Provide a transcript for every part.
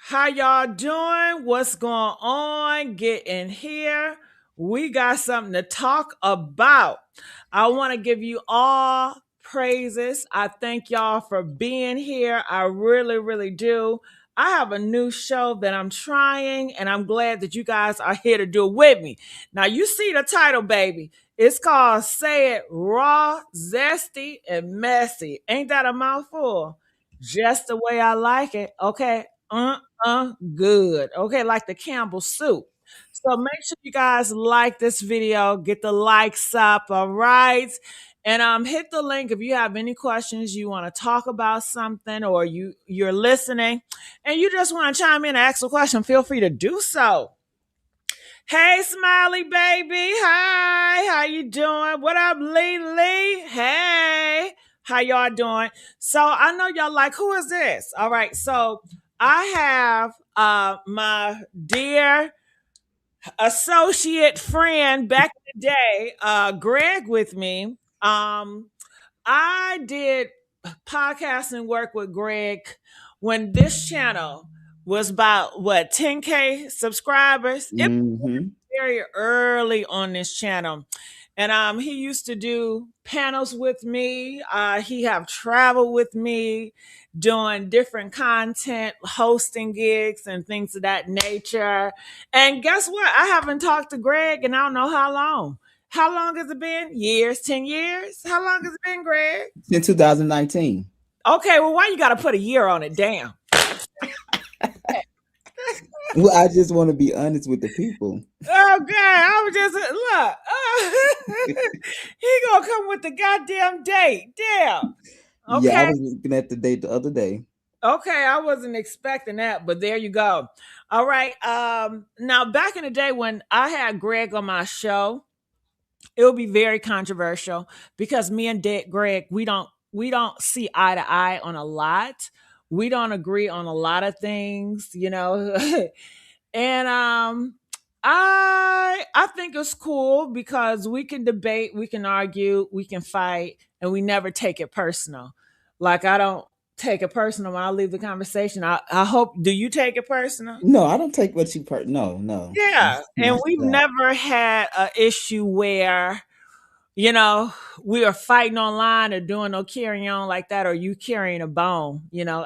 How y'all doing? What's going on? Get in here. We got something to talk about. I want to give you all praises. I thank y'all for being here. I really, really do. I have a new show that I'm trying, and I'm glad that you guys are here to do it with me. Now, you see the title, baby. It's called Say It Raw, Zesty, and Messy. Ain't that a mouthful? Just the way I like it. Okay. Good. Okay, like the Campbell soup. So make sure you guys like this video, get the likes up, all right? And hit the link if you have any questions, you want to talk about something, or you're listening and you just want to chime in and ask a question, feel free to do so. Hey, Smiley baby. Hi. How you doing? What up, Lee? Hey. How y'all doing? So I know y'all like, who is this? All right. So I have my dear associate friend back in the day, Greg, with me. I did podcasting work with Greg when this channel was about what, 10K subscribers. It Hmm. very early on this channel. And he used to do panels with me. He have traveled with me, doing different content, hosting gigs and things of that nature. And guess what? I haven't talked to Greg in I don't know how long. How long has it been? Years, 10 years? How long has it been, Greg? In 2019. Okay, well, why you got to put a year on it? Damn. Well, I just want to be honest with the people. Oh God, I was just he gonna come with the goddamn date. Damn. Yeah, I Okay. was looking at the date the other day. Okay, I wasn't expecting that, but there you go. All right. Now back in the day when I had Greg on my show, it would be very controversial because me and Greg, we don't see eye to eye on a lot. We don't agree on a lot of things. And I think it's cool because we can debate, we can argue, we can fight, and we never take it personal. Like I don't take it personal when I leave the conversation. I hope, do you take it personal? No, I don't take what you No, no, Yeah. And not we've that. never had an issue where, you know, we are fighting online or doing no carrying on like that, or you carrying a bone.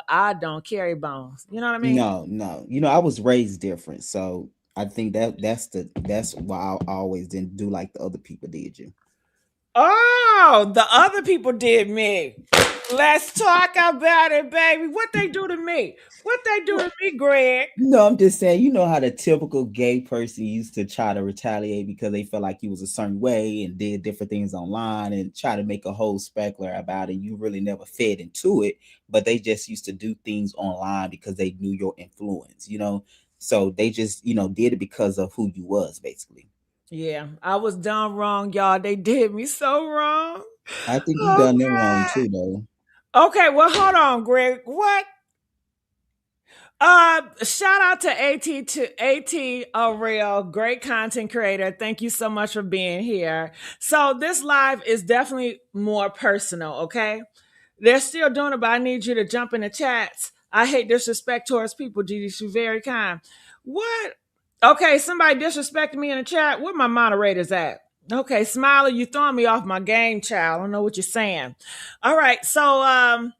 I don't carry bones. You know what I mean? No, no. I was raised different, so I think that's why I always didn't do like the other people did you. Oh, the other people did me. Let's talk about it, baby. What they do to me? What they do to me, Greg? No, I'm just saying, how the typical gay person used to try to retaliate because they felt like you was a certain way and did different things online and try to make a whole specular about it. You really never fed into it, but they just used to do things online because they knew your influence. So they just, did it because of who you was, basically. Yeah, I was done wrong, y'all. They did me so wrong. I think you Oh done them wrong God. too, though. Okay, well, hold on, Greg. What? Shout out to AT a real great content creator. Thank you so much for being here. So this live is definitely more personal, okay? They're still doing it, but I need you to jump in the chats. I hate disrespect towards people, Gigi. She's very kind. What? Okay, somebody disrespected me in the chat. Where my moderators at? Okay, Smiley, you throwing me off my game, child. I don't know what you're saying. All right, so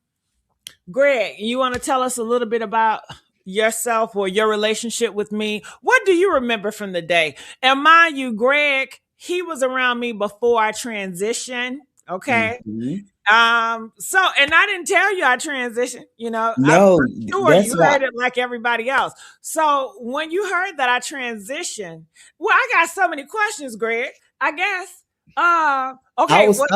Greg, you want to tell us a little bit about yourself or your relationship with me? What do you remember from the day? And mind you, Greg, he was around me before I transitioned. Okay. Mhm. So and I didn't tell you I transitioned, I'm No, sure that's you why. heard it like everybody else. So when you heard that I transitioned, well, I got so many questions, Greg. I guess. Okay, well first,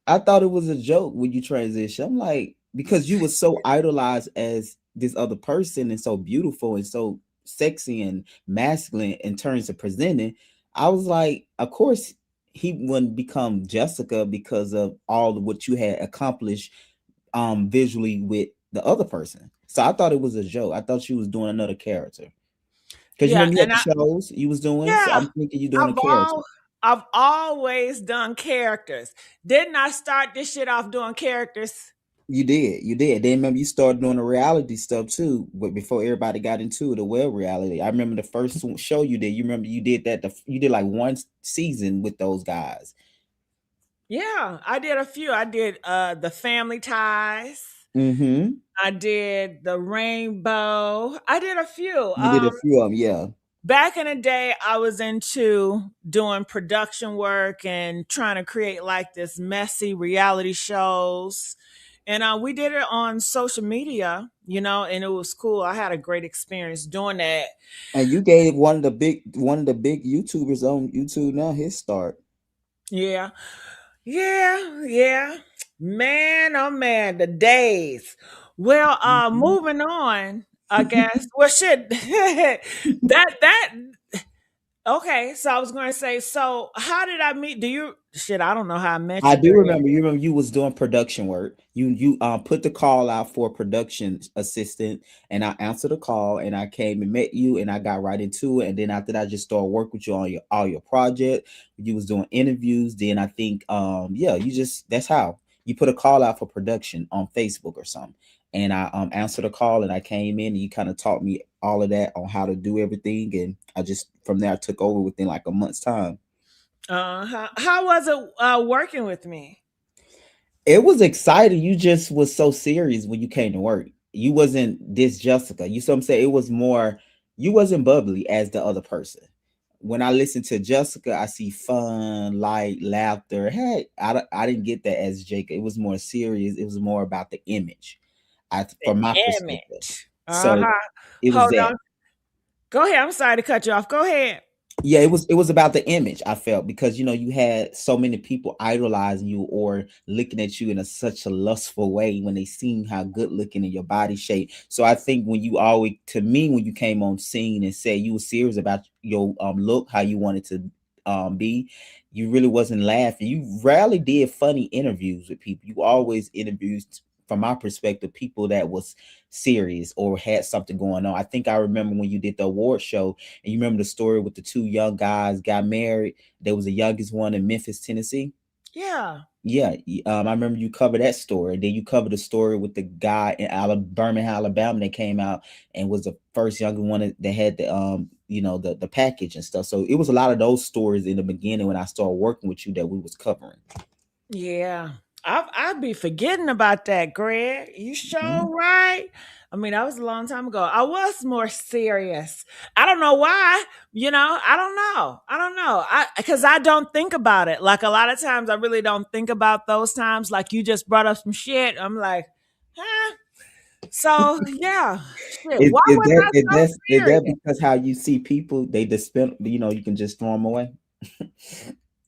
I thought it was a joke when you transition. I'm like, because you were so idolized as this other person and so beautiful and so sexy and masculine in terms of presenting. I was like, of course he wouldn't become Jessica because of all of what you had accomplished visually with the other person. So I thought it was a joke. I thought you was doing another character. Because yeah, you had and the shows you was doing, so yeah, I'm thinking you're doing a I've character. all I've always done characters. Didn't I start this shit off doing characters? You did, you did. Then remember you started doing the reality stuff too, but before everybody got into the web reality. I remember the first show you did. You remember you did that. You did like one season with those guys. Yeah, I did a few. I did the Family Ties. Mm-hmm. I did the Rainbow. I did a few. You did a few of them, yeah. Back in the day, I was into doing production work and trying to create like this messy reality shows. And we did it on social media, and it was cool. I had a great experience doing that. And you gave one of the big YouTubers on YouTube now his start. Yeah. Yeah. Yeah. Man, oh man, the days. Well, Mhm. moving on, I guess. Well, shit. that Okay, so I was going to say, so how did I meet? Do you shit? I don't know how I met I you, do Greg. remember. You remember you was doing production work. You put the call out for a production assistant, and I answered the call, and I came and met you, and I got right into it. And then after that, I just started working with you on your all your project. You was doing interviews. Then I think yeah, you just that's how you put a call out for production on Facebook or something. And I answered the call, and I came in, and you kind of taught me all of that on how to do everything, and I just from there I took over within like a month's time. How was it working with me? It was exciting. You just was so serious when you came to work. You wasn't this Jessica. You see what I'm saying? It was more, you wasn't bubbly as the other person. When I listen to Jessica, I see fun, light, laughter. Hey, I didn't get that as Jacob. It was more serious. It was more about the image, The from my perspective. image. So Uh-huh. it was Hold that. on. Go ahead. I'm sorry to cut you off. Go ahead. Yeah, it was about the image. I felt because you had so many people idolizing you or looking at you in such a lustful way when they seen how good looking in your body shape. So I think when you always, to me, when you came on scene and said you were serious about your look, how you wanted to be, you really wasn't laughing. You rarely did funny interviews with people. You always interviewed, from my perspective, people that was serious or had something going on. I think I remember when you did the award show, and you remember the story with the two young guys got married. There was the youngest one in Memphis, Tennessee. Yeah. Yeah, I remember you covered that story. Then you covered the story with the guy in Birmingham, Alabama, that came out and was the first younger one that had the package and stuff. So it was a lot of those stories in the beginning when I started working with you that we was covering. Yeah. I'd be forgetting about that, Greg. You sure Mhm. right. I mean, that was a long time ago. I was more serious. I don't know why. I don't know. I don't know. Because I don't think about it. Like a lot of times, I really don't think about those times. Like you just brought up some shit. I'm like, huh? So yeah, shit. Is Why is was that I is so that is serious? that because how you see people, they dispense, you can just throw them away?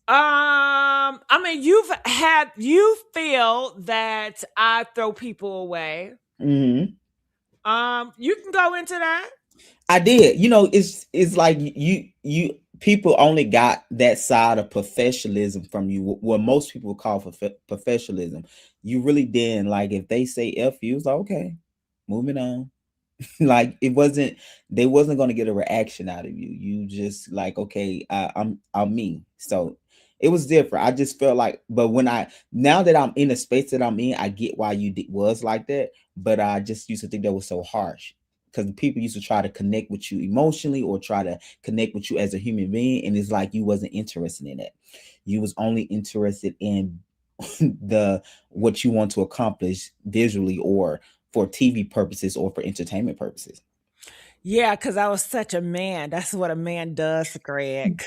I mean, you feel that I throw people away. Hmm. You can go into that. I did. It's like you people only got that side of professionalism from you, what most people call professionalism. You really didn't, like, if they say F you, it's like, okay, moving on. Like, it wasn't, they wasn't going to get a reaction out of you. You just like, okay, I'm me. So it was different. I just felt like, but when I now that I'm in the space that I'm in, I get why you was like that. But I just used to think that was so harsh, because people used to try to connect with you emotionally or try to connect with you as a human being, and it's like you wasn't interested in that. You was only interested in the what you want to accomplish visually, or for TV purposes, or for entertainment purposes. Yeah, because I was such a man. That's what a man does, Greg.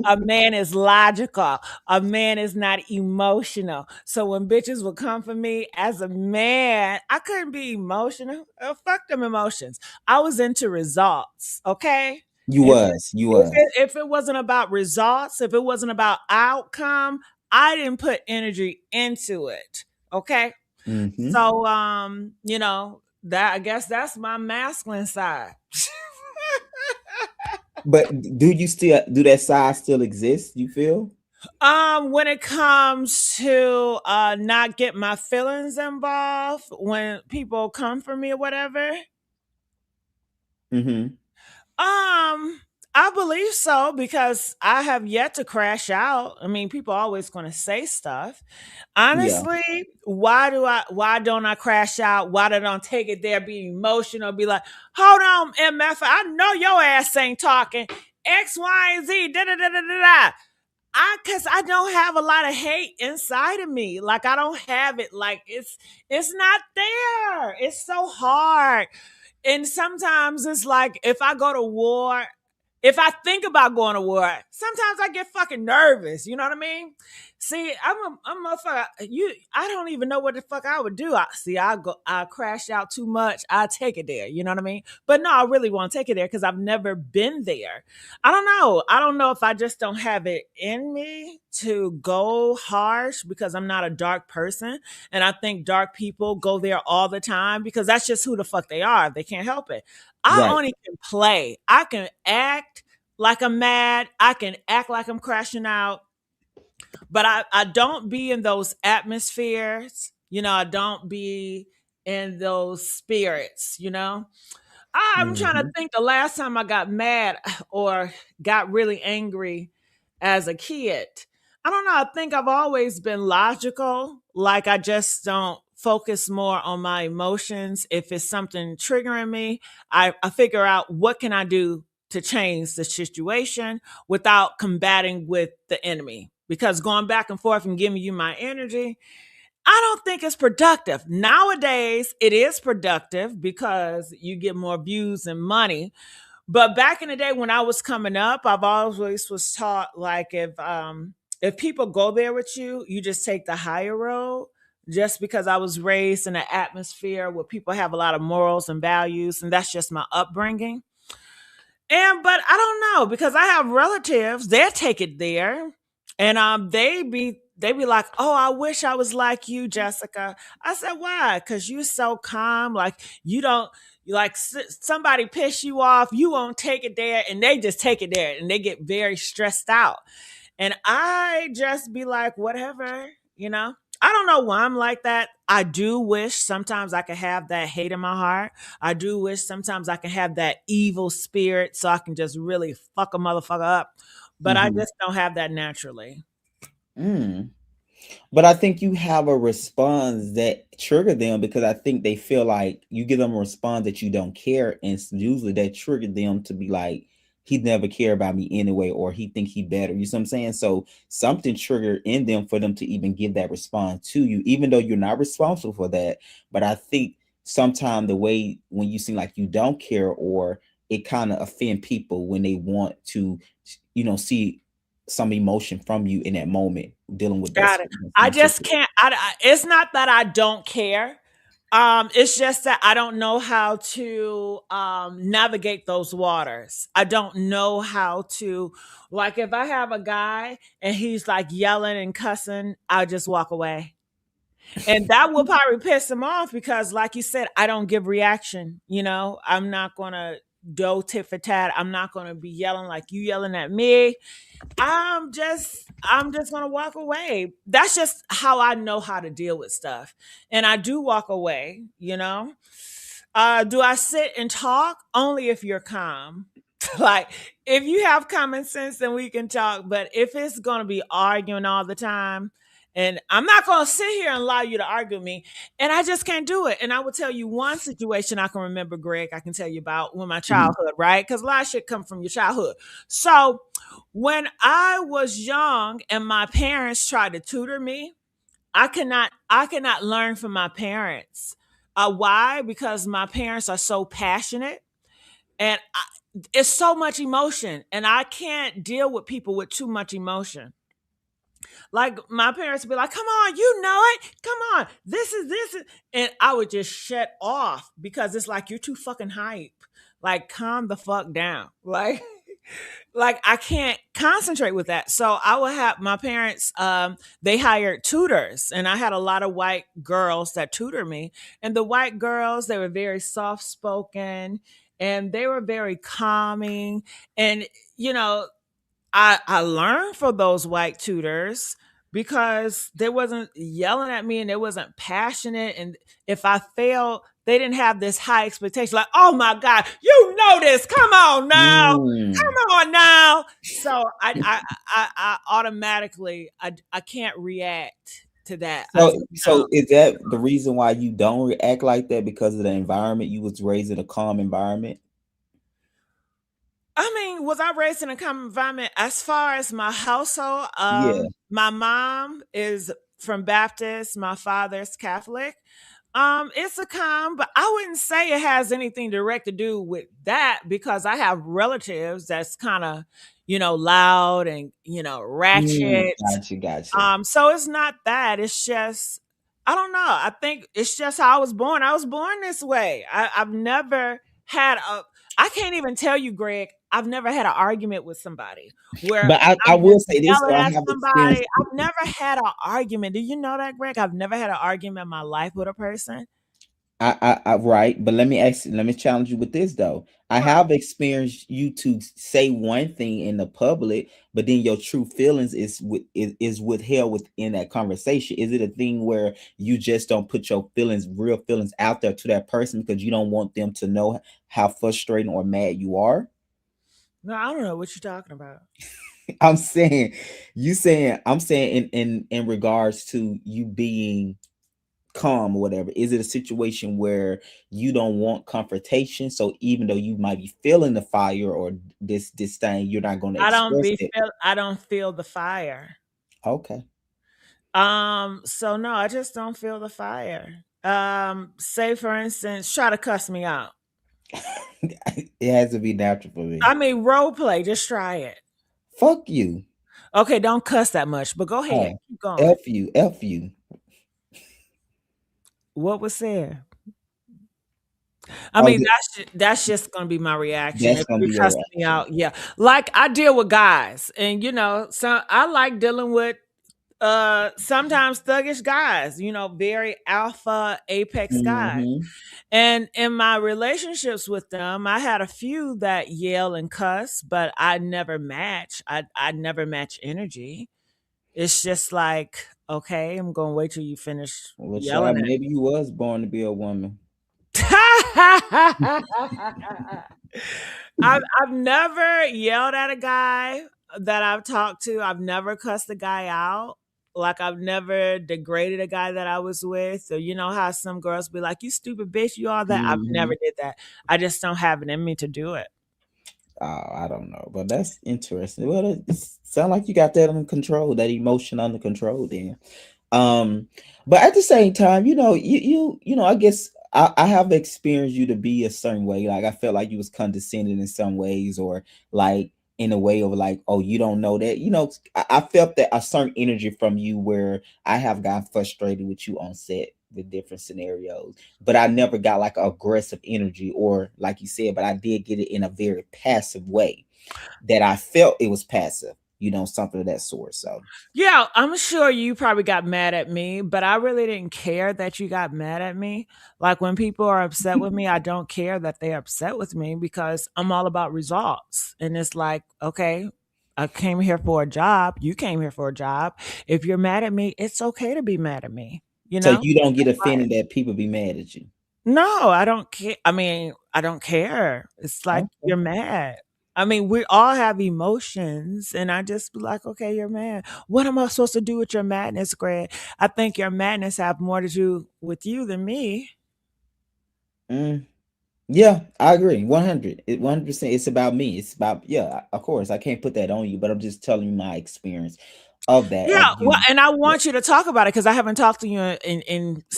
A man is logical. A man is not emotional. So when bitches would come for me as a man, I couldn't be emotional. Fuck them emotions. I was into results. Okay. You If was, you if was. it, if it wasn't about results, if it wasn't about outcome, I didn't put energy into it. Okay. Hmm. So that I guess that's my masculine side. But do that side still exist, you feel? When it comes to not get my feelings involved when people come for me or whatever, Hmm. um, I believe so because I have yet to crash out. I mean, people are always going to say stuff. Yeah. Honestly, why don't I crash out? Why don't I take it there, be emotional, be like, hold on, MF, I know your ass ain't talking. X, Y, and Z, da da da da da da. Cause I don't have a lot of hate inside of me. Like I don't have it. Like it's not there. It's so hard. And sometimes it's like if I go to war, if I think about going to war, sometimes I get fucking nervous. You know what I mean? See, I'm a motherfucker. I don't even know what the fuck I would do. I crash out too much. I take it there. You know what I mean? But no, I really want to take it there because I've never been there. I don't know. I don't know if I just don't have it in me to go harsh because I'm not a dark person. And I think dark people go there all the time because that's just who the fuck they are. They can't help it. I Right. only can play. I can act like I'm mad. I can act like I'm crashing out, but I don't be in those atmospheres. I don't be in those spirits, I'm trying to Hmm. think the last time I got mad or got really angry as a kid. I don't know. I think I've always been logical. Like I just don't focus more on my emotions. If it's something triggering me, I figure out what can I do to change the situation without combating with the enemy. Because going back and forth and giving you my energy, I don't think it's productive. Nowadays, it is productive because you get more views and money. But back in the day when I was coming up, I've always was taught like if people go there with you, you just take the higher road. Just because I was raised in an atmosphere where people have a lot of morals and values, and that's just my upbringing. But I don't know because I have relatives, they'll take it there. And they be like, "Oh, I wish I was like you, Jessica." I said, "Why?" Cuz you're so calm, like you don't like somebody piss you off, you won't take it there and they just take it there and they get very stressed out. And I just be like, whatever. I don't know why I'm like that. I do wish sometimes I could have that hate in my heart. I do wish sometimes I can have that evil spirit so I can just really fuck a motherfucker up. But I Hmm. just don't have that naturally. Mm. But I think you have a response that trigger them because I think they feel like you give them a response that you don't care, and usually that triggered them to be like, he never care about me anyway, or he think he better. You see what I'm saying? So something triggered in them for them to even give that response to you, even though you're not responsible for that. But I think sometimes the way when you seem like you don't care, or it kind of offend people when they want to, see some emotion from you in that moment dealing with that Got it. I just situation. can't. It's not that I don't care. It's just that I don't know how to navigate those waters. I don't know how to, like, if I have a guy and he's like yelling and cussing, I'll just walk away. And that will probably piss him off because, like you said, I don't give reaction. I'm not going to do tit for tat. I'm not going to be yelling like you yelling at me. I'm just gonna walk away. That's just how I know how to deal with stuff. And I do walk away. Do I sit and talk? Only if you're calm. Like if you have common sense, then we can talk. But if it's gonna be arguing all the time, and I'm not gonna sit here and allow you to argue with me, and I just can't do it. And I will tell you one situation I can remember, Greg, I can tell you about when my Mhm. childhood, right? Because a lot of shit come from your childhood. So when I was young and my parents tried to tutor me, I cannot learn from my parents. Why? Because my parents are so passionate and it's so much emotion and I can't deal with people with too much emotion. Like my parents would be like, "Come on, you know it. Come on. This is," and I would just shut off because it's like you're too fucking hype. Like calm the fuck down. Like I can't concentrate with that. So I would have my parents, they hired tutors and I had a lot of white girls that tutor me. And the white girls, they were very soft spoken and they were very calming. And, you know, I learned from those white tutors because they wasn't yelling at me and they wasn't passionate. And if I failed, they didn't have this high expectation. Like, oh my God, you know this. Come on now. Mm. Come on now. So I automatically I can't react to that. I So, just so is that the reason why you don't react like that because of the environment? You was raised in a calm environment. I mean, was I raised in a common environment? As far as my household, Yeah, my mom is from Baptist, my father's Catholic. It's a calm, but I wouldn't say it has anything direct to do with that because I have relatives that's kind of, loud and, ratchet. gotcha, gotcha. So it's not that. It's just I don't know. I think it's just how I was born. I was born this way. I've never had a. I can't even tell you, Greg. I've never had an argument with somebody where But I I'm will just say this though, yelling I at have somebody. experienced. I've never had an argument. Do you know that, Greg? I've never had an argument in my life with a person. Right, but let me challenge you with this though. I What? have experienced you to say one thing in the public, but then your true feelings is withheld within that conversation. Is it a thing where you just don't put your feelings, real feelings, out there to that person because you don't want them to know how frustrating or mad you are? No, I don't know what you're talking about. I'm saying, I'm saying in regards to you being calm or whatever, is it a situation where you don't want confrontation, so even though you might be feeling the fire or this thing, you're not going to express it? I don't feel the fire. Okay. So no, I just don't feel the fire. Say for instance, try to cuss me out. It has to be natural for me. I mean, role play, just try it. Fuck you. Okay, don't cuss that much, but go ahead, Oh, keep going. f you, f you. What was said? I Oh, mean, that's just gonna be my reaction that's if gonna you're be your cussing me reaction. out. Yeah, like I deal with guys, and so I like dealing with sometimes thuggish guys. Very alpha apex guys. Hmm. And in my relationships with them, I had a few that yell and cuss, but I never match. I never match energy. It's just like, okay, I'm gonna wait till you finish Well, yelling child, at maybe you was born to be a woman. I've never yelled at a guy that I've talked to. I've never cussed a guy out. Like I've never degraded a guy that I was with. So you know how some girls be like, "You stupid bitch, you all that." I've Hmm. never did that. I just don't have it in me to do it. I don't know, but that's interesting. Well, it sounds like you got that under control, that emotion under control. Then, um, but at the same time, I guess I have experienced you to be a certain way. Like I felt like you was condescending in some ways, or like in a way of like, oh, you don't know that. I felt that a certain energy from you where I have gotten frustrated with you on set with different scenarios, but I never got like aggressive energy or like you said, but I did get it in a very passive way that I felt it was passive, something of that sort. So Yeah, I'm sure you probably got mad at me, but I really didn't care that you got mad at me. Like when people are upset with me, I don't care that they're upset with me because I'm all about results. And it's like, okay, I came here for a job. You came here for a job. If you're mad at me, it's okay to be mad at me. You so know? you don't get offended that people be mad at you. No, I don't care. I mean, I don't care. It's like Okay. you're mad. I mean, we all have emotions, and I just be like, okay, you're mad. What am I supposed to do with your madness, Greg? I think your madness have more to do with you than me. Mm, yeah, I agree. 100. 100%. It's about me. It's about, yeah, of course. I can't put that on you, but I'm just telling you my experience of that, Yeah, of well, you. and I Yeah. want you to talk about it because I haven't talked to you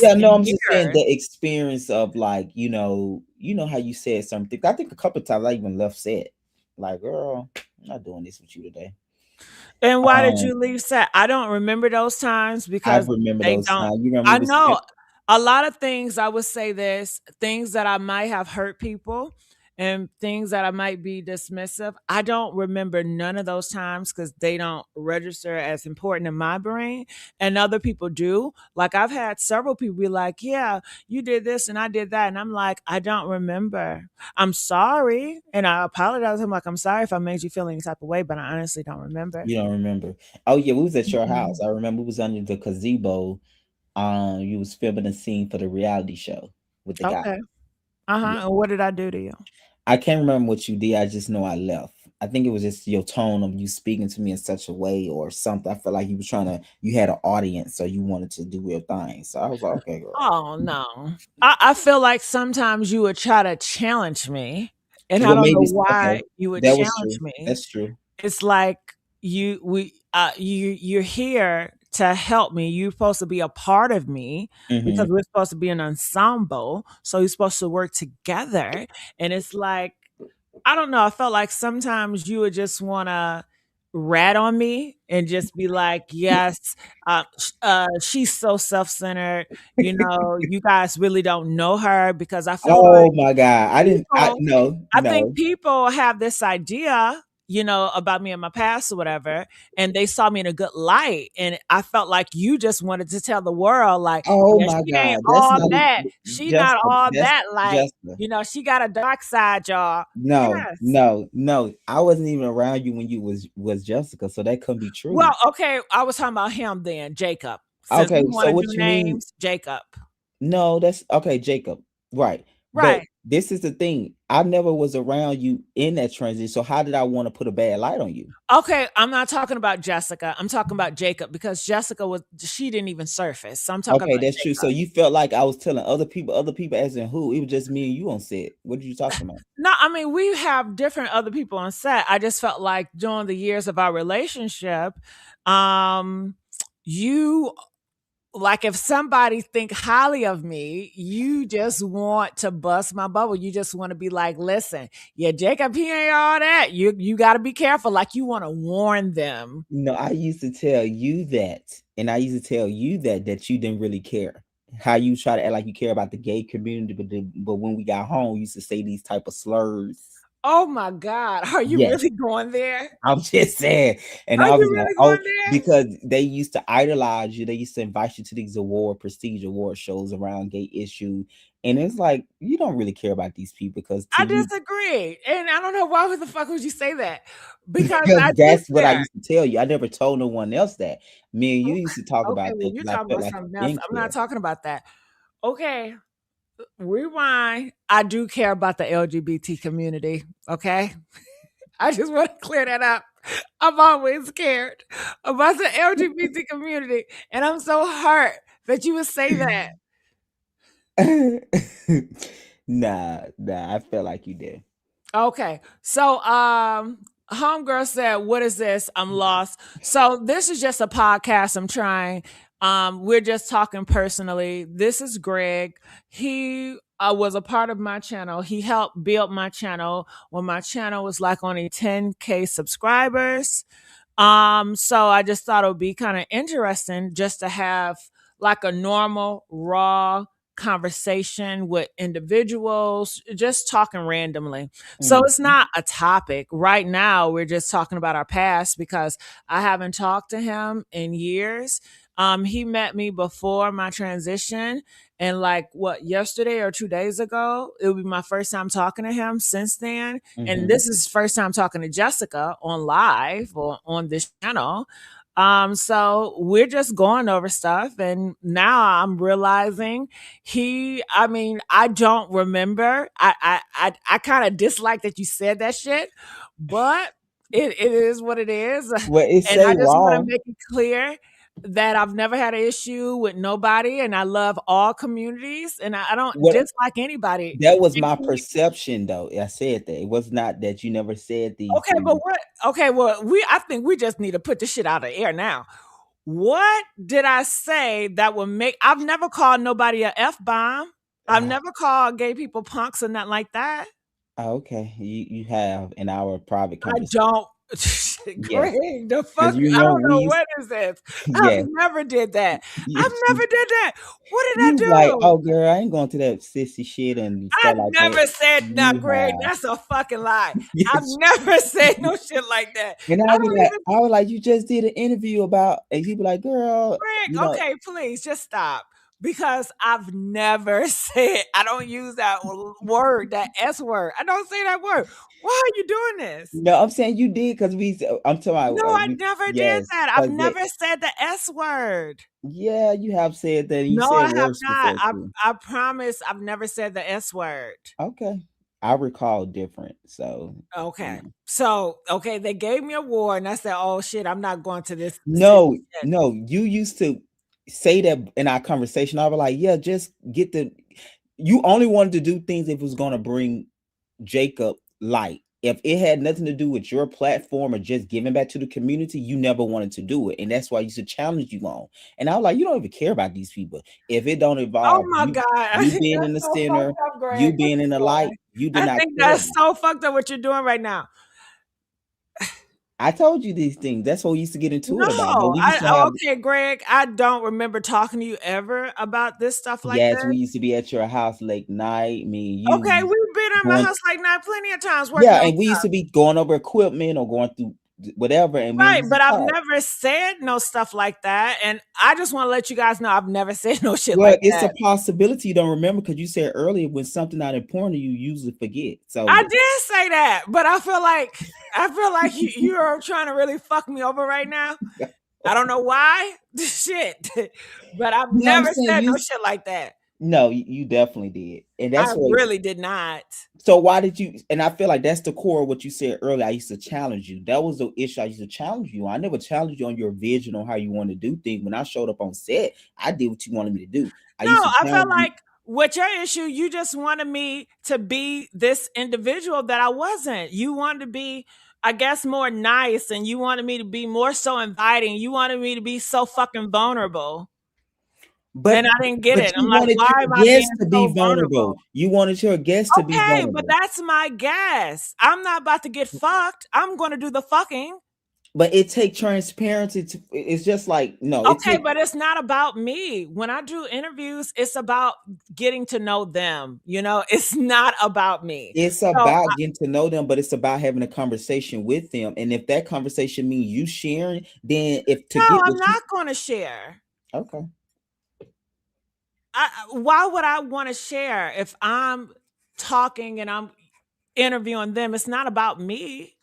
Yeah, no, in I'm just saying years. the experience of like, how you said something. I think a couple of times I even left said, like, girl, I'm not doing this with you today. And why did Um, you leave set? I don't remember those times I because remember they those don't. times. You remember I we was know a lot of things. I would say this things that I might have hurt people and things that I might be dismissive. I don't remember none of those times because they don't register as important in my brain, and other people do. Like I've had several people be like, "Yeah, you did this and I did that," and I'm like, "I don't remember. I'm sorry," and I apologize. I'm like, "I'm sorry if I made you feel any type of way, but I honestly don't remember." You don't remember. Oh yeah, we was at your house. Mhm. I remember we was under the gazebo. You was filming a scene for the reality show. with the guy. Okay. Yeah. And what did I do to you? I can't remember what you did. I just know I left. I think it was just your tone of you speaking to me in such a way or something. I felt like you were trying to, you had an audience, so you wanted to do your thing. So I was like, okay, girl. Oh no. I feel like sometimes you would try to challenge me, and I Well, don't know maybe why okay. you would That was challenge true. me. That's true. It's like you're here to help me. You're supposed to be a part of me Hmm. because we're supposed to be an ensemble. So you're supposed to work together. And it's like I don't know. I felt like sometimes you would just want to rat on me and just be like, yes, she's so self centered. You know, you guys really don't know her because I feel like Oh my God. I didn't. I people no I think no. people have this idea, about me in my past or whatever, and they saw me in a good light, and I felt like you just wanted to tell the world, like, Oh "Yeah, my she ain't God. That's all not that. even She not Jessica. all That's that light. Jessica. She got a dark side, y'all." No, Yes. no, no. I wasn't even around you when you was Jessica, so that couldn't be true. Well, okay, I was talking about him then, Jacob. Since Okay, we so wanna do what you mean? names, Jacob. No, that's okay, Jacob. Right. But Right. this is the thing. I never was around you in that transition. So how did I want to put a bad light on you? Okay, I'm not talking about Jessica, I'm talking about Jacob because Jessica she didn't even surface, so I'm talking Okay, about that's true. So Jacob. you felt like I was telling other people as in who? It was just me and you on set. What are you talking about? No, I mean, we have different other people on set. I just felt like during the years of our relationship, um, you like if somebody think highly of me, you just want to bust my bubble. You just want to be like, listen, yeah, Jacob, he ain't all that. You got to be careful. Like you want to warn them. No, I used to tell you that, and I used to tell you that you didn't really care. How you try to act like you care about the gay community, but when we got home, you used to say these type of slurs. Oh my God, are you Yes, really going there? I'm just saying, and Are I was you like, really oh, going there? because they used to idolize you. They used to invite you to these prestige award shows around gay issues, and it's like you don't really care about these people because to I you, disagree, and I don't know why the fuck would you say that because because I do that's what I care. used to tell you. I never told no one else that. Me and you used to talk Okay, about well, that you're because I talking felt about like you something else. didn't I'm not care. talking about that. Okay, rewind. I do care about the LGBT community. Okay, I just want to clear that up. I've always cared about the LGBT community, and I'm so hurt that you would say that. Nah, I felt like you did. Okay. So homegirl said, "What is this? I'm lost." So this is just a podcast I'm trying. We're just talking personally. This is Greg. He was a part of my channel. He helped build my channel when my channel was like only 10K subscribers. So I just thought it would be kind of interesting just to have like a normal, raw conversation with individuals, just talking randomly. So it's Mhm, not a topic. Right now, we're just talking about our past because I haven't talked to him in years. He met me before my transition, and like what, yesterday or 2 days ago, it would be my first time talking to him since then. And mhm. this is first time talking to Jessica on live or on this channel. So we're just going over stuff, and now I'm realizing I mean, I don't remember. I kind of dislike that you said that shit, but it is what it is. Well, it And say I just want to raw. make it clear that I've never had an issue with nobody, and I love all communities, and I don't What dislike anybody. that was And my can perception, though. I said that it was not that you never said these Okay, but things. what? Okay, well, I think we just need to put this shit out of the air now. What did I say that would make? I've never called nobody a f bomb. I've Ah, never called gay people punks or nothing like that. okay, you have in our private I conversation. don't. Yes, Greg, the because fuck? I don't we know used. what is this. I've Yes, never did that. I've yes. never did that. What did I You was like, do? oh girl, I ain't going to that sissy shit and I stuff like that. never said now, You Greg. have. That's a fucking lie. I've Yes. never said no shit like that. And I don't even I was like, you just did an interview about, and he be like, girl, Greg, you know, okay, please just stop. because I've never said, I don't use that word, that S word. I don't say that word. Why are you doing this? No, I'm saying you did because I'm talking No, about I never did yes, that. I've because never said the S word. yeah, you have said that. And you No, said I have worse not. before I too. I promise I've never said the S word. Okay, I recall different. So you Okay. know. So, okay, they gave me a award and I said, "Oh shit, I'm not going to this silly No, shit." no, you used to say that in our conversation. I was like, yeah, just get the. You only wanted to do things if it was going to bring Jacob light. If it had nothing to do with your platform or just giving back to the community, you never wanted to do it. And that's why I used to challenge you on. And I was like, you don't even care about these people. If it don't Oh involve my God. I you think being in that's the so center, fucked up, you Greg. What being in you the light, doing? you did I not think care that's about. so fucked up what you're doing right now. I told you these things. That's what we used to get into it about. But No, we used to have okay, Greg. I don't remember talking to you ever about this stuff like yes, we this. used to be at your house late night. Me and you Okay, we've been at my going house like that plenty of times working yeah, on and we used stuff. to be going over equipment or going through whatever, and we Right, used to but I've talk. never said no stuff like that. And I just want to let you guys know I've never said no shit Well, like it's a that. possibility you don't remember because you said earlier when something not important, you usually forget. I So did say that, but I feel like you are trying to really fuck me over right now. I don't know why. Shit. But I've no, I'm never saying said you no shit like that. no, you definitely did, and I that's what. really did not. So why did you? And I feel like that's the core of what you said earlier. I used to challenge you. That was the issue. I used to challenge you. I never challenged you on your vision on how you want to do things. When I showed up on set, I did what you wanted me to do. I No, used to I felt challenge you. like with your issue, you just wanted me to be this individual that I wasn't. You wanted to be, I guess, more nice and you wanted me to be more so inviting. You wanted me to be so fucking vulnerable. But And I didn't get but it. I'm you like, wanted why am your I being guests to be so vulnerable? vulnerable. You wanted your guests to be Okay, but vulnerable. that's my guess. I'm not about to get fucked. I'm going to do the fucking. But it take transparency to. It's just like no. It Okay, take. but it's not about me. When I do interviews, it's about getting to know them. It's not about me. It's So, about getting to know them, but it's about having a conversation with them. And if that conversation means you sharing, then if to no, get I'm what you not going to share. okay. Why would I want to share if I'm talking and I'm interviewing them? It's not about me.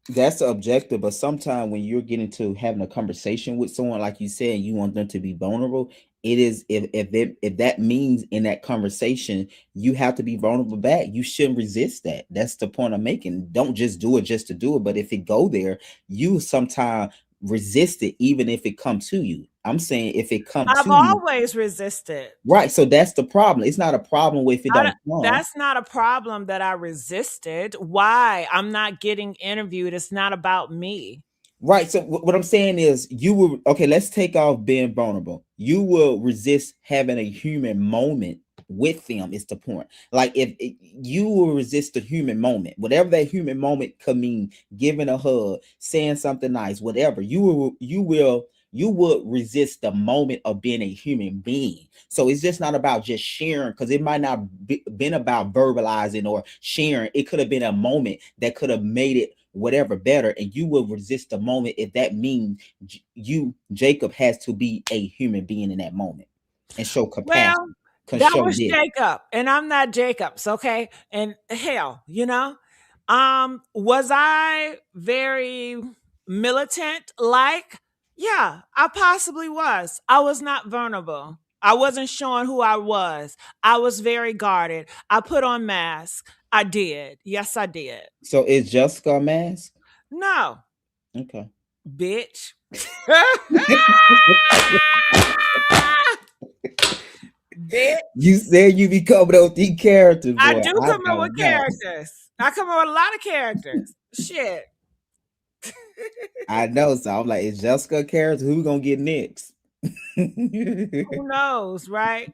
That's objective, but sometimes when you're getting to having a conversation with someone, like you said, you want them to be vulnerable. It is if that means in that conversation you have to be vulnerable back. You shouldn't resist that. That's the point I'm making. Don't just do it just to do it. But if it go there, you sometimes resist it, even if it come to you. I'm saying if it come I've to you, always resisted. right? So that's the problem. It's not a problem if it don't come. That's not a problem that I resisted. Why? I'm not getting interviewed. It's not about me. Right. So what I'm saying is you will okay, let's take off being vulnerable. You will resist having a human moment with them is the point. Like you will resist the human moment, whatever that human moment could mean, giving a hug, saying something nice, whatever, you will resist the moment of being a human being. So it's just not about just sharing because it might not been about verbalizing or sharing. It could have been a moment that could have made it whatever better, and you will resist the moment if that means you Jacob has to be a human being in that moment and show Well, compassion, can that show was this. Jacob, and I'm not Jacob's, okay? And hell, was I very militant like? Yeah, I possibly was. I was not vulnerable. I wasn't showing who I was. I was very guarded. I put on masks. I did. Yes, I did. So is Jessica a mask? No, Okay. bitch. Bitch. You said you be coming up with these characters, I boy. do I come up with don't know. characters. I come up with a lot of characters. Shit. I know. So I'm like, is Jessica a character? Who gonna get next? Who knows, right?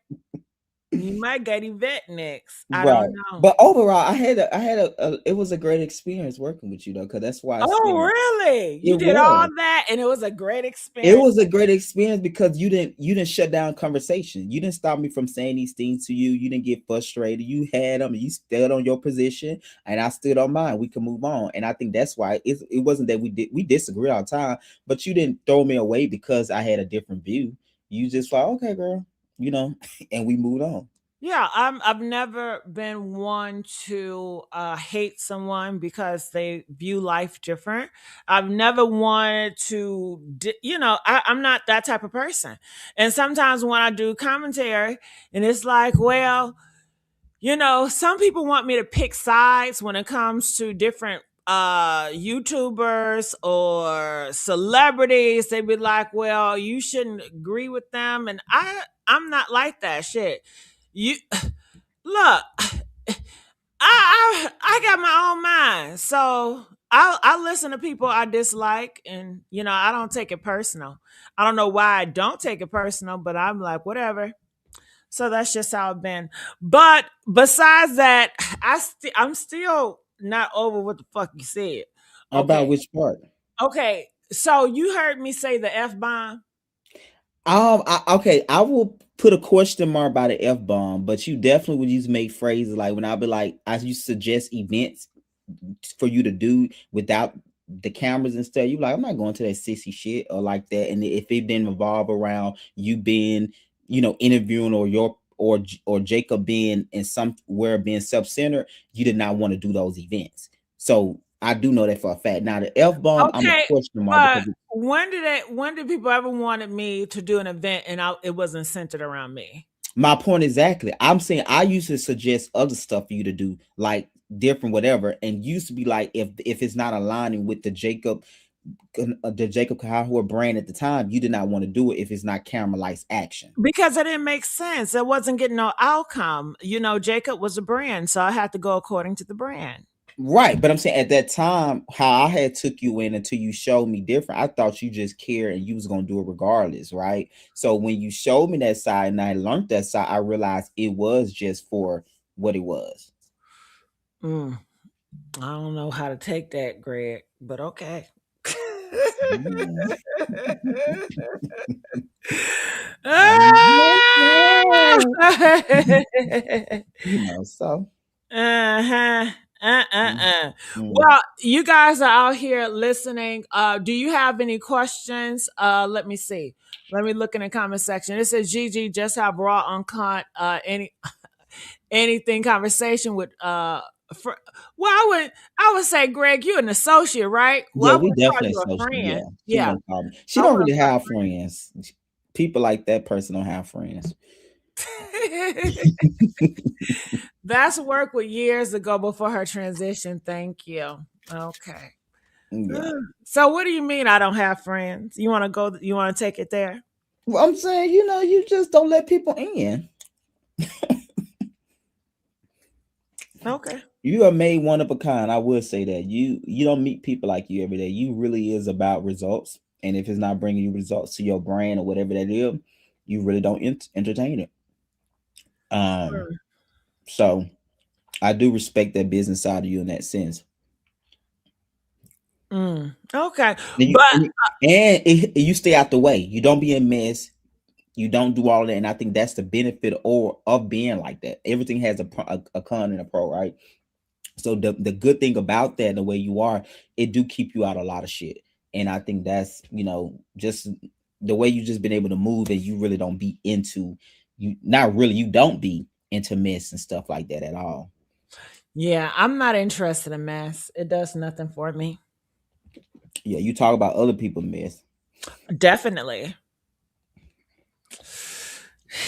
You might get Yvette next. I don't Right. know. But overall, I had a it was a great experience working with you though, because that's why I Oh, said really? You it did all was. that and it was a great It experience. was a great experience because you didn't shut down conversation. You didn't stop me from saying these things to you. You didn't get frustrated. You had them. And you stood on your position, and I stood on mine. We can move on, and I think that's why it wasn't that we disagree all the time, but you didn't throw me away because I had a different view. you just like, okay, girl, you know, and we moved on. Yeah, I've never been one to hate someone because they view life different. I've never wanted to, I'm not that type of person. And sometimes when I do commentary, and it's like, well, some people want me to pick sides when it comes to different YouTubers or celebrities. They be like, well, you shouldn't agree with them, and I'm not like that shit. You look, I got my own mind, so I listen to people I dislike, and I don't take it personal. I don't know why I don't take it personal, but I'm like, whatever. So that's just how I've been. But besides that, I'm still not over what the fuck you said. About Okay, which part? okay. So you heard me say the f bomb. Okay, I will put a question mark by the F bomb, but you definitely would use make phrases like when I be like, I you suggest events for you to do without the cameras and stuff. You like, I'm not going to that sissy shit or like that. And if it didn't revolve around you being, interviewing or or Jacob being in somewhere being self-centered, you did not want to do those events. So I do know that for a fact. Now the F bomb, I'm a Okay, question mark but because when did people ever wanted me to do an event and it wasn't centered around me? my point exactly. I'm saying I used to suggest other stuff for you to do, like different whatever, and used to be like if it's not aligning with the Jacob Kahahua brand at the time, you did not want to do it if it's not camera lights action. Because it didn't make sense. It wasn't getting no outcome. Jacob was a brand, so I had to go according to the brand. Right, but I'm saying at that time, how I had took you in until you showed me different. I thought you just cared and you was gonna do it regardless, right? So when you showed me that side and I learned that side, I realized it was just for what it was. Mm, I don't know how to take that, Greg, but okay. Mm. So Uh-huh. mm, mm. Well, you guys are out here listening. Do you have any questions? Let me see. Let me look in the comment section. It says Gigi just have raw uncut anything conversation with well, I would say, Greg, you're an associate, right? Well, Yeah, I we wouldn't call definitely you a social. Yeah, friend. she Yeah, won't call me. She I don't wouldn't really have friends. People like that person don't have friends. That's work with years ago before her transition. Thank you. Okay. Yeah. So what do you mean I don't have friends? You want to go? You want to take it there? Well, I'm saying, you just don't let people in. Okay. You are made one of a kind. I will say that you don't meet people like you every day. You really is about results, and if it's not bringing you results to your brain or whatever that is, you really don't entertain it. Um, so I do respect that business side of you in that sense. Okay, And you but and, you, you stay out the way. You don't be a mess. You don't do all that, and I think that's the benefit or of being like that. Everything has a con and a pro, right? So the good thing about that, the way you are, it do keep you out a lot of shit. And I think that's just the way you just been able to move, and you really don't be into you. Not really, you don't be into mess and stuff like that at all. yeah, I'm not interested in mess. It does nothing for me. Yeah, you talk about other people mess. Definitely.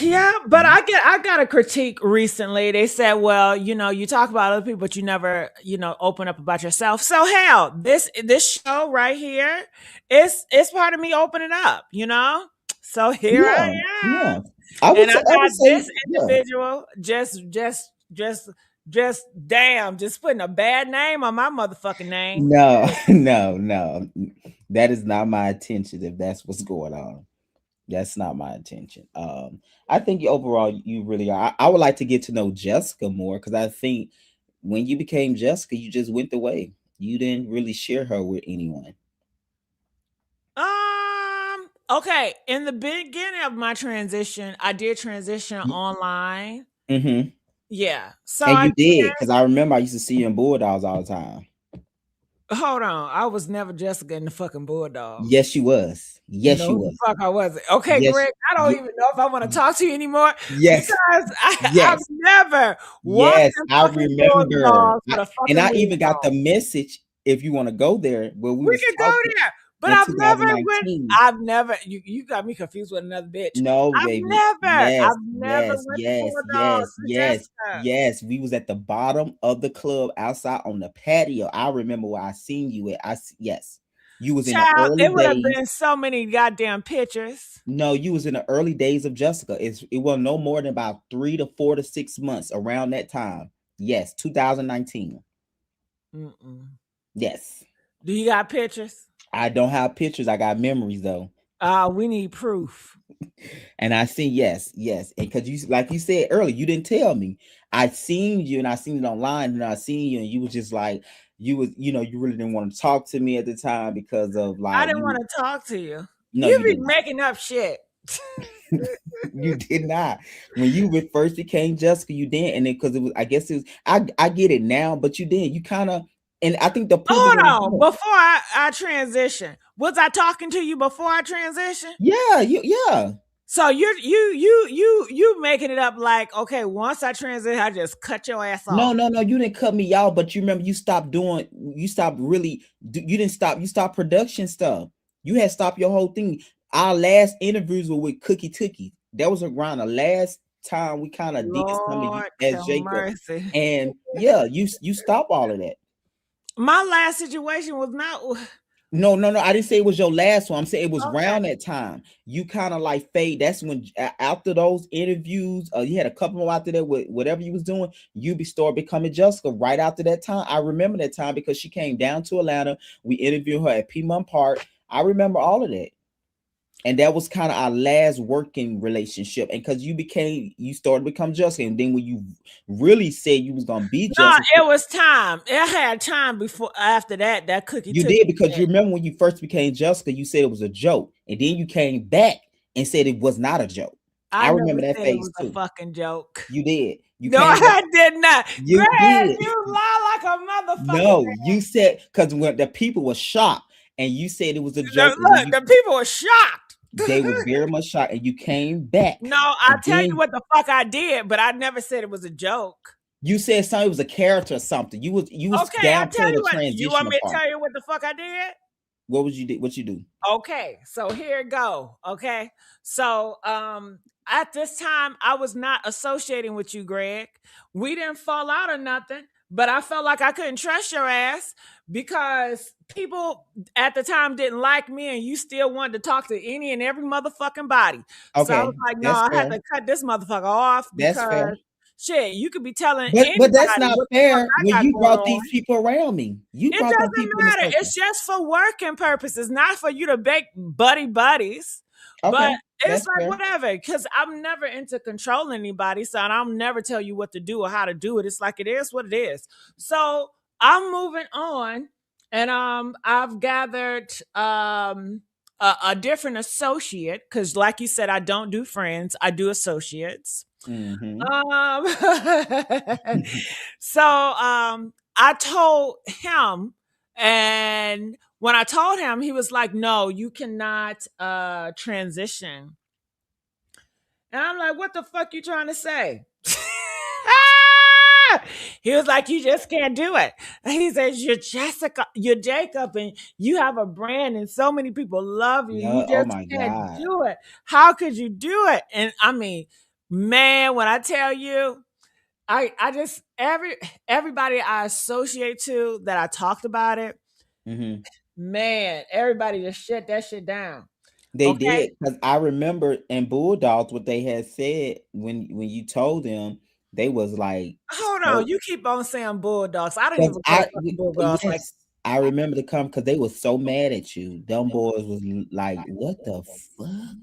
Yeah, but Mhm. I got a critique recently. They said, well, you talk about other people, but you never, open up about yourself. So hell, this show right here it's part of me opening up. So here I Yeah, am. yeah. I would And I say, I would got say, this yeah. individual just damn, just putting a bad name on my motherfucking name. No, no, no. That is not my intention. If that's what's going on. That's not my intention. I think overall you really are. I would like to get to know Jessica more because I think when you became Jessica, you just went away. You didn't really share her with anyone. Okay, in the beginning of my transition, I did transition online. Mm-hmm. Yeah. So And I you did. did because I remember I used to see you in Bulldogs all the time. Hold on. I was never Jessica in the fucking Bulldogs. Yes, you was. Yes, you No, the was. fuck I wasn't. Okay, Yes, Greg, I don't ye- even know if I want to talk to you anymore yes, because I've yes, never walked yes. in I fucking remember, Bulldogs with a and fucking I wig even got on. the message. If you want to go there, where we We was could go talking there, but in I've never went. 2019. I've never. You got me confused with another bitch. No, I've baby. never. Yes, I've never yes, went to yes, Bulldogs yes, with yes, Jessica. yes. We was at the bottom of the club outside on the patio. I remember where I seen you at. Yes. You was in the Child, early it would have days. been so many goddamn pictures. No, you was in the early days of Jessica. It was no more than about 3 to 4 to 6 months around that time. Yes, 2019. Mm-mm. Yes. Do you got pictures? I don't have pictures. I got memories though. We need proof. And I seen, yes, yes. And because you, like you said earlier, you didn't tell me. I seen you and I seen it online and I seen you and you was just like, you was, you really didn't want to talk to me at the time because of I like didn't you. want to talk to you. No, You you be did not. making up shit. You did not. When you first became Jessica, you did, and then because it was, I guess it was. I get it now, but you did. You kind of, and I think the point is Hold what we're on. doing. Before I transition, was I talking to you before I transition? Yeah, yeah. So you making it up like, okay, once I transition, I just cut your ass No, off. no, no. You didn't cut me out, but you remember you stopped doing. You stopped really. You didn't stop. You stopped production stuff. You had stopped your whole thing. Our last interviews were with Cookie Tookie. That was around the last time we kind of did some of you Lord as have Jacob. mercy. And yeah, you stop all of that. My last situation was not No, no, no. I didn't say it was your last one. I'm saying it was okay. around that time. You kind of like fade. That's when after those interviews, you had a couple more after that with whatever you was doing. You be start becoming Jessica right after that time. I remember that time because she came down to Atlanta. We interviewed her at Piedmont Park. I remember all of that. And that was kind of our last working relationship. And because you started to become Jessica. And then when you really said you was gonna be No, Jessica, it was time. It had time before after that cookie you took did because it. you remember when you first became Jessica, you said it was a joke, and then you came back and said it was not a joke. I I never remember that said it phase was a too. fucking joke. You did. You No, came back. I did not. You Greg, did. you lie like a motherfucking No, you said because when the people were shocked and you said it was a joke, and when look, the people were shocked. they was very much shocked, and you came back, No, I and tell you then what the fuck I did, but I never said it was a joke. you said something it was a character or something. You was Okay, I tell downplaying you the what. You want transitional me to part. tell you what the fuck I did? What was you did? What you do? Okay, so here it go. Okay, so at this time I was not associating with you, Greg. We didn't fall out or nothing, but I felt like I couldn't trust your ass because people at the time didn't like me, and you still wanted to talk to any and every motherfucking body. So I was Okay, like, no, that's I had fair. to cut this motherfucker off That's fair. because shit, you could be telling But that's anybody not what the fuck fair I when got you going brought on. these people around me. You It brought them doesn't people in the matter. circle. It's just for working purposes, not for you to bake buddy buddies. But Okay, it's that's like fair. whatever, because I'm never into controlling anybody, so I'll never tell you what to do or how to do it. It's like it is what it is. So I'm moving on, and I've gathered a different associate because, like you said, I don't do friends, I do associates. Mm-hmm. Um, so I told him, and when I told him, he was like, "No, you cannot transition." And I'm like, "What the fuck you trying to say?" He was like, "You just can't do it." And he says, "You're Jessica, you're Jacob, and you have a brand, and so many people love you. You Yeah. Oh just my can't God. do it. How could you do it?" And I mean, man, when I tell you, I just everybody I associate to that I talked about it, Mm-hmm. man, everybody just shut that shit down. They Okay? did because I remember in Bulldogs what they had said when you told them they was like Hold on, so you keep on saying bulldogs. I didn't because even go to fucking bulldogs like yes I remember to come because they was so mad at you. Dumb boys was like, what the fuck?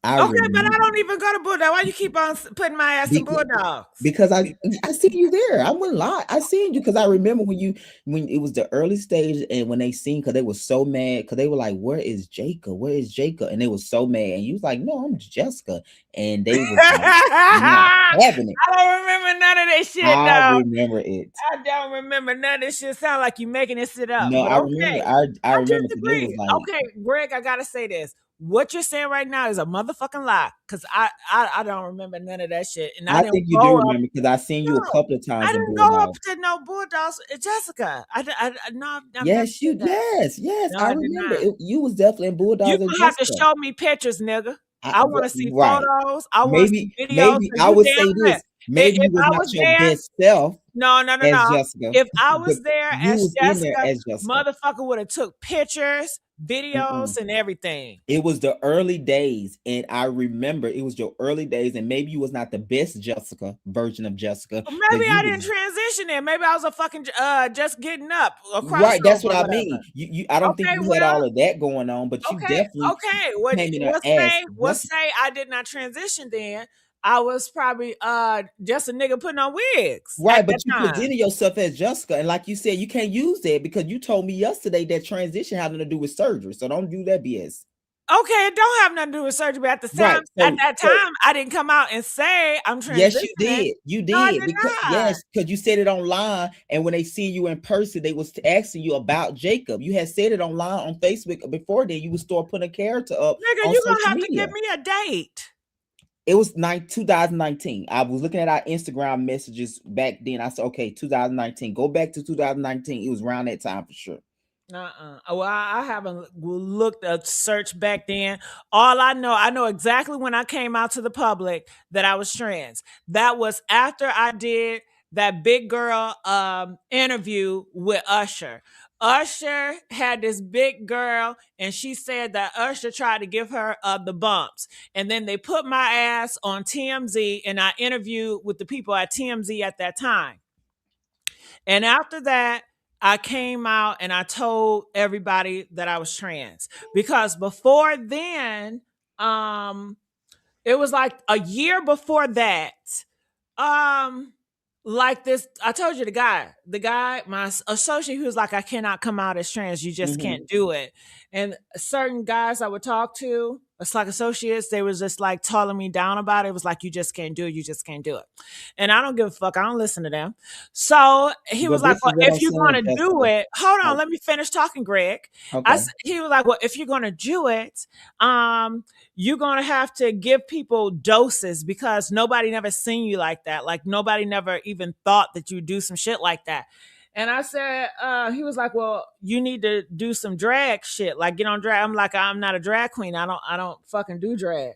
I Okay, but I remember don't even go to Bulldog. Why you keep on putting my ass in because Bulldogs? because I see you there. I wouldn't lie. I seen you because I remember when it was the early stage and when they seen because they were so mad because they were like, "Where is Jacob? Where is Jacob?" And they was so mad. And you was like, "No, I'm Jessica," and they was like not I having it. don't remember none of this shit, I though. remember it. I don't remember none of this shit. Sound like you making this shit up, No, but I remember. okay. I I remember because they was disagree. like, Okay, Greg, I gotta say this. What you're saying right now is a motherfucking lie. Cause I don't remember none of that shit. And I I didn't think you do go up. remember because I seen you a No, couple of I times in didn't go up Bulldog. to no Bulldogs. Jessica. No, I've never Yes, did you. that. Yes. No, I I did remember. not. You was definitely in You Bulldogs and gonna have to Jessica. show me pictures, nigga. I want to see Right. photos. I want to see videos. Maybe So I you would say damn right. this. Maybe If you was I not was your there, best self no, no, no, as no. Jessica, If I but was there you as was in there Jessica, as Jessica. motherfucker would have took pictures, videos, Mm-mm. and everything. It was the early days, and I remember it was your early days, and maybe you was not the best Jessica version of Jessica Or because maybe you I was didn't transition there. Maybe I was a fucking just getting up, a right. That's crossover, what or I whatever. mean. I don't think Okay, you had well, all of that going on, but you okay, definitely okay. What came in there we'll as say, we'll Jessica. say I did not transition then. I was probably just a nigga putting on wigs at Right, that but you time. presented yourself as Jessica, and like you said, you can't use that because you told me yesterday that transition had nothing to do with surgery. So don't do that BS. Okay, it don't have nothing to do with surgery, but Right. at So that time, I didn't come out and say I'm yes, you transitioning. did. You No, I did did because not. yes, because you said it online, and when they see you in person, they was asking you about Jacob. You had said it online on Facebook before then. You would start putting a character up Nigga, on you gonna social have to give media. me a date. It was 2019. I was looking at our Instagram messages back then. I said, okay, 2019. Go back to 2019. It was around that time for sure. Well, I haven't looked at search back then. All I know exactly when I came out to the public that I was trans. That was after I did that big girl interview with Usher. Usher had this big girl, and she said that Usher tried to give her the bumps. And then they put my ass on TMZ, and I interviewed with the people at TMZ at that time. And after that, I came out and I told everybody that I was trans because before then, um, it was like a year before that. Um, like this, I told you my associate, who was like, I cannot come out as trans. You just can't Hmm. do it. And certain guys I would talk to, it's like associates, they was just like telling me down about it. It was like, you just can't do it. You just can't do it. And I don't give a fuck. I don't listen to them. So he was But like, this well, is what I'm if you're saying, going to do Jessica. it, hold on, Oh, let me finish talking, Greg. okay. He was like, well, if you're going to do it, you're going to have to give people doses because nobody never seen you like that. Like nobody never even thought that you do some shit like that. And I said, he was like, well, you need to do some drag shit, like get on drag. I'm like, I'm not a drag queen. I don't fucking do drag.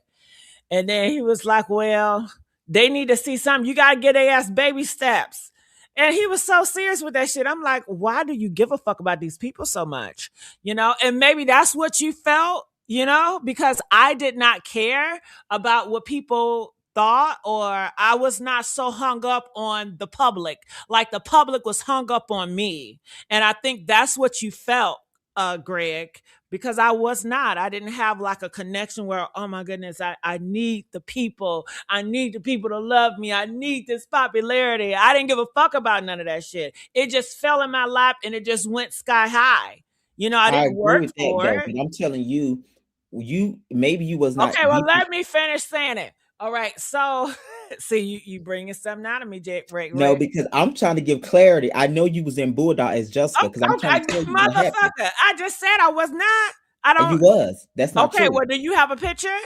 And then he was like, well, they need to see something. You got to get their ass baby steps. And he was so serious with that shit. I'm like, why do you give a fuck about these people so much? And maybe that's what you felt, because I did not care about what people thought, or I was not so hung up on the public. Like the public was hung up on me. And I think that's what you felt, Greg, because I was not. I didn't have like a connection where, oh my goodness, I need the people. I need the people to love me. I need this popularity. I didn't give a fuck about none of that shit. It just fell in my lap and it just went sky high. I I didn't agree work with that for though, it. but I'm telling you, you maybe you was not Okay, well, deep. let me finish saying it. All right, so see, you bringing something out of me, Jake, right, No, right. because I'm trying to give clarity. I know you was in Bulldog as Jessica because I'm trying Okay, to tell you what happened. motherfucker, I just said I was not. I You don't. was. That's not Okay, true. well, do you have a picture?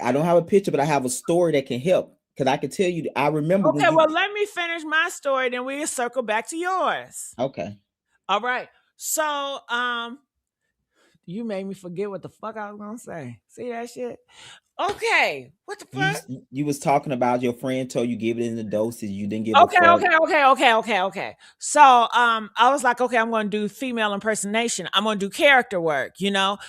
I don't have a picture, but I have a story that can help. Because I can tell you, I remember when Okay, you. well, let me finish my story, then we'll circle back to yours. Okay. All right. So, you made me forget what the fuck I was gonna say. See that shit? Okay. What the You fuck? you was talking about your friend told you give it in the doses. You didn't give a Okay, fuck. okay. So, I was like, okay, I'm going to do female impersonation. I'm going to do character work.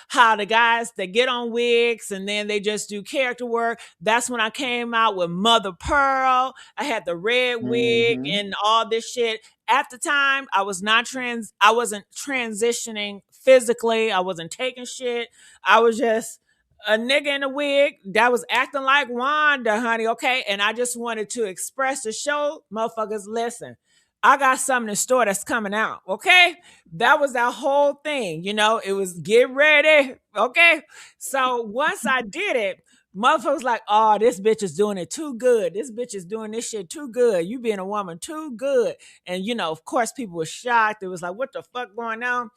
How the guys that get on wigs and then they just do character work. That's when I came out with Mother Pearl. I had the red wig Hmm. and all this shit. At the time, I was not trans. I wasn't transitioning physically. I wasn't taking shit. I was just a nigga in a wig that was acting like Wanda, honey, okay? And I just wanted to express to show motherfuckers, listen, I got something in store that's coming out, okay? That was that whole thing, you know, it was get ready, okay? So once I did it, motherfuckers like, oh, this bitch is doing it too good. This bitch is doing this shit too good. You being a woman too good. And you know, of course, people were shocked. It was like, what the fuck going on?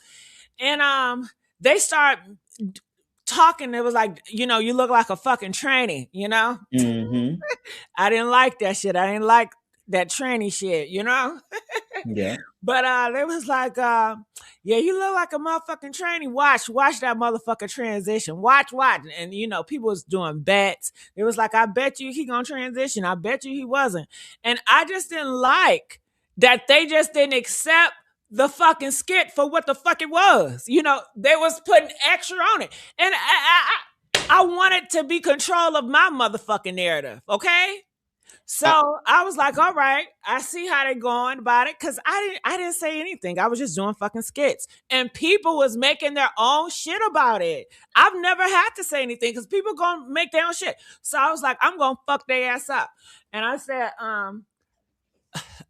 And they start talking. It was like, you know, you look like a fucking tranny, you know? Mm-hmm. I didn't like that shit. I didn't like that tranny shit, you know? Yeah. But they was like, yeah, you look like a motherfucking tranny. Watch that motherfucker transition. Watch. And you know, people was doing bets. It was like, I bet you he gonna transition. I bet you he wasn't. And I just didn't like that they just didn't accept the fucking skit for what the fuck it was. You know, they was putting extra on it. And I wanted to be control of my motherfucking narrative, okay? I, So I was like, all right, I see how they're going about it. Cause I didn't say anything. I was just doing fucking skits. And people was making their own shit about it. I've never had to say anything because people gonna make their own shit. So I was like, I'm gonna fuck their ass up. And I said,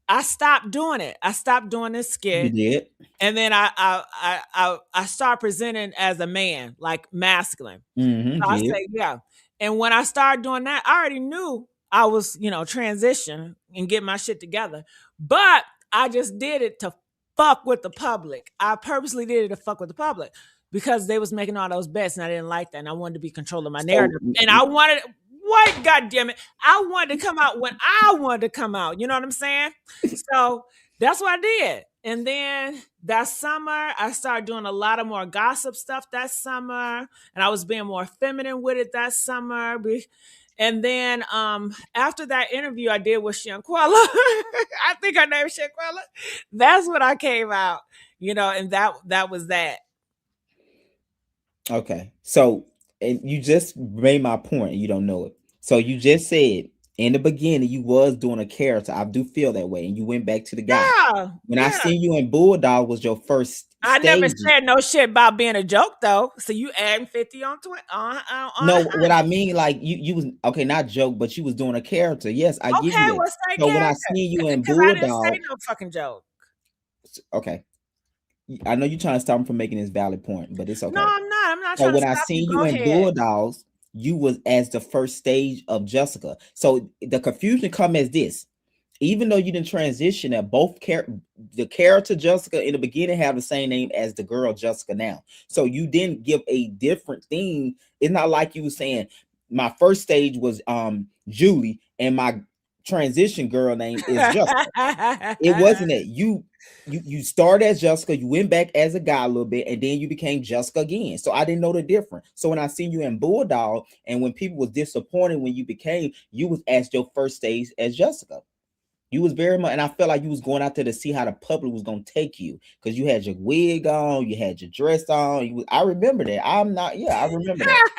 I stopped doing it. I stopped doing this you skit. did. And then I start presenting as a man, like masculine. Mm-hmm. So I Did. say, yeah. And when I started doing that, I already knew I was, you know, transition and get my shit together. But I just did it to fuck with the public. I purposely did it to fuck with the public because they was making all those bets and I didn't like that. And I wanted to be controlling my So narrative. And I wanted, what, God damn it, I wanted to come out when I wanted to come out. You know what I'm saying? So that's what I did. And then that summer, I started doing a lot of more gossip stuff that summer, and I was being more feminine with it that summer. And then after that interview I did with Shanquella, I think her name is Shanquella. That's when I came out, you know, and that was that. okay. So and you just made my point and you don't know it. So you just said in the beginning you was doing a character. I do feel that way. And you went back to the guy. Yeah, When I yeah. seen you in Bulldog was your first I never stage. said no shit about being a joke though. So you adding 50 on 20 on No, what I mean, like you was okay, not joke, but you was doing a character. Yes, I give okay, you that. well say So when I character. seen you in Because I didn't say Bulldog, no fucking joke. okay, I know you're trying to stop me from making this valid point, but it's No, okay. I'm not. I'm not So trying to when I stop you. seen you Go in ahead. Bulldogs, you was as the first stage of Jessica. So the confusion come as this. Even though you didn't transition, that the character Jessica in the beginning have the same name as the girl Jessica now. So you didn't give a different thing. It's not like you were saying my first stage was Julie and my transition girl name is Jessica. It wasn't that you started as Jessica, you went back as a guy a little bit, and then you became Jessica again. So I didn't know the difference. So when I seen you in Bulldog, and when people was disappointed when you became, you was as your first stage as Jessica. You was very much, and I felt like you was going out there to see how the public was gonna take you because you had your wig on, you had your dress on. I remember that. I'm not, yeah, I remember that.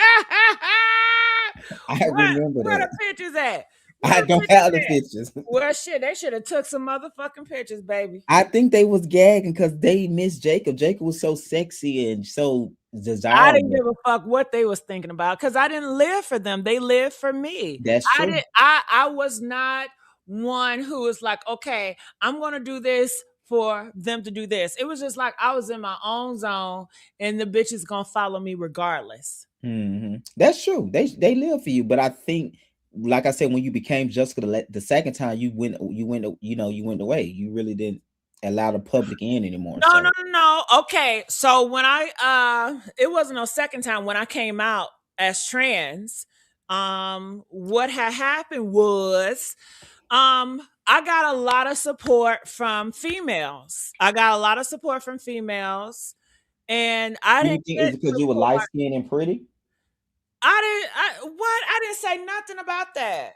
I remember where that. the pictures at? Where I the don't pictures have the at? pictures. Well, shit, they should have took some motherfucking pictures, baby. I think they was gagging because they missed Jacob. Jacob was so sexy and so I didn't desirable. give a fuck what they was thinking about because I didn't live for them. They lived for me. That's I true. did. I was not one who was like, okay, I'm gonna do this for them to do this. It was just like I was in my own zone, and the bitches gonna follow me regardless. That's true. They live for you, but I think, like I said, when you became Jessica the second time, you went away. You really didn't allow the public in anymore. No, no, So no, no. Okay, so when it wasn't no second time when I came out as trans. What had happened was, I got a lot of support from females. I got a lot of support from females, and I you didn't think get it's because you were light support. skinned and pretty? I didn't say nothing about that.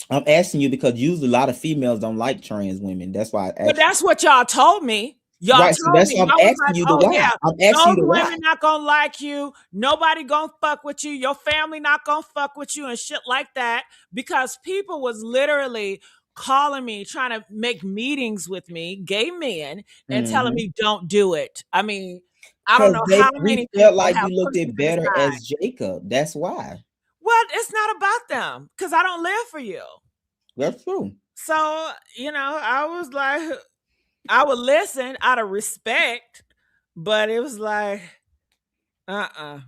I'm asking you because usually a lot of females don't like trans women. That's why I But asked you. that's what y'all told me. Y'all Right. So told that's me. why I'm Y'all was asking like, you the oh why. yeah, I'm asking you those the why. women not gonna like you. Nobody gonna fuck with you. Your family not gonna fuck with you and shit like that. Because people was literally calling me, trying to make meetings with me, gay men, and telling Mm-hmm. me don't do it. I mean, I don't Because know they how we many felt people like have you looked pushed it me better aside. as Jacob. That's why. Well, it's not about them because I don't live for you. That's true. So, I was like, I would listen out of respect, but it was like, uh-uh.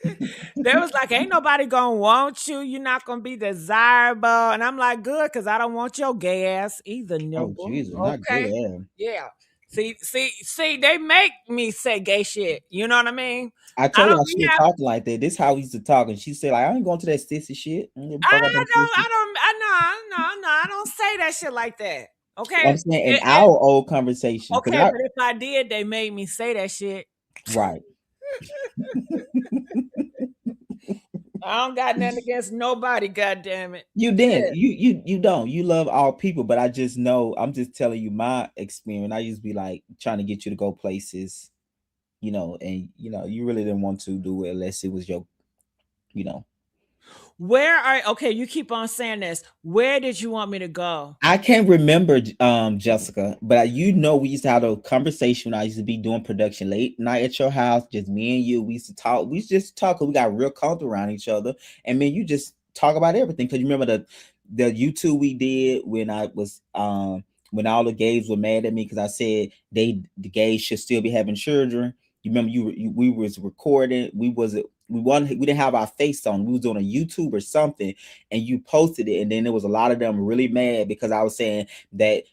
They was like, ain't nobody gonna want you. You're not gonna be desirable. And I'm like, good, because I don't want your gay ass either, Oh nibble. Jesus, not Okay. gay ass. Yeah. See, they make me say gay shit. You know what I mean? I I told her don't I be shouldn't have talk like that. This how we used to talk, and she said like I ain't going to that sissy shit. I don't give a fuck about them sissy. I don't say that shit like that. I'm Okay. saying in our old conversation, because Okay, I but if I did, they made me say that shit. right. I don't got nothing against nobody, god damn it. You didn't. Shit. You don't. You love all people, but I just know. I'm just telling you my experience. I used to be like trying to get you to go places, and you really didn't want to do it unless it was your, you know. Okay, you keep on saying this. Where did you want me to go? I can't remember, Jessica, but we used to have a conversation when I used to be doing production late night at your house, just me and you. We used to talk. We used to just talk. 'Cause we got real comfortable around each other, and man, you just talk about everything. Because you remember the YouTube we did when I was when all the gays were mad at me because I said the gays should still be having children. You remember we was recording. We didn't have our face on. We was on a YouTube or something, and you posted it, and then there was a lot of them really mad because I was saying that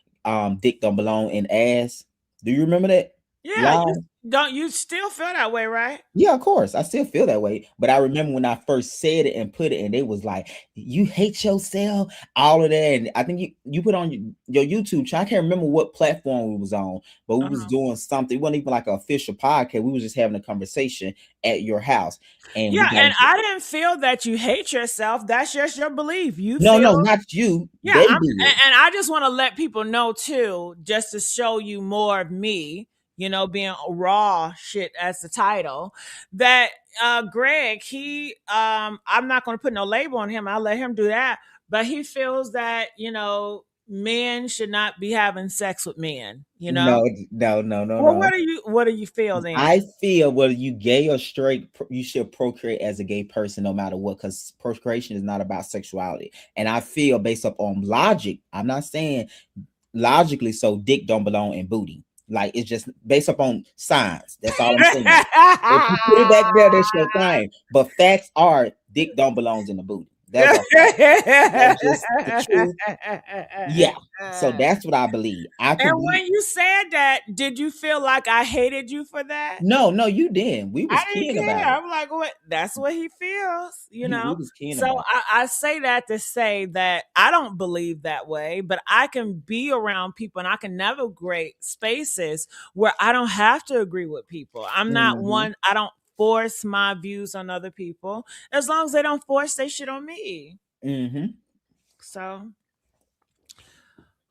dick don't belong in ass. Do you remember that Yeah, live? you still feel that way, right? Yeah, of course. I still feel that way. But I remember when I first said it and put it, and they was like, "You hate yourself," all of that. And I think you put on your YouTube channel. I can't remember what platform we was on, but we was Uh-huh. doing something. It wasn't even like an official podcast. We was just having a conversation at your house, and we Yeah, got and I didn't feel that you hate yourself. That's just your belief. You no, feel no, not you. Yeah, They did. and I just want to let people know too, just to show you more of me, being raw shit as the title, that Greg, I'm not going to put no label on him. I'll let him do that, but he feels that, men should not be having sex with men. No, no, no, no, Well, no. what do you feel then? I feel whether you gay or straight, you should procreate as a gay person no matter what, because procreation is not about sexuality. And I feel based up on logic, I'm not saying logically, so dick don't belong in booty. Like it's just based up on science. That's all I'm saying. If you put it back there, that's your thing. But facts are dick don't belongs in the booty. That's a fact. That's just the truth. Yeah. So that's what I believe. I And could be when you said that, did you feel like I hated you for that? no, no, you didn't. We I was didn't kidding care. about it. I'm like, what? That's what he feels, We was kidding So about it. I say that to say that I don't believe that way, but I can be around people and I can navigate spaces where I don't have to agree with people. Mm-hmm. I don't force my views on other people as long as they don't force their shit on me. Mm-hmm. So,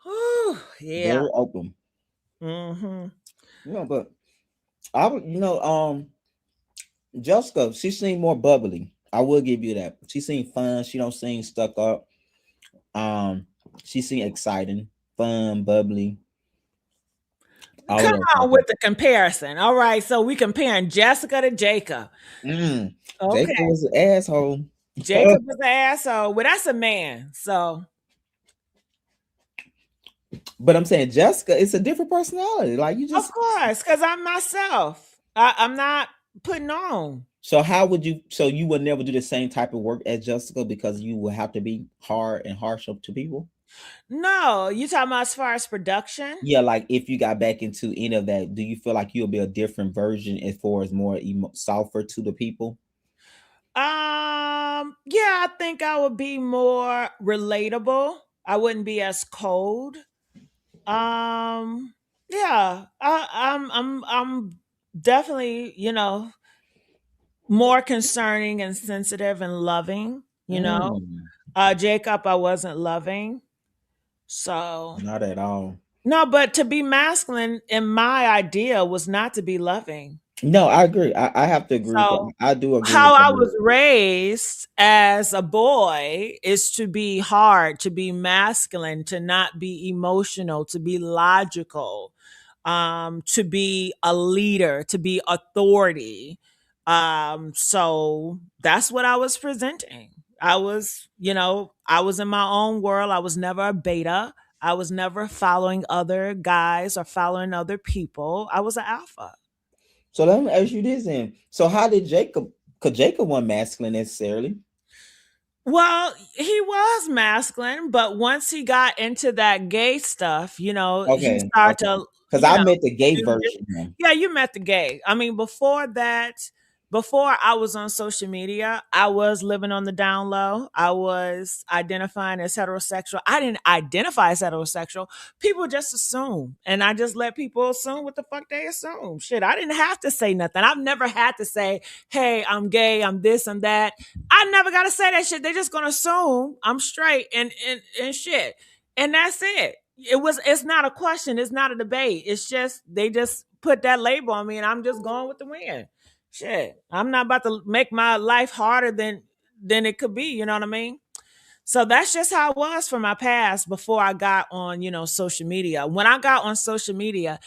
whew, yeah. Very open. Hmm. But I would, Jessica, she seemed more bubbly. I will give you that. She seemed fun. She don't seem stuck up. Um, she seemed exciting, fun, bubbly, all of Come that on stuff. with the comparison. All right, so we comparing Jessica to Jacob. Mm. Okay, Jacob was an asshole. Jacob is an asshole. Well, that's a man. So But I'm saying Jessica, it's a different personality. Like you of just course, because I'm myself. I'm not putting on. so how would you so you would never do the same type of work as Jessica because you would have to be hard and harsh up to people? No, you talking about as far as production? Yeah, like if you got back into any of that, do you feel like you'll be a different version as far as more softer to the people? Yeah, I think I would be more relatable. I wouldn't be as cold. Um, yeah, I'm definitely, more concerning and sensitive and loving. Mm, Jacob, I wasn't loving. So, not at all. no, but to be masculine in my idea was not to be loving. No, I agree. I have to agree with that. So, I do agree with how I that. was raised as a boy is to be hard, to be masculine, to not be emotional, to be logical. to be a leader, to be authority. So that's what I was presenting. I was, I was in my own world. I was never a beta. I was never following other guys or following other people. I was an alpha. So let me ask you this then. So how did Jacob? Because Jacob wasn't masculine necessarily. Well, he was masculine, but once he got into that gay stuff, he Okay, started okay. to, Because I met the gay version of him. yeah, you met the gay. I mean, before that, before I was on social media, I was living on the down low. I was identifying as heterosexual. I didn't identify as heterosexual. People just assume. And I just let people assume what the fuck they assume. Shit, I didn't have to say nothing. I've never had to say, hey, I'm gay, I'm this, I'm that. I never got to say that shit. They're just going to assume I'm straight and shit. And that's it. It's not a question, it's not a debate. It's just they just put that label on me and I'm just going with the wind. Shit. I'm not about to make my life harder than it could be, you know what I mean? So that's just how it was for my past before I got on, social media. When I got on social media,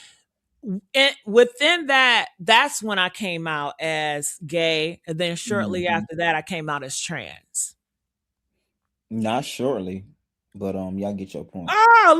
within that, that's when I came out as gay. And then shortly Mhm. after that, I came out as trans. Not shortly, but y'all get your point. Oh,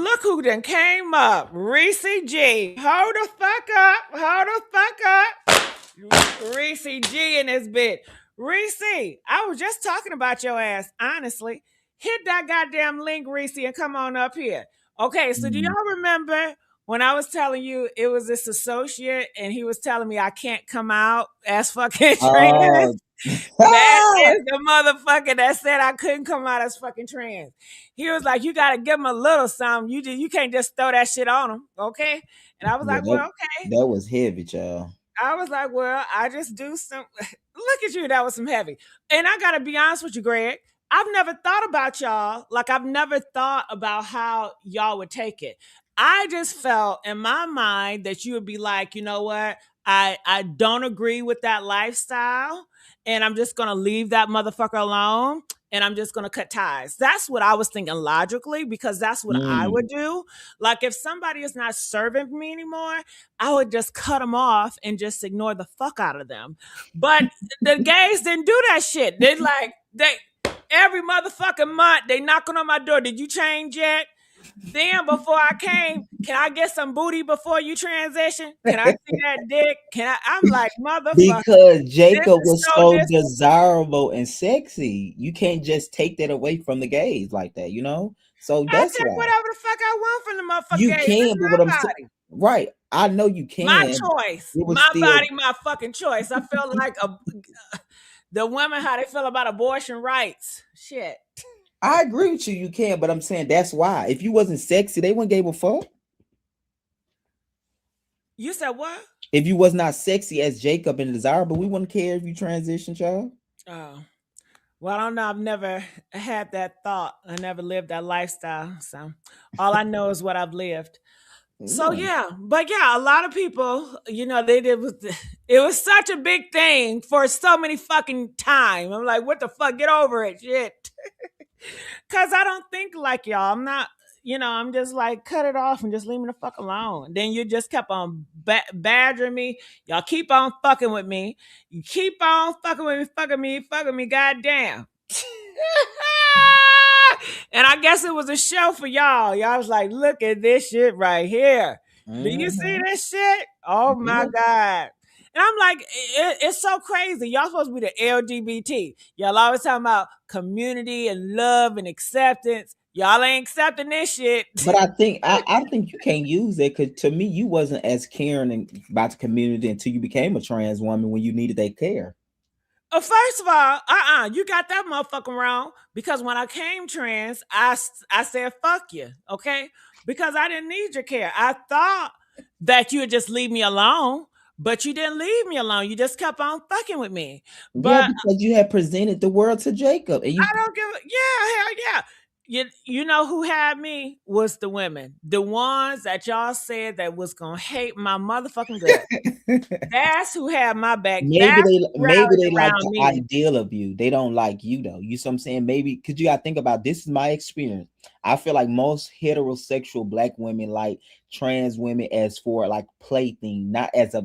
look who then came up. Reese G. Hold the fuck up. Hold the fuck up. Reese G in this bit. Reese, I was just talking about your ass, honestly. Hit that goddamn link, Reese, and come on up here. Okay, so do Mm. y'all remember when I was telling you it was this associate and he was telling me I can't come out as fucking trans? Oh, That is the motherfucker that said I couldn't come out as fucking trans. He was like, "You gotta give him a little something. You can't just throw that shit on him, okay?" And I was yeah, like, "Well, okay." that was heavy, child. I was like, "Well, I just do some." Look at you, that was some heavy. And I gotta be honest with you, Greg. I've never thought about y'all like I've never thought about how y'all would take it. I just felt in my mind that you would be like, you know what? I don't agree with that lifestyle, and I'm just gonna leave that motherfucker alone, and I'm just gonna cut ties. That's what I was thinking logically because that's what I Mm. would do. Like if somebody is not serving me anymore, I would just cut them off and just ignore the fuck out of them. But the gays didn't do that shit. They every motherfucking month they knocking on my door. Did you change yet? Then before I came, can I get some booty before you transition? Can I see that dick? Can I? I'm like, motherfucker, Because this Jacob is was so so dis. desirable and sexy. You can't just take that away from the gays like that, you know? So I that's take why. whatever the fuck I want from the motherfucking You gays. It's can, but what I'm my saying, body. right? I know you My can. choice. It was My still. body, my fucking choice. I feel like the women how they feel about abortion rights. Shit. I agree with you. You can, but I'm saying that's why. If you wasn't sexy, they wouldn't give a fuck. You said what? If you was not sexy as Jacob and desirable, we wouldn't care if you transition, child. Oh. Well, I don't know. I've never had that thought. I never lived that lifestyle. So all I know is what I've lived. So Yeah. yeah, but yeah, a lot of people, they did was it was such a big thing for so many fucking time. I'm like, what the fuck? Get over it, shit. Cause I don't think like y'all. I'm not, I'm just like cut it off and just leave me the fuck alone. Then you just kept on badgering me. Y'all keep on fucking with me. You keep on fucking me, goddamn. And I guess it was a show for y'all. Y'all was like, look at this shit right here. Do you see Hmm. this shit? Oh my Yeah. God. And I'm like, it's so crazy. Y'all supposed to be the LGBT. Y'all always talking about community and love and acceptance. Y'all ain't accepting this shit. But I think you can't use it because to me you wasn't as caring about the community until you became a trans woman when you needed that care. First of all, you got that motherfucker wrong. Because when I came trans, I said fuck you, okay? Because I didn't need your care. I thought that you would just leave me alone, but you didn't leave me alone. You just kept on fucking with me. Yeah, But because you had presented the world to Jacob, and you. I don't yeah, hell yeah. You know who had me was the women, the ones that y'all said that was gonna hate my motherfucking gut. That's who had my back. That's who Maybe rallied they like around the me. ideal of you. They don't like you though. You see what I'm saying? Maybe because you gotta think about this is my experience. I feel like most heterosexual black women like trans women as for like plaything, not as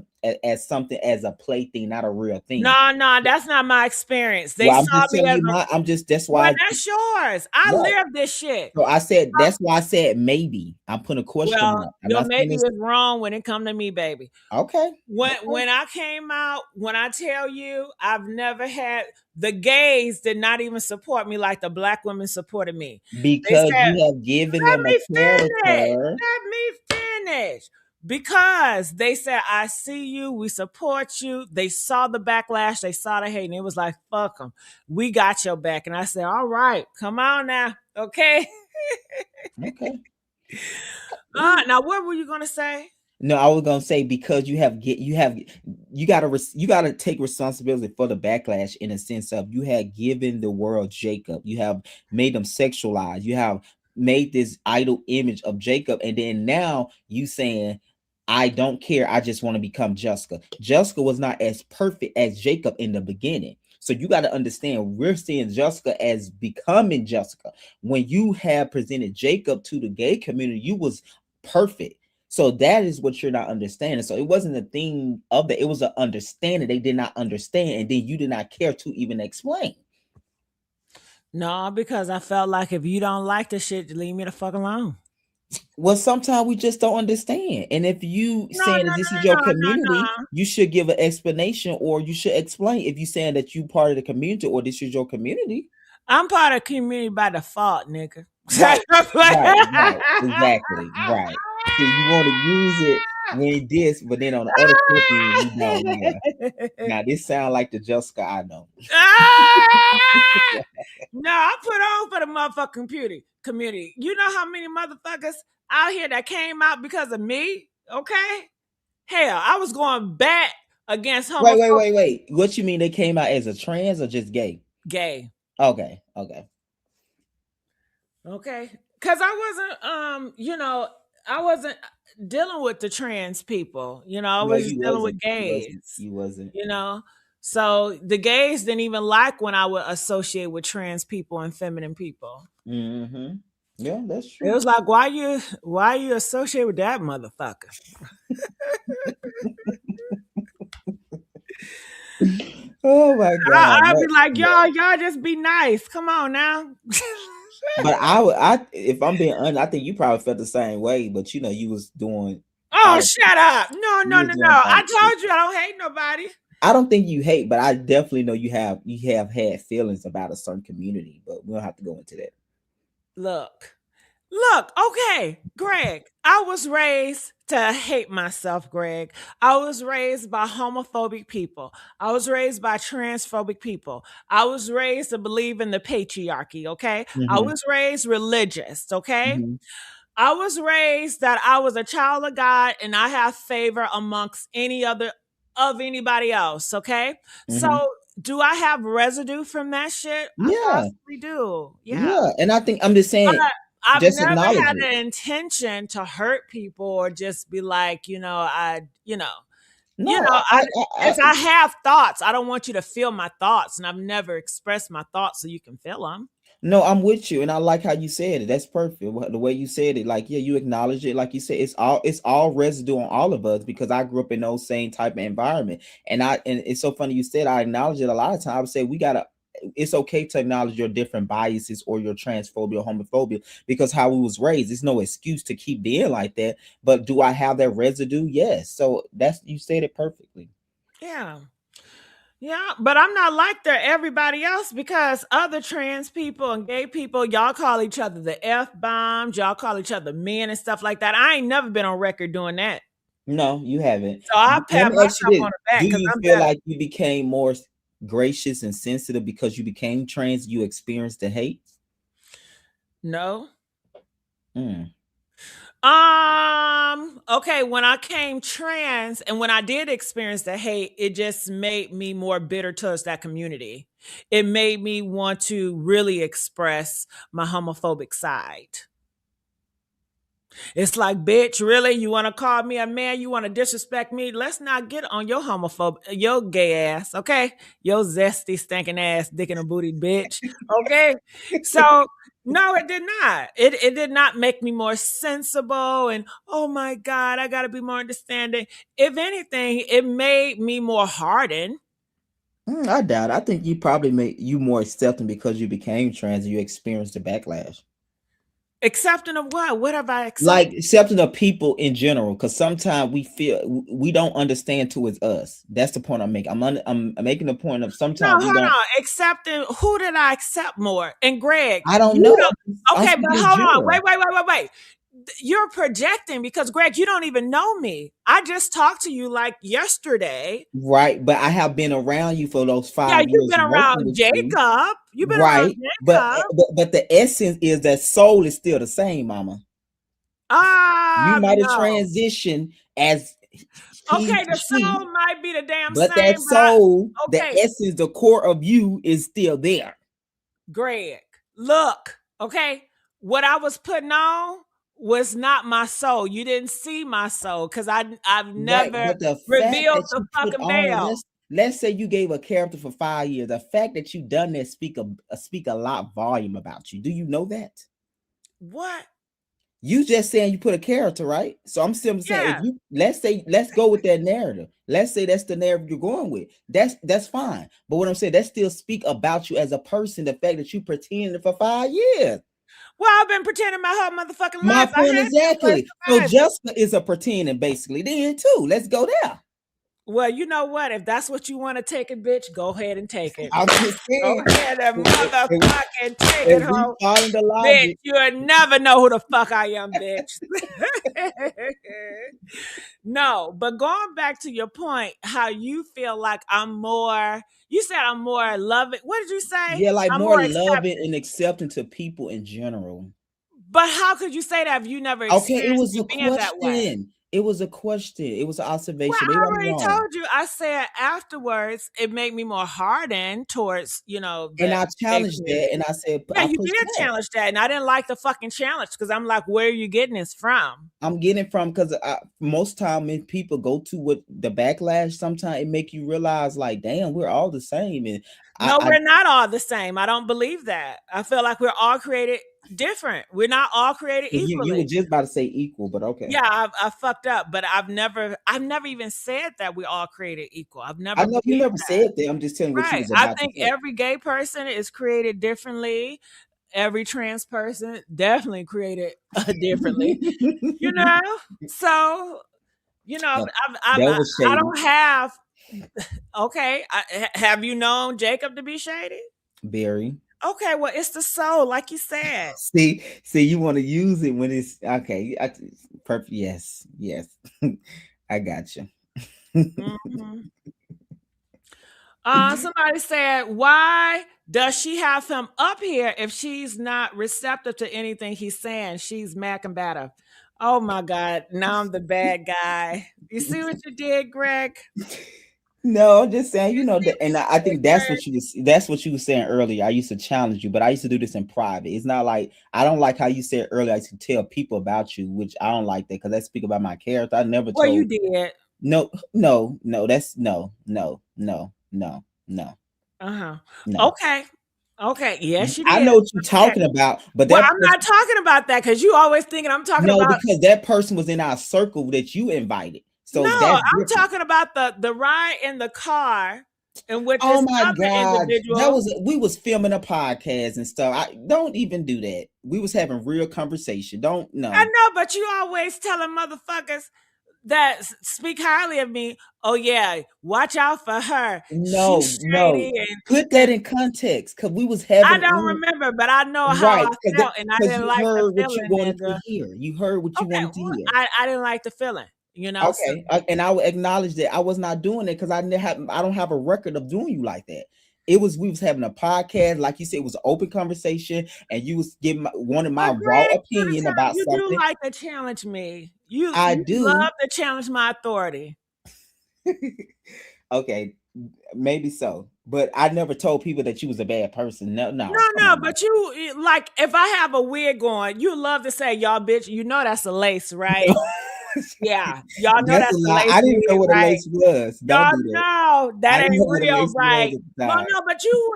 as something as a plaything, not a real thing. No, no, that's not my experience. They Well, I'm saw just me telling as you a, my I'm just that's well, why that's yours. I right. live this shit. So I said that's why I said maybe. I'm putting a question Well, mark. I'm your not saying maybe it's is wrong when it come to me, baby. okay. Okay. When I came out, when I tell you, I've never had the gays did not even support me like the black women supported me. They Because said, you have given "Let them a me finish. character. Let me finish." Because they said, "I see you. We support you." They saw the backlash. They saw the hate, and it was like, "Fuck them. We got your back." And I said, "All right, come on now, okay." Okay. Ooh. Now, what were you gonna say? No, I was gonna say because you gotta take responsibility for the backlash in a sense of you had given the world Jacob, you have made them sexualized, you have made this idol image of Jacob, and then now you saying I don't care, I just want to become Jessica. Jessica was not as perfect as Jacob in the beginning. So you got to understand we're seeing Jessica as becoming Jessica. When you have presented Jacob to the gay community, you was perfect. So that is what you're not understanding. So it wasn't a thing of that. It was an understanding. They did not understand, and then you did not care to even explain. No, because I felt like if you don't like the shit, leave me the fuck alone. Well, sometimes we just don't understand. And if you No, saying no, that this is no, your no, no, community, no. you should give an explanation or you should explain if you saying that you part of the community or this is your community. I'm part of the community by default, nigga. Right, right. Exactly. Right. See, you want to use it when this, but then on the other flip end, you don't. Yeah. Now this sound like the Jessica I know. Ah! No, I put on for the motherfucking community. You know how many motherfuckers out here that came out because of me? Okay? Hell, I was going back against homophobic Wait. What you mean they came out as a trans or just gay? gay. Okay, okay. Okay. Cause I wasn't I wasn't dealing with the trans people. I No, was just you dealing with wasn't. You wasn't. gays, You wasn't. you know. So the gays didn't even like when I would associate with trans people and feminine people. Mm-hmm. Yeah, that's It true. was like, why you associate with that motherfucker? Oh my God. I'd be like, No. y'all just be nice. Come on now. But if I'm being honest, I think you probably felt the same way. But you know, you was doing Oh, politics. shut up. No, You no, was no, doing no. I politics. told you I don't hate nobody. I don't think you hate, but I definitely know you have had feelings about a certain community. But we don't have to go into that. Look. Look, okay, Greg, I was raised to hate myself, Greg. I was raised by homophobic people. I was raised by transphobic people. I was raised to believe in the patriarchy, okay? I Mm-hmm. was raised religious, okay? Mm-hmm. I was raised that I was a child of God and I have favor amongst anybody else, okay? So, Mm-hmm. do I have residue from that shit? I Yeah. possibly do. Yeah. Yeah. And I think I'm just saying, But I've just never acknowledge had it. the intention to hurt people or just be like, No, if I have thoughts, I don't want you to feel my thoughts, and I've never expressed my thoughts so you can feel them. no, I'm with you, and I like how you said it. That's perfect. The way you said it, like, yeah, you acknowledge it. Like you said, it's all residue on all of us because I grew up in those same type of environment, and it's so funny you said I acknowledge it a lot of times. I would say we gotta. It's okay to acknowledge your different biases or your transphobia or homophobia because how we was raised. It's no excuse to keep being like that. But do I have that residue? Yes. So that's you said it perfectly. Yeah. Yeah, but I'm not like everybody else because other trans people and gay people, y'all call each other the F bombs, y'all call each other men and stuff like that. I ain't never been on record doing that. No, you haven't. So I Let pat me ask you myself this: on the back do because you I'm feel better. like you became more gracious and sensitive because you became trans? You experienced the hate. No. Mm. Okay, when I came trans and when I did experience the hate, it just made me more bitter towards that community. It made me want to really express my homophobic side. It's like, bitch, really? You want to call me a man? You want to disrespect me? Let's not get on your homophobe, your gay ass, okay? Your zesty, stinking ass, dick in a booty, bitch, okay? So, no, it did not. It did not make me more sensible and, oh my God, I got to be more understanding. If anything, it made me more hardened. I doubt it. I think you probably made you more accepting because you became trans and you experienced the backlash. Accepting of what? What have I Like accepted? accepting of people in general, because sometimes we feel we don't understand who is us. That's the point I'm making. I'm making the point of No, sometimes we hold don't. on. Accepting who did I accept more? And Greg, I don't you know. don't. I'm Okay, but speaking in hold on. general. Wait. You're projecting because Greg, you don't even know me. I just talked to you like yesterday. Right, but I have been around you for those Yeah, 5 you've years been working around with you. Jacob. You've been around Right, but Jacob. but the essence is that soul is still the same, Mama. You might have No. transitioned as he Okay, to the she, soul might be the damn but that same, but soul, the okay, essence, the core of you is still there. Greg, look, okay, what I was putting on was not my soul. You didn't see my soul because I've Right, never but the fact revealed that the you put fucking on, veil. let's say you gave a character for 5 years, the fact that you done that speak a lot volume about you. Do you know that? What? You just saying you put a character, right? So I'm simply saying if Yeah. you let's go with that narrative. Let's say that's the narrative you're going with. That's fine. But what I'm saying, that still speak about you as a person, the fact that you pretended for 5 years. Well, I've been pretending my whole motherfucking My life. I point had to in order to exactly. So survive it. Jessica is a pretending basically then too. Let's go there. Well, you know what? If that's what you want to take it, bitch, go ahead and take it. I'm just Go saying ahead and if, motherfucking take if it, we ho. follow the Bitch, logic, you'll never know who the fuck I am, bitch. No, but going back to your point, how you feel like I'm more, you said I'm more loving. What did you say? yeah, like I'm more more loving accepting. and accepting to people in general. But how could you say that if you never Okay, it experienced was me a being that way? question. It was a question. It was an Well, observation. Maybe I I'm already wrong. told you. I said afterwards, it made me more hardened towards, And the I gay challenged that and community. I said, Yeah, I you pushed did back. challenge that, and I didn't like the fucking challenge because I'm like, where are you getting this from? I'm getting from because most time when people go to what the backlash, sometimes it make you realize like, damn, we're all the same. And No, I we're not all the same. I don't believe that. I feel like we're all created different. We're not all created you were equally. just about to say equal, but okay. Yeah, I fucked up, but I've never even said that we all created equal. I've I never know you believed never that. said that. I'm just telling you what you Right. was I about to think say. every gay person is created differently. Every trans person definitely created differently. You know? So, No, I'm that was I shady. don't have okay, have you known Jacob to be shady? Very. Okay, well, it's the soul, like you said. See, you want to use it when it's okay. Perfect. Yes, yes. I got you. Mhm. Somebody said, why does she have him up here if she's not receptive to anything he's saying? She's mad combative. Oh my God, now I'm the bad guy. You see what you did, Greg? No, I'm just saying, You see that, and what I you did, think Greg? that's what you were saying earlier. I used to challenge you, but I used to do this in private. It's not like I don't like how you said earlier. I used to tell people about you, which I don't like that because I speak about my character. I never Well, you told did. no, no, no. That's no, no, no, no, no, Uh-huh. no. Okay. Okay. Yes, you I did. know what you're Okay. talking about, but Well, that I'm not person, talking about that because you always thinking I'm talking no, about. because that person was in our circle that you invited. No, So that's I'm different. talking about the ride in the car and with Oh this my other God. That individual. was we was filming a podcast and stuff. I don't even do that. We was having real conversation. Don't I no. know, but you always telling motherfuckers that speak highly of me. Oh yeah, watch out for her. No, She's no. shady, Put that and in context because we was I having don't remember, but I know how right I felt, and I because didn't you like the heard what you feeling, wanted to nigga. hear. You heard what you Okay, wanted to well, hear. I didn't like the feeling, So Okay, and I would acknowledge that I was not doing it because I don't have a record of doing you like that. It was we was having a podcast, like you said, it was an open conversation, and you was giving wanted my but raw Greg, opinion about you do something. like to challenge me. You I you do. love to challenge my authority. Okay, maybe so. But I never told people that you was a bad person. No, No, no, come no, on now. but like if I have a wig on, you love to say y'all bitch. You know that's a lace, right? Yeah, y'all know That's a that's a lie. lace I didn't even know wig, what a right? lace was. Don't Y'all do that. know I that didn't ain't know what a real, lace was right? at the Well, time. no, but you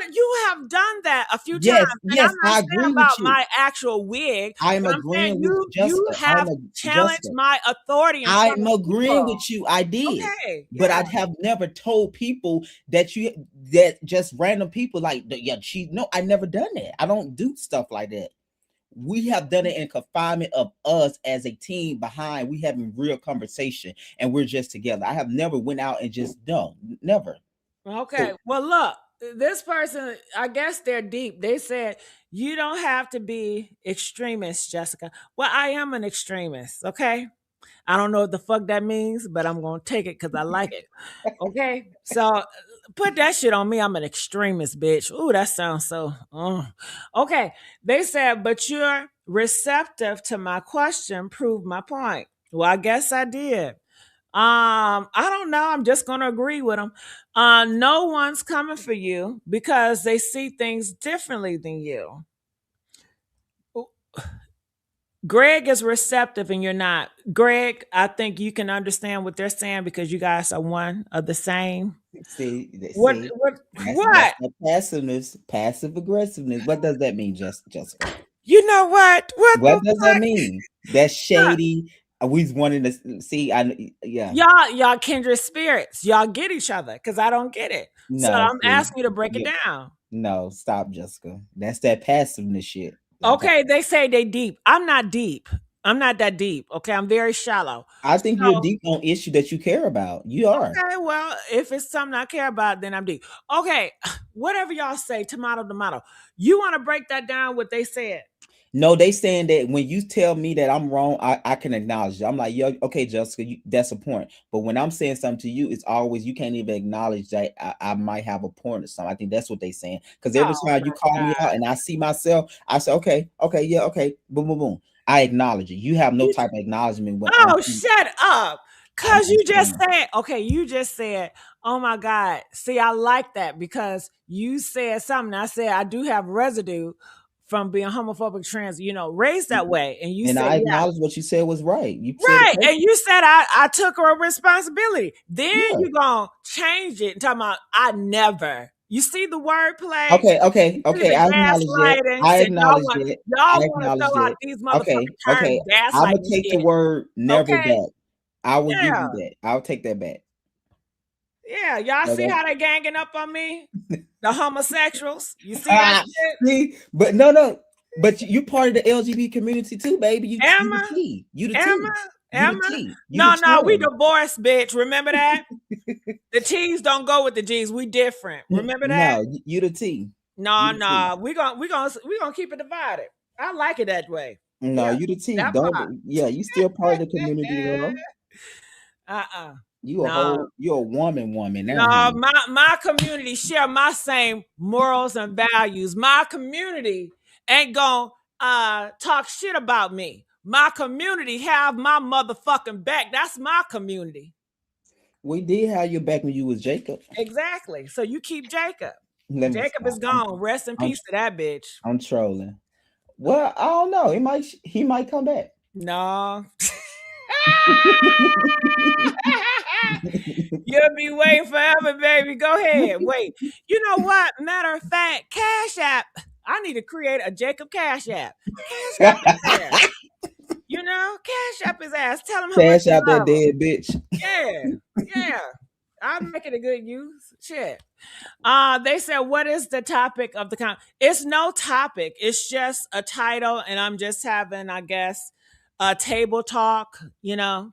have done that a few times, Yes, and I'm yes, not I saying agree with about you. my actual wig, I am but I'm saying agreeing with you Jessica. have challenged Jessica. my authority in front I'm of agreeing people. with you. I did. Okay, But yeah. I have never told people that just random people like yeah, she no, I never done that. I don't do stuff like that. We have done it in confinement of us as a team behind we having real conversation and we're just together. I have never went out and just no, never. Okay. So Well, look, this person, I guess they're deep. They said you don't have to be extremist, Jessica. Well, I am an extremist. Okay. I don't know what the fuck that means, but I'm gonna take it because I like it. Okay, so put that shit on me. I'm an extremist, bitch. Ooh, that sounds so. Okay, they said, but you're receptive to my question. Prove my point. Well, I guess I did. I don't know. I'm just gonna agree with them. No one's coming for you because they see things differently than you. Greg is receptive and you're not. Greg, I think you can understand what they're saying because you guys are one of the same. see, What what that's what? the passiveness, passive aggressiveness. What does that mean, Jessica? You know what? What What the does that fuck? mean? That's Look, shady. We wanting to see. Yeah. y'all kindred spirits. Y'all get each other because I don't get it. So No, I'm see, asking you to break it yeah, down. no, stop, Jessica. That's that passiveness shit. Okay, they say they deep. I'm not deep. I'm not that deep. Okay, I'm very shallow. I think you're So deep on issue that you care about. You are. okay, well, if it's something I care about, then I'm deep. Okay, whatever y'all say, tomato, tomato. You want to break that down? What they said? No, they saying that when you tell me that I'm wrong, I can acknowledge it. I'm like, yo, okay, Jessica, that's a point. But when I'm saying something to you, it's always you can't even acknowledge that I might have a point or something. I think that's what they saying. Because every Oh time you my call me god! out and I see myself, I say, okay, okay, yeah, okay, boom, boom, boom. I acknowledge it. You have no You, type of acknowledgement when oh, shut up! I'm Cause you just just saying. said, okay, you just said, oh my god. See, I like that because you said something. I said I do have residue from being homophobic, trans, raised that way, and you And said, I yeah. acknowledge what you said was right. You said it Right. And perfect. you said I took a responsibility. Then Yeah. you gonna change it and talking about I never. You see the wordplay? Okay, okay, You see okay. the I acknowledge that. gaslighting? I Said acknowledge that. I y'all want to acknowledge throw out that. these Okay, motherfucking terms, okay. I'm gonna gaslighting take the shit. word never Okay? back. I will give Yeah. you that. I'll take that back. Yeah. Y'all No, see don't. how they ganging up on me? The homosexuals. You see that Ah, shit? see, but no, no. But you part of the LGBT community too, baby. You the Emma? T. You the T. Emma? You the Emma? T. You the No, no, we twin. divorced, bitch. Remember that? The T's don't go with the G's. We different. Remember that? No, you the T. You No, the T. no, we gonna keep it divided. I like it that way. No, Yeah, you the T. that Don't. part. Yeah, you still part of the community, girl. Uh-uh. You a No, whole. You a woman now, no, honey. my community share my same morals and values. My community ain't gonna talk shit about me. My community have my motherfucking back. That's my community. We did have your back when you was Jacob. Exactly. So you keep Jacob. Let me Jacob is stop. gone. Rest in I'm peace to that bitch. I'm trolling. Well, I don't know. He might come back. No. You'll be waiting forever, baby. Go ahead. Wait. You know what? Matter of fact, Cash App. I need to create a Jacob Cash App. Cash App his ass. Cash App his ass. Tell him how much Cash you out that love him. dead bitch. Yeah. Yeah. I'll make it a good use. Shit. They said, what is the topic of the It's no topic. It's just a title, and I'm just having, I guess, a table talk, and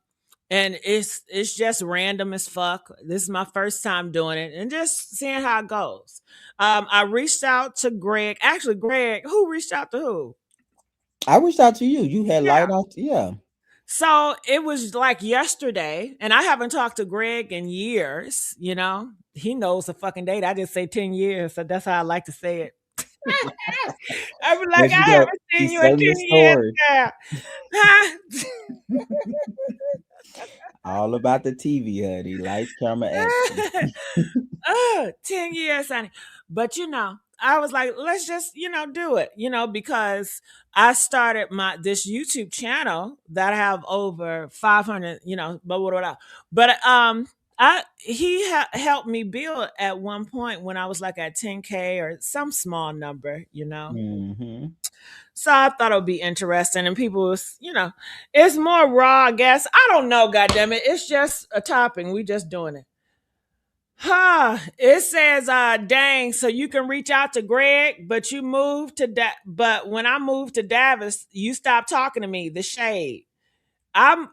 it's just random as fuck. This is my first time doing it, and just seeing how it goes. I reached out to Greg. Actually, Greg, who reached out to who? I reached out to you. You had Yeah. light off. Yeah. So it was like yesterday, and I haven't talked to Greg in years. He knows the fucking date. I just say 10 years, so that's how I like to say it. I be There like, she I go. haven't seen She's you in telling the 10 years, story. girl. Huh? All about the TV, honey. Lights, camera, action. 10 years, honey. But I was like, let's just, do it, because I started this YouTube channel that I have over 500, blah, blah, blah, blah. But he helped me build at one point when I was like at 10K or some small number. Mm-hmm. So I thought it would be interesting, and people was, it's more raw, I guess. I don't know, goddamn it. It's just a topping. We just doing it. It says, dang, so you can reach out to Greg, but you moved to but when I moved to Dallas, you stopped talking to me, the shade.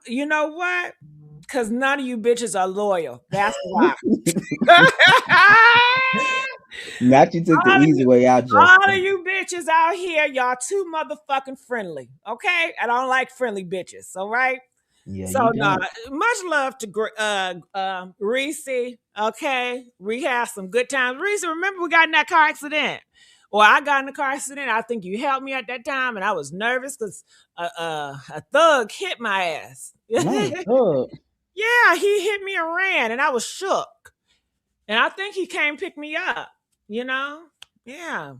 You know what? Because none of you bitches are loyal. That's why. Not you took the all, of easy you, way out, all of Jessica. you bitches out here, y'all too motherfucking friendly. Okay? I don't like friendly bitches. All right? Yeah, you So no, don't. much love to Reese. Okay, we had some good times. Reese, remember we got in that car accident? Well, I got in the car accident. I think you helped me at that time, and I was nervous because a thug hit my ass. No, Yeah, good. he hit me and ran, and I was shook. And I think he came pick me up. You know? Yeah.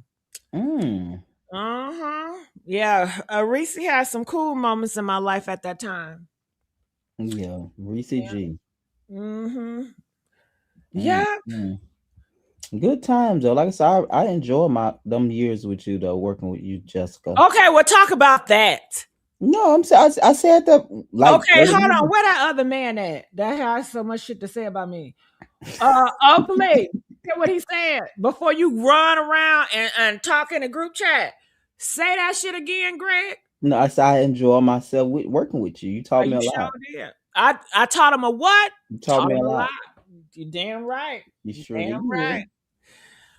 Mm. Uh huh. Yeah. Reese had some cool moments in my life at that time. Yeah, Reese G. Mm-hmm. Mm. Yeah. Mm. Good times though. Like I said, I enjoy my them years with you though, working with you, Jessica. Okay, well, talk about that. No, I'm saying I said that like Okay, 30 hold on. minutes. Where that other man at? That has so much shit to say about me. Oakley, hear what he said before you run around and talk in a group chat. Say that shit again, Greg. No, I said I enjoy myself with working with you. You taught me You a sure lot. did. I taught him a what? You taught Taught me him a a lot. lot. You damn right. You You surely damn right.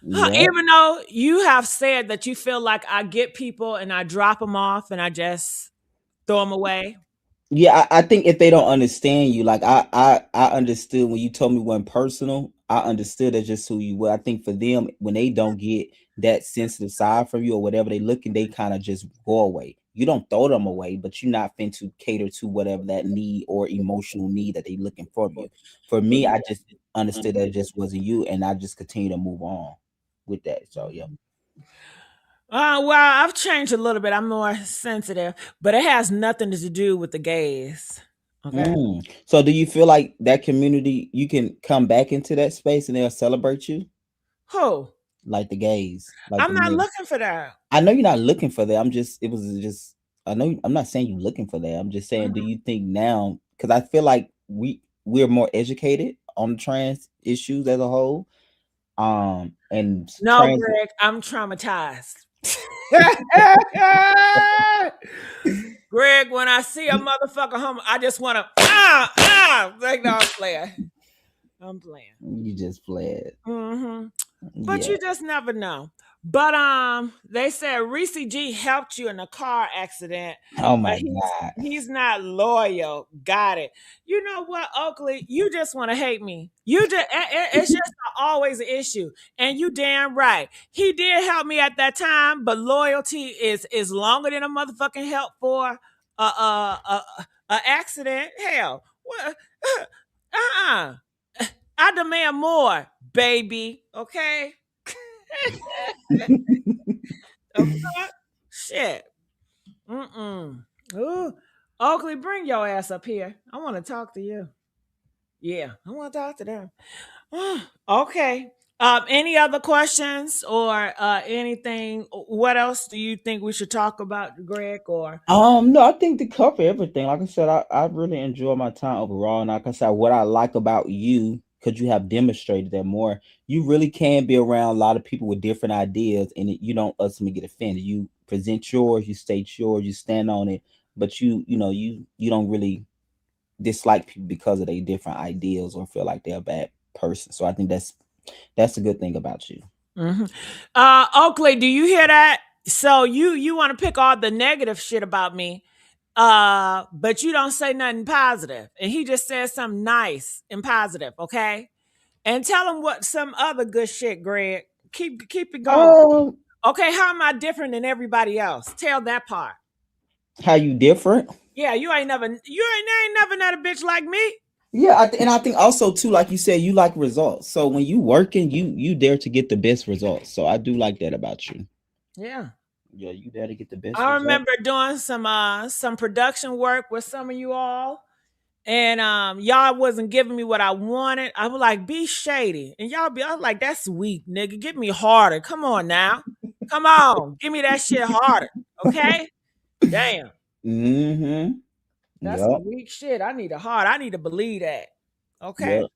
did. Yeah. Even though you have said that you feel like I get people and I drop them off and I just throw them away. Yeah, I think if they don't understand you, like I understood when you told me one personal, I understood that's just who you were. I think for them, when they don't get that sensitive side from you or whatever they looking, they kind of just go away. You don't throw them away, but you're not fin to cater to whatever that need or emotional need that they looking from you. For me, I just understood that it just wasn't you, and I just continue to move on with that. So yeah. Well, I've changed a little bit. I'm more sensitive, but it has nothing to do with the gays. Okay. So do you feel like that community you can come back into that space and they'll celebrate you? Who? Like the gays, like the I'm not men. looking for that. I know you're not looking for that. It was just, I know, I'm not saying you looking for that. I'm just saying, do Mhm. you think now, because I feel like we're more educated on the trans issues as a whole. And No, trans, Greg, I'm traumatized. Greg, when I see a motherfucker home, I just want to like no, I'm playing. I'm playing. you just fled. Hmm. But Yeah. you just never know. But they said Reese G helped you in a car accident, Oh but my he's God. he's not loyal. Got it. You know what, Oakley? You just want to hate me. You just it's just always an issue, and you damn right. He did help me at that time, but loyalty is longer than a motherfucking help for a accident. Hell, what? Uh-uh. I demand more, baby. Okay. The fuck? Shit. Mm-mm. Ooh. Oakley, bring your ass up here. I want to talk to you. Yeah, I want to talk to them. Okay. Any other questions or anything? What else do you think we should talk about, Greg? Or No, I think to cover everything, like I said, I really enjoy my time overall. And like I said, what I like about you, because you have demonstrated that more, you really can be around a lot of people with different ideas, and you don't ultimately get offended. You present yours, you state yours, you stand on it, but you don't really dislike people because of their different ideals or feel like they're a bad person. So I think that's a good thing about you. mhm. Oakley, do you hear that? So you want to pick all the negative shit about me, but you don't say nothing positive, and he just says something nice and positive, okay? And tell him what some other good shit, Greg. Keep it going. Um, Okay, how am I different than everybody else? Tell that part. how you different? Yeah, you ain't never met a bitch like me. Yeah, and I think also too, like you said, you like results. So when you working, you dare to get the best results. So I do like that about you. Yeah. Yeah, you dare to get the best I results. remember doing some production work with some of you all, and y'all wasn't giving me what I wanted. I was like, be shady. And y'all be I was like, that's weak, nigga. Get me harder. Come on now. Come on. Give me that shit harder. Okay? Damn. Mm-hmm. That's some Yep. weak shit. I need a heart. I need to believe that. Okay. Yep.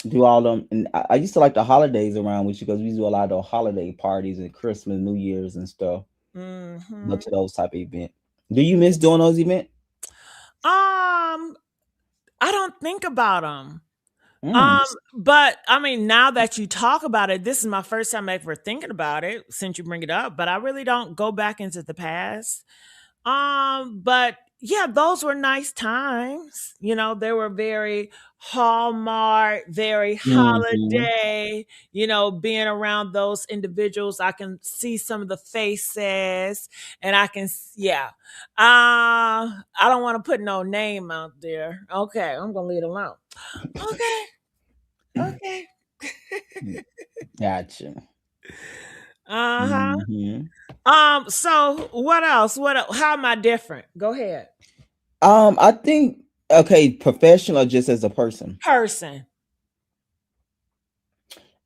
Do all them, and I used to like the holidays around with you because we do a lot of those holiday parties and Christmas, New Year's, and stuff. Hmm. But to those type of events. Do you miss doing those events? I don't think about them. Mm. But I mean, now that you talk about it, this is my first time ever thinking about it since you bring it up. But I really don't go back into the past. But yeah, those were nice times. They were very Hallmark, very Mm-hmm. holiday, being around those individuals. I can see some of the faces and yeah. I don't want to put no name out there. Okay, I'm gonna leave it alone. Okay, okay. Gotcha. Uh-huh. Mm-hmm. So what else? How am I different? Go ahead. I think okay, professional or just as a person. Person.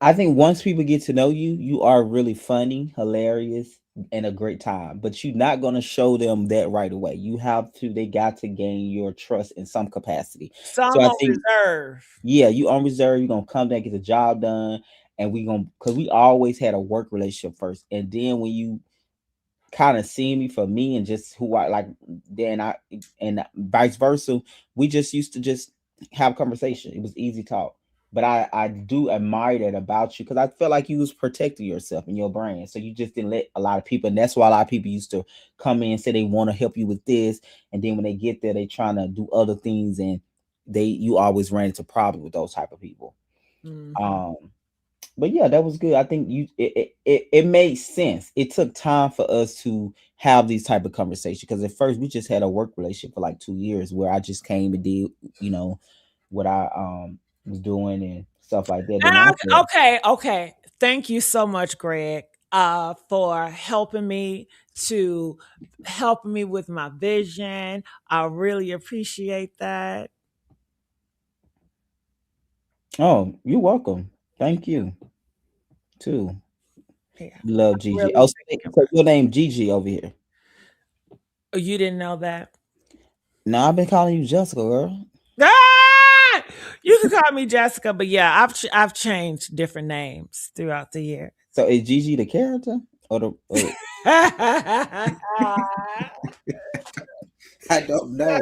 I think once people get to know you, you are really funny, hilarious, and a great time. But you're not gonna show them that right away. You have to. They got to gain your trust in some capacity. So So I'm I on think, reserve. yeah, you on reserve. You're gonna come there, get the job done, and we gonna because we always had a work relationship first, and then when you kind of seeing me for me and just who I like, then I and vice versa. We just used to just have conversation. It was easy talk. But I do admire that about you because I felt like you was protecting yourself and your brand. So you just didn't let a lot of people, and that's why a lot of people used to come in and say they want to help you with this, and then when they get there, they trying to do other things, and you always ran into problems with those type of people. Hmm. Um, but yeah, that was good. I think it made sense. It took time for us to have these type of conversations because at first we just had a work relationship for like 2 years where I just came and did, you know, what I was doing and stuff like that. Then after, Okay. Thank you so much, Greg, for helping me with my vision. I really appreciate that. oh, you're welcome. Thank you too. Yeah, Love I'm Gigi. really Oh, thinking so your name Gigi over here. about. You didn't know that? No, I've been calling you Jessica, girl. Ah! You can call me Jessica, but yeah, I've changed different names throughout the year. So is Gigi the character or the? I don't know.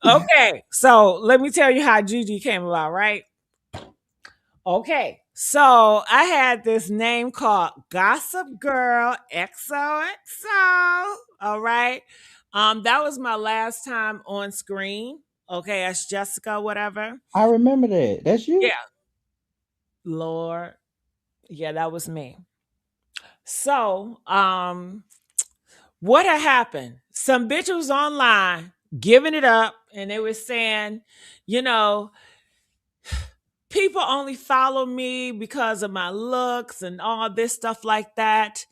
Okay, so let me tell you how Gigi came about, right? Okay, so I had this name called Gossip Girl XOXO. All right, that was my last time on screen. Okay, as Jessica, whatever. I remember that. That's you. Yeah, Lord, yeah, that was me. So, what had happened? Some bitch was online giving it up, and they were saying, you know, people only follow me because of my looks and all this stuff like that.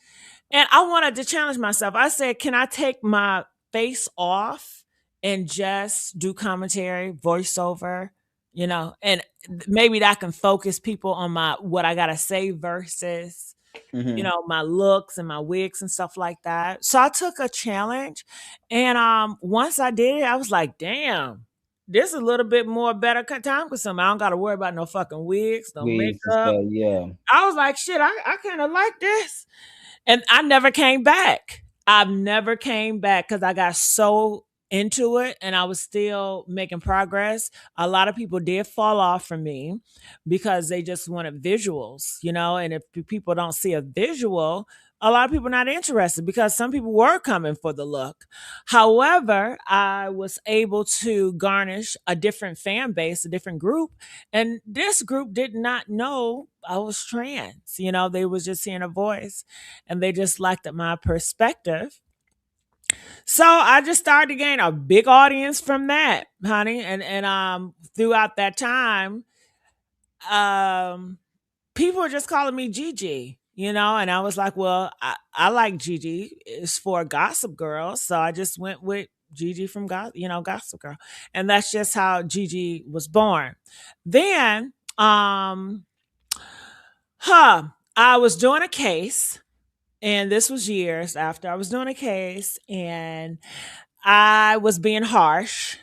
And I wanted to challenge myself. I said, can I take my face off and just do commentary, voiceover, and maybe that can focus people on my what I gotta say versus Hmm. my looks and my wigs and stuff like that. So I took a challenge, and once I did it, I was like, damn, this is a little bit more better time consuming. I don't got to worry about no fucking wigs, no Wigs and makeup. stuff. Yeah. I was like, shit, I kind of like this. And I never came back. I've never came back because I got so into it and I was still making progress. A lot of people did fall off from me because they just wanted visuals, and if people don't see a visual, a lot of people are not interested because some people were coming for the look. However, I was able to garnish a different fan base, a different group, and this group did not know I was trans. They was just hearing a voice and they just liked my perspective. So I just started to gain a big audience from that, honey. And throughout that time, um people were just calling me Gigi, and I was like, well, I like Gigi. It's for Gossip Girl. So I just went with Gigi from Gossip Girl. And that's just how Gigi was born. Then, I was doing a case, and this was years after I was doing a case, and I was being harsh.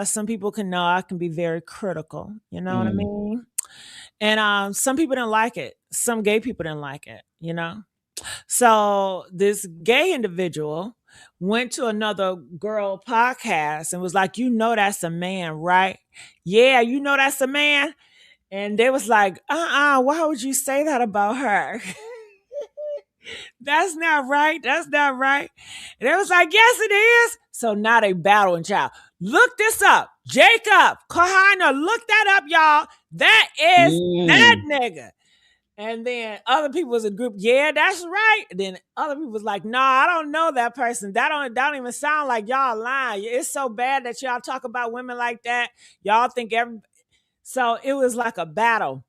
Some people can know I can be very critical. You know what I Mm, mean? And some people didn't like it. Some gay people didn't like it. So this gay individual went to another girl podcast and was like, that's a man, right? Yeah, that's a man. And they was like, why would you say that about her? That's not right. That's not right. And they was like, yes, it is. So now they battling, child. Look this up. Jacob Kahana, look that up, y'all. That is that mm, nigga. And then other people was a group, yeah, that's right. And then other people was like, nah, I don't know that person. That don't even sound like y'all lying. It's so bad that y'all talk about women like that. Y'all think every so it was like a battle.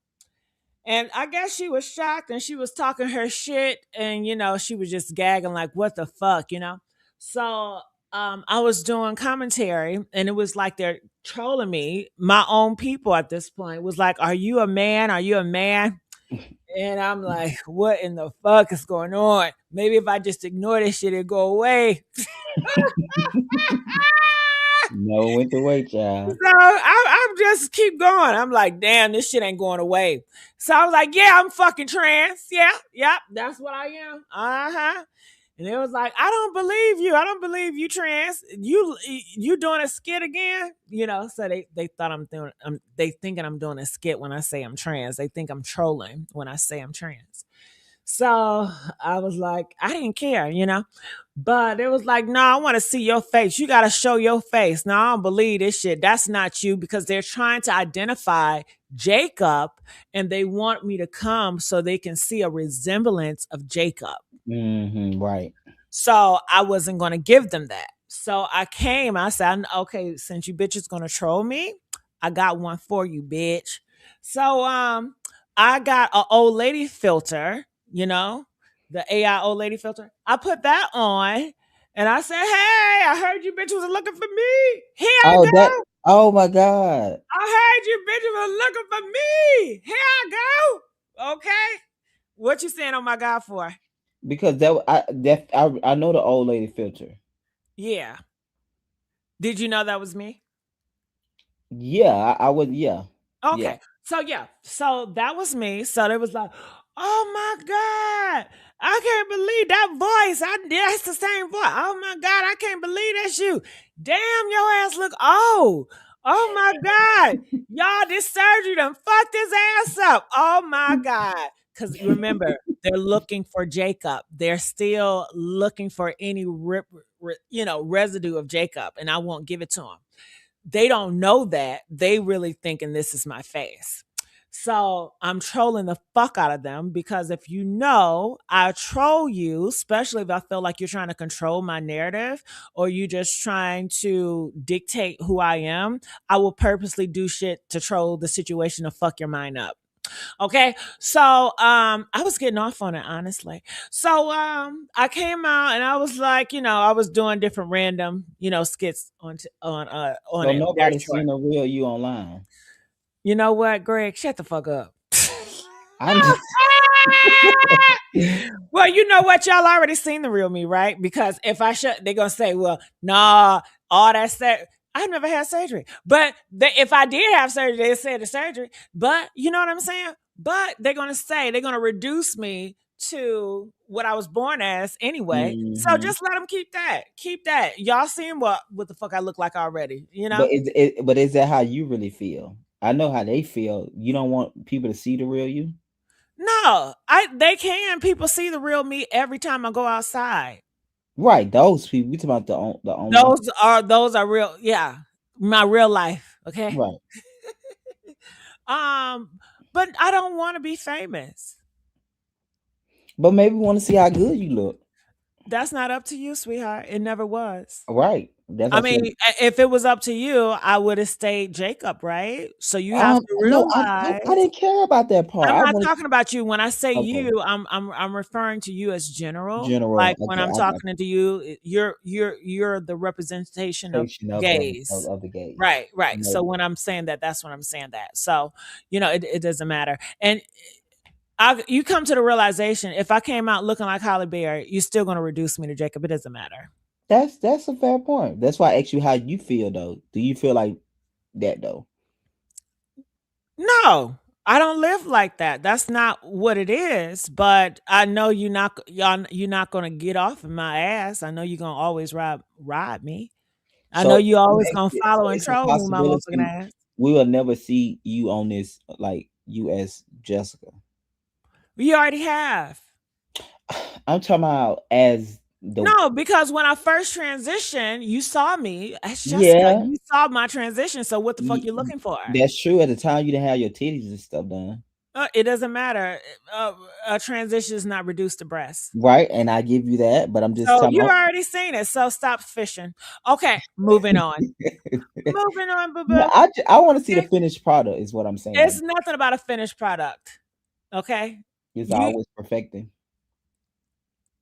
And I guess she was shocked and she was talking her shit and she was just gagging like what the fuck. So I was doing commentary and it was like they're trolling me. My own people at this point was like, are you a man? Are you a man? And I'm like, what in the fuck is going on? Maybe if I just ignore this shit, it'll go away. no, went the way, child. So I'm just keep going. I'm like, damn, this shit ain't going away. So I was like, yeah, I'm fucking trans. Yeah, yep, that's what I am. Uh-huh. And it was like, I don't believe you. I don't believe you trans. You doing a skit again? So they thought they thinking I'm doing a skit when I say I'm trans. They think I'm trolling when I say I'm trans. So I was like, I didn't care. But it was like, no, I want to see your face. You got to show your face. No, I don't believe this shit. That's not you because they're trying to identify Jacob and they want me to come so they can see a resemblance of Jacob. Right. So I wasn't going to give them that. So I came, I said, okay, since you bitches going to troll me, I got one for you, bitch. So I got an old lady filter, the AI old lady filter. I put that on and I said, hey, I heard you bitches was looking for me. Here I Oh, that. go. Oh my God. I heard you bitches was looking for me. Here I go. Okay. What you saying on my God for? Because I know the old lady filter. Yeah. Did you know that was me? Yeah, I would. Yeah, yeah. Okay. So yeah. So that was me. So they was like, oh my God. I can't believe that voice. That's the same voice. Oh my God. I can't believe that's you. Damn, your ass look old. Oh my God. Y'all, this surgery done fucked his ass up. Oh my God. Because remember, they're looking for Jacob. They're still looking for any residue of Jacob, and I won't give it to them. They don't know that. They really thinking this is my face. So I'm trolling the fuck out of them because if I troll you, especially if I feel like you're trying to control my narrative or you just trying to dictate who I am, I will purposely do shit to troll the situation to fuck your mind up. Okay. So I was getting off on it, honestly. So I came out and I was like, I was doing different random, skits on So it. Very nobody's short. seen the real you online. You know what, Greg? Shut the fuck up. I'm just Well, you know what? Y'all already seen the real me, right? Because if I shut, they're gonna say, "Well, nah, all that stuff." I never had surgery, but if I did have surgery, they said the surgery. But you know what I'm saying? But they're gonna reduce me to what I was born as anyway. So hmm. just let them keep that. Keep that. Y'all seen what the fuck I look like already? But is that how you really feel? I know how they feel. You don't want people to see the real you. No, they can. People see the real me every time I go outside. Right, those people. We talking about the online. Those are real, yeah. My real life, okay? Right. Um, but I don't want to be famous. But maybe want to see how good you look. That's not up to you, sweetheart. It never was. Right. That's what I I said. mean, if it was up to you, I would have stayed Jacob, right? So you have to No, I realize didn't care about that part. I'm I not wanted talking about you. When I say okay. you, I'm referring to you as general. General. Like when Okay, I'm I got talking to you, you're the representation of protection gays. of the gays. Right, right. So Noted. when I'm saying that, that's when I'm saying that. So, it doesn't matter. And you come to the realization if I came out looking like Holly Berry, you're still going to reduce me to Jacob. It doesn't matter. That's a fair point. That's why I asked you how you feel though. Do you feel like that though? No, I don't live like that. That's not what it is. But I know you're not gonna get off of my ass. I know you're gonna always ride me. I know So you let me always ask gonna you, so follow and it's a troll me, my motherfucking possibility ass. we will never see you on this like you as Jessica. You already have. I'm talking about as the No, because when I first transitioned, you saw me as Jessica. yeah. You saw my transition. So what the fuck y- you looking for? That's true. At the time, you didn't have your titties and stuff done, It doesn't matter. A transition is not reduced to breasts. right? And I give you that, but I'm just So talking you about. already seen it. So stop fishing. Okay, moving on. Moving on, boo No, boo. I want to see the See, finished product. Is what I'm it's saying. nothing about a finished product. Okay. It's You always perfecting.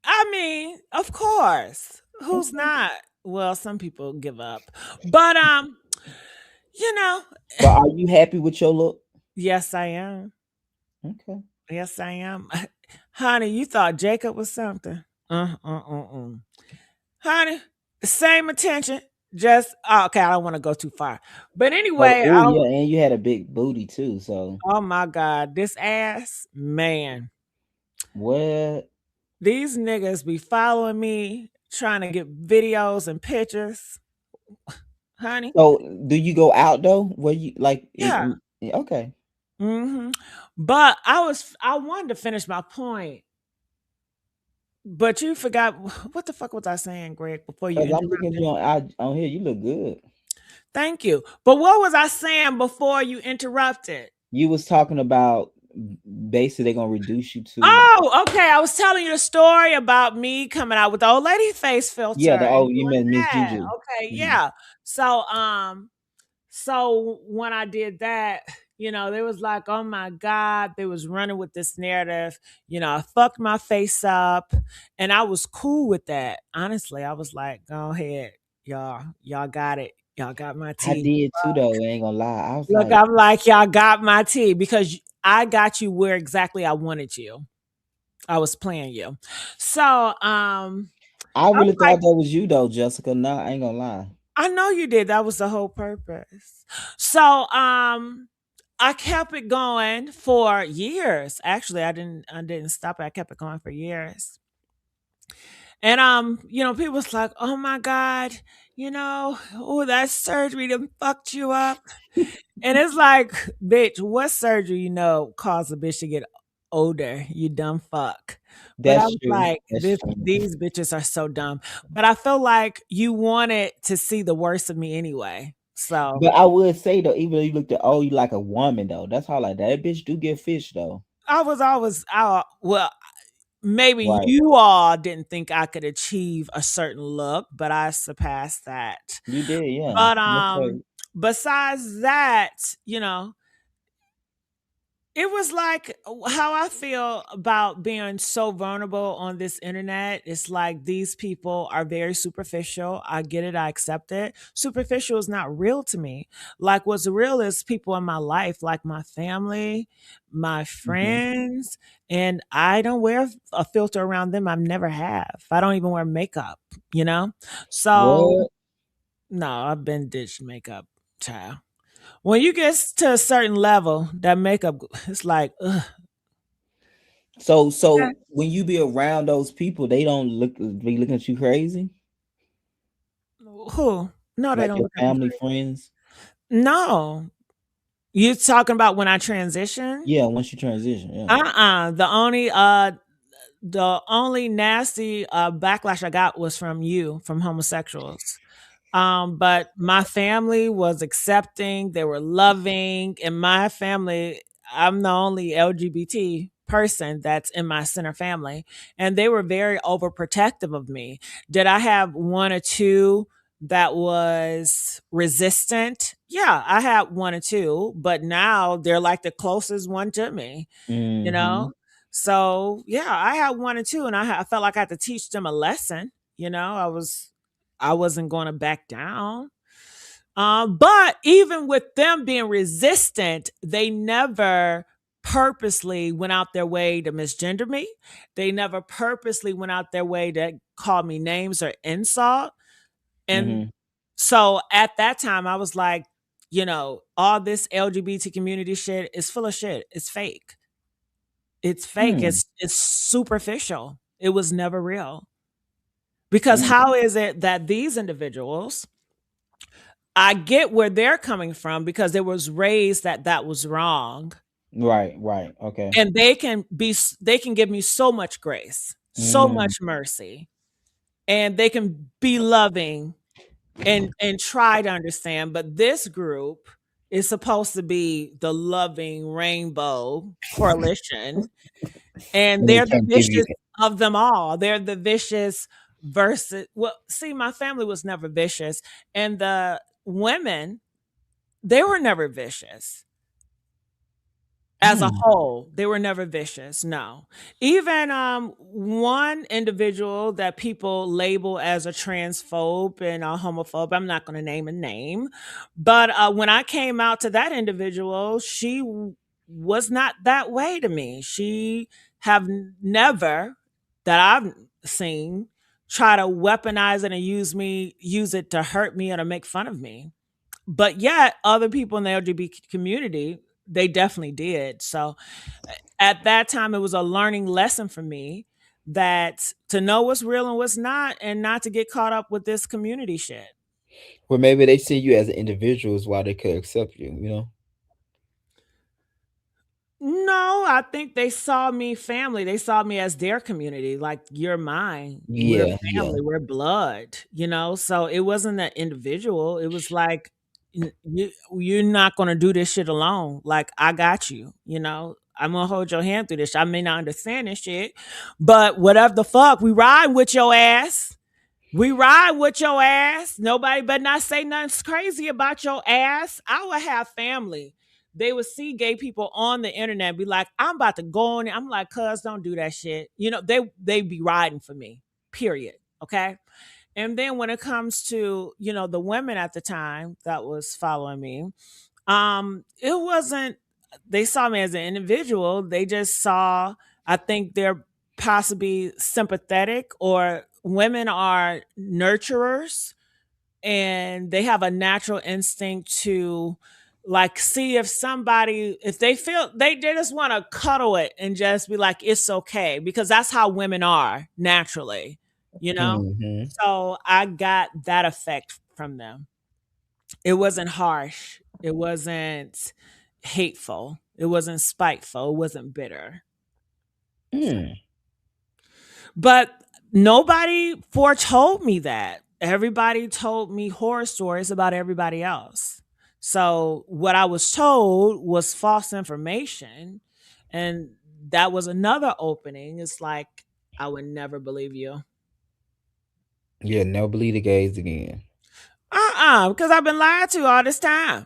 I mean, of course. Who's Okay. not? Well, some people give up. But you know, But are you happy with your look? yes I am. Okay. Yes I am. Honey, you thought Jacob was something. Uh. Honey, same attention. Just okay, I don't want to go too far. But Oh, anyway, oh yeah, and you had a big booty too. So oh my god, this ass, man. what? These niggas be following me, trying to get videos and pictures, honey. So do you go out though? Where you like? Yeah. Okay. But I wanted to finish my point, but you forgot what the fuck was I saying, Greg, before you Cause I'm looking at interrupted? you on here. You look good. Thank you. But what was I saying before you interrupted? You was talking about basically they're gonna reduce you to Oh, okay. I was telling you the story about me coming out with the old lady face filter yeah. The and oh you doing meant Miss that. Gigi. Okay, Mhm. yeah. So so when I did that, they was like, oh my God, they was running with this narrative. I fucked my face up and I was cool with that. Honestly, I was like, go ahead, y'all. Y'all got it. Y'all got my I tea. did too though. I ain't gonna lie. I was Look, like, I'm like, y'all got my tea because I got you where exactly I wanted you. I was playing you. So, I I'm really like, thought that was you though, Jessica. No, I ain't gonna lie. I know you did. That was the whole purpose. So, I kept it going for years. Actually, I didn't stop it. I kept it going for years. And people was like, "Oh my god, oh that surgery done fucked you up." And it's like, bitch, what surgery caused a bitch to get older? You dumb fuck. But I That's was true. like, That's true. these bitches are so dumb. But I feel like you wanted to see the worst of me anyway. So But I would say though, even though you looked at oh, you like a woman though. That's how like that bitch do get fish though. I was always out. Well, maybe Right. you all didn't think I could achieve a certain look, but I surpassed that. You did, yeah. But That's right. besides that, it was like how I feel about being so vulnerable on this internet. It's like these people are very superficial. I get it, I accept it. Superficial is not real to me. Like what's real is people in my life, like my family, my Mhm. friends, and I don't wear a filter around them. I never have. I don't even wear makeup, you know? So What? no, I've been ditched makeup, child. When you get to a certain level, that makeup, it's like, ugh. So when you be around those people, they don't be looking at you crazy? Who? No, they Like don't your look at me family, crazy. friends? No. You talking about when I transition? Yeah, once you transition, yeah. Uh-uh. The only nasty backlash I got was from you, from homosexuals. But my family was accepting, they were loving. In my family, I'm the only LGBT person that's in my center family, and they were very overprotective of me. Did I have one or two that was resistant? Yeah, I had one or two, but now they're like the closest one to me, you Mm-hmm. know? So, yeah, I had one or two, and I felt like I had to teach them a lesson, I wasn't going to back down. But even with them being resistant, they never purposely went out their way to misgender me. They never purposely went out their way to call me names or insult. And Mm-hmm. so at that time, I was like, all this LGBT community shit is full of shit. It's fake. It's fake. Mm. It's superficial. It was never real. Because Mm. how is it that these individuals, I get where they're coming from because they was raised that that was wrong, Right, right. Okay. and they can give me so much grace, so Mm. much mercy, and they can be loving and try to understand, but this group is supposed to be the loving rainbow coalition, and And they they're the can't give you. vicious of them all. They're the vicious versus, well, see, my family was never vicious, and the women, they were never vicious. As a Mm. whole, they were never vicious, no. Even, one individual that people label as a transphobe and a homophobe, I'm not gonna name a name, but, when I came out to that individual, she was not that way to me. She have never, that I've seen, try to weaponize it and use it to hurt me or to make fun of me. But yet other people in the LGBT community, they definitely did. So at that time, it was a learning lesson for me that to know what's real and what's not, and not to get caught up with this community shit. Well, maybe they see you as an individual is why they could accept you, you know? No, I think they saw me family. They saw me as their community. Like, you're mine. We're Yeah, yeah. family. We're blood. So it wasn't an individual. It was like, you're not gonna do this shit alone. Like, I got you. I'm gonna hold your hand through this. I may not understand this shit, but whatever the fuck, we ride with your ass. We ride with your ass. Nobody better not say nothing crazy about your ass. I would have family. They would see gay people on the internet and be like, I'm about to go on it. I'm like, cuz, don't do that shit. They be riding for me. Period. Okay. And then when it comes to, the women at the time that was following me, it wasn't, they saw me as an individual. They just saw, I think they're possibly sympathetic, or women are nurturers and they have a natural instinct to, like, see if somebody, if they feel they just want to cuddle it and just be like, it's okay, because that's how women are naturally. Hmm. So I got that effect from them. It wasn't harsh. It wasn't hateful. It wasn't spiteful. It wasn't bitter. So, Mm. but nobody foretold me that. Everybody told me horror stories about everybody else. So what I was told was false information. And that was another opening. It's like, I would never believe you. Yeah, never believe the gays again. Because I've been lied to all this time.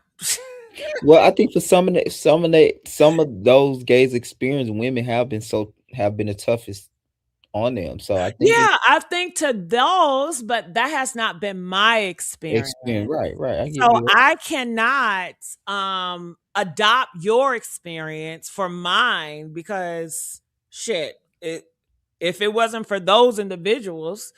Well, I think for some of those gays experience, women have been the toughest on them. So I think it's Yeah, I think to those, but that has not been my experience. experience. Right, right. I give So you. I cannot adopt your experience for mine, because shit, if it wasn't for those individuals,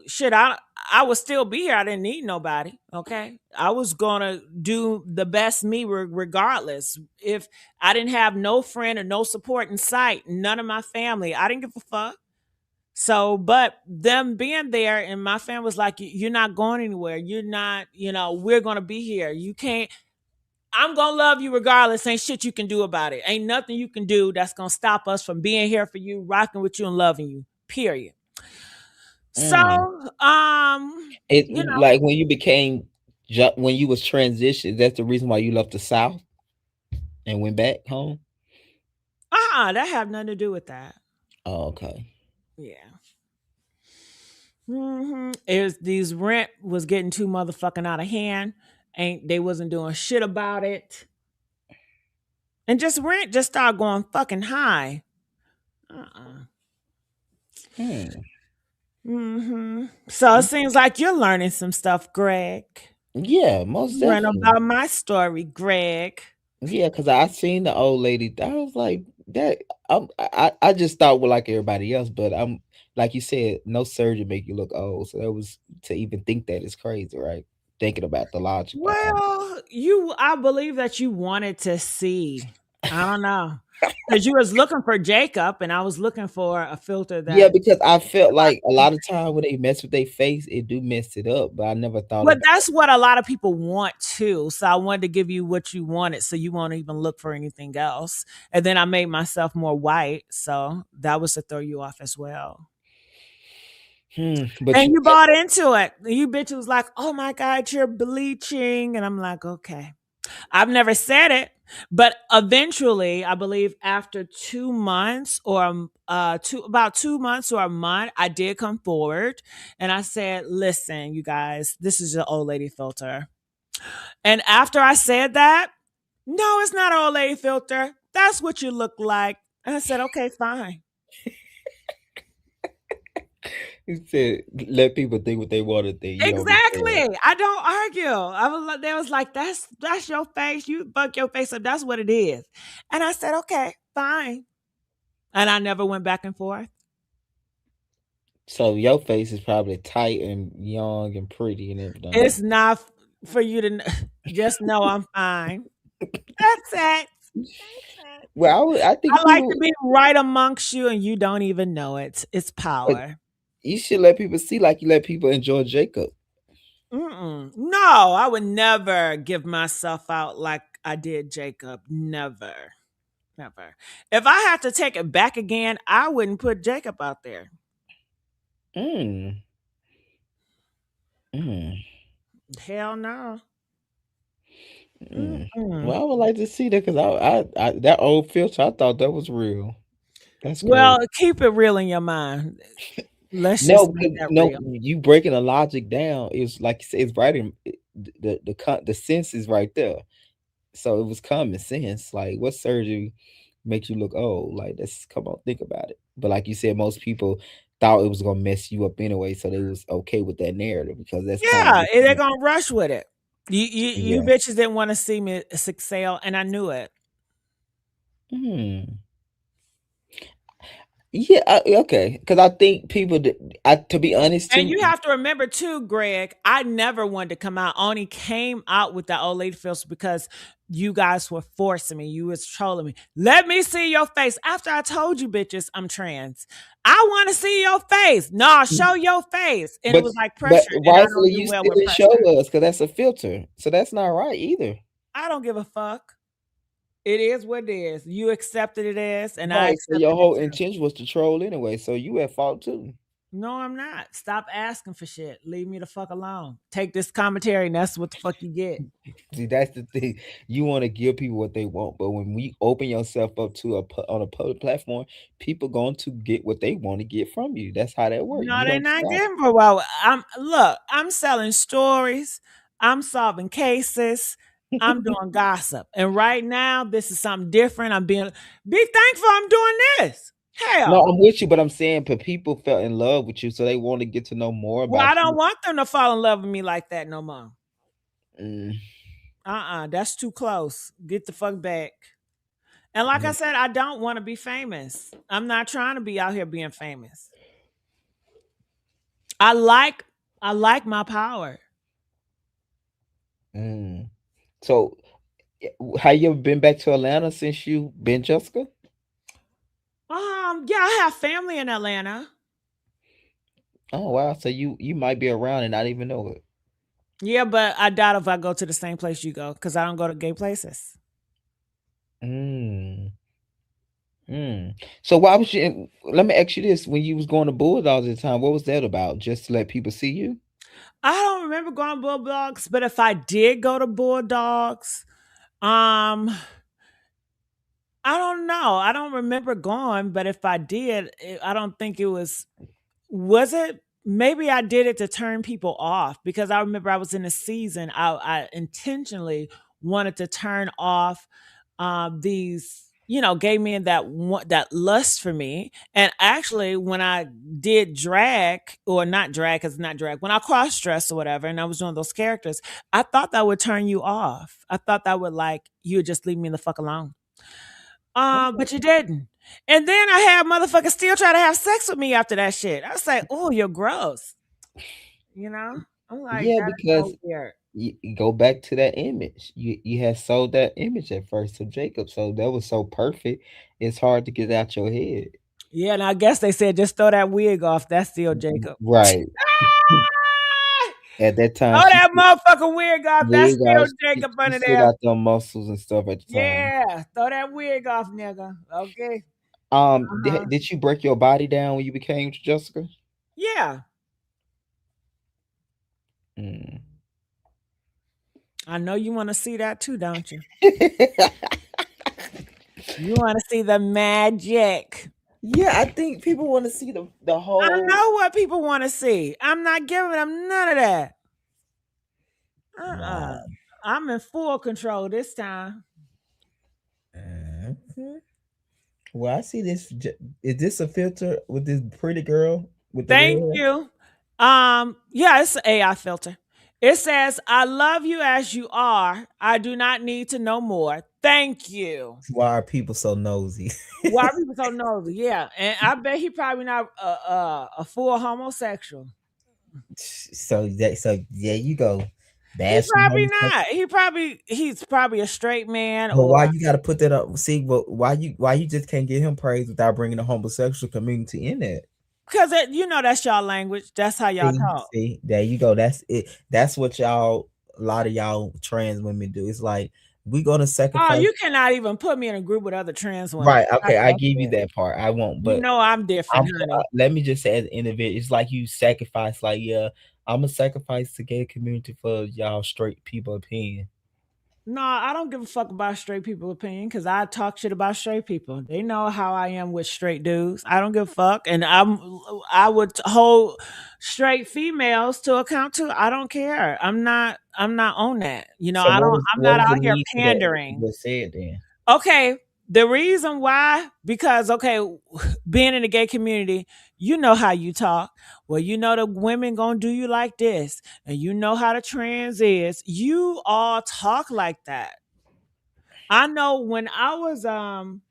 shit, I would still be here. I didn't need nobody. Okay. I was gonna do the best me regardless. If I didn't have no friend or no support in sight, none of my family, I didn't give a fuck. So, but them being there, and my family was like, You're not going anywhere. You're not, we're going to be here. You can't, I'm going to love you regardless. Ain't shit you can do about it. Ain't nothing you can do that's going to stop us from being here for you, rocking with you, and loving you, period. So, Mm. It you know, like when you became when you was transitioned. That's the reason why you left the South and went back home. that have nothing to do with that. Oh, okay. Yeah. It was these rent was getting too motherfucking out of hand. Ain't they wasn't doing shit about it. And just rent just started going fucking high. Uh-uh. Hmm. So it seems like you're learning some stuff, Greg. Yeah, most You learn definitely. about my story, Greg. Yeah, because I seen the old lady. I was like, that. I just thought well, like everybody else, but I'm like you said, no surgery make you look old. So that was to even think that is crazy, right? Thinking about the logic behind Well, I believe that you wanted to see. I don't know. Because you was looking for Jacob and I was looking for a filter Yeah, that because I felt like a lot of time when they mess with their face, it do mess it up. But I never thought but about. that's what a lot of people want too. So I wanted to give you what you wanted so you won't even look for anything else. And then I made myself more white. So that was to throw you off as well. But And you, you bought into it. You bitch was like, oh my God, you're bleaching. And I'm like, okay. I've never said it, but eventually, I believe after 2 months or about 2 months or a month, I did come forward and I said, "Listen, you guys, this is your old lady filter." And after I said that, no, it's not an old lady filter. That's what you look like. And I said, "Okay, fine." you said let people think what they want to think. You don't be fair. Exactly. I don't argue. They was like, that's your face. You fuck your face up. That's what it is. And I said, okay, fine. And I never went back and forth. So your face is probably tight and young and pretty and everything. It's not for you to just know I'm fine. That's it. That's it. Well, I think I like to people, be right amongst you and you don't even know it. It's but power. you should let people see like you let people enjoy Jacob. Mm-mm. No, I would never give myself out like I did Jacob. Never. Never. If I had to take it back again, I wouldn't put Jacob out there. Mm, mm, Hell no. mm. Mm-mm. Well, I would like to see that because I that old filter, I thought that was real. That's crazy. Well, keep it real in your mind. Let's just No, make 'cause that no, real. you breaking the logic down is like you said, it's right in the sense is right there. So it was common sense. Like, what surgery makes you look old? Like, let's come on, think about it. But like you said, most people thought it was gonna mess you up anyway, so they was okay with that narrative because that's kind of Yeah, they're gonna rush with it. You yeah. bitches didn't want to see me succeed, and I knew it. Hmm. Yeah, okay. Because I think people, to be honest, And too. you have to remember too, Greg, I never wanted to come out. I only came out with that old lady filter because you guys were forcing me. You was trolling me. Let me see your face. After I told you bitches I'm trans. I want to see your face. No, show your face. And it But was like but pressured, and I rightfully, don't do you well still with didn't show pressure. us because that's a filter. So that's not right either. I don't give a fuck. It is what it is. You accepted it as, and I Right. So your accepted it whole too. intention was to troll anyway. So you at fault too. No, I'm not. Stop asking for shit. Leave me the fuck alone. Take this commentary, and that's what the fuck you get. See, that's the thing. You want to give people what they want, but when we open yourself up to on a public platform, people going to get what they want to get from you. That's how that works. No, You they're don't not stop. getting for well. I'm selling stories. I'm solving cases. I'm doing gossip. And right now, this is something different. Be thankful I'm doing this. No, Hell. I'm with you, but I'm saying, but people fell in love with you, so they want to get to know more Well, I about don't you. want them to fall in love with me like that no more. Mm, That's too close. Get the fuck back. And like I mm, said, I don't want to be famous. I'm not trying to be out here being famous. I like I like my power. mm. So, have you ever been back to Atlanta since you been Jessica? Yeah, I have family in Atlanta. Oh wow, so you might be around and not even know it. Yeah, but I doubt if I go to the same place you go because I don't go to gay places. Mm, mm. So why was you? Let me ask you this: when you was going to Bulldogs at the time, what was that about? Just to let people see you? I don't remember going to Bulldogs, but if I did go to Bulldogs, um, I don't know. I don't remember going, but if I did, I don't think it was it? Maybe I did it to turn people off because I remember I was in a season. I intentionally wanted to turn off these, gay men that want that lust for me. And actually, when I did drag or not drag, because not drag, when I cross dressed or whatever, and I was doing those characters, I thought that would turn you off. I thought that would like you would just leave me the fuck alone. But you didn't. And then I had motherfuckers still try to have sex with me after that shit. I was like, "Oh, you're gross." You know? I'm like, Yeah, "That is because so weird." you go back to that image. You had sold that image at first to Jacob, so that was so perfect. It's hard to get out your head. Yeah, and I guess they said just throw that wig off. That's still Jacob. Right. At that time, Throw that motherfucking wig off. That's wig still off. Jacob She under still there. got them muscles and stuff at the time. Yeah, throw that wig off, nigga. Okay. Did, Uh-huh. did you break your body down when you became Jessica? Yeah. Mm. I know you want to see that too, don't you? You want to see the magic. Yeah, I think people want to see the I whole. know what people want to see. I'm not giving them none of that. Uh-uh. Wow. I'm in full control this time. Mhm. Well, I see this. Is this a filter with this pretty girl with the red Thank hair? you. Yeah, it's an AI filter. It says, I love you as you are. I do not need to know more. Thank you. Why are people so nosy? Why are people so nosy? Yeah. And I bet he probably not a full homosexual. So there you go. He Bashing probably homosexual. not. He's probably a straight man But why or you got to put that up? See, but why you just can't get him praise without bringing the homosexual community in it? because that's y'all language. That's how y'all talk. There you go. That's it. That's what y'all. A lot of y'all trans women do. It's like we gonna Oh, sacrifice. you cannot even put me in a group with other trans women. Right. Stop Okay. I that give you shit. that part. I won't. You But know I'm different, honey. let me just say, as an individual, it's like you sacrifice. Like, yeah, I'm a sacrifice to gay community for y'all straight people opinion. No, I don't give a fuck about straight people opinion because I talk shit about straight people. They know how I am with straight dudes. I don't give a fuck, and I would hold straight females to account too. I don't care. I'm not on that. So I don't. I'm what not is the out here need for that? What you pandering. just said then. Okay, the reason why, because okay, being in the gay community, you know how you talk. Well, you know the women gonna do you like this, and you know how the trans is. You all talk like that. I know when I was um,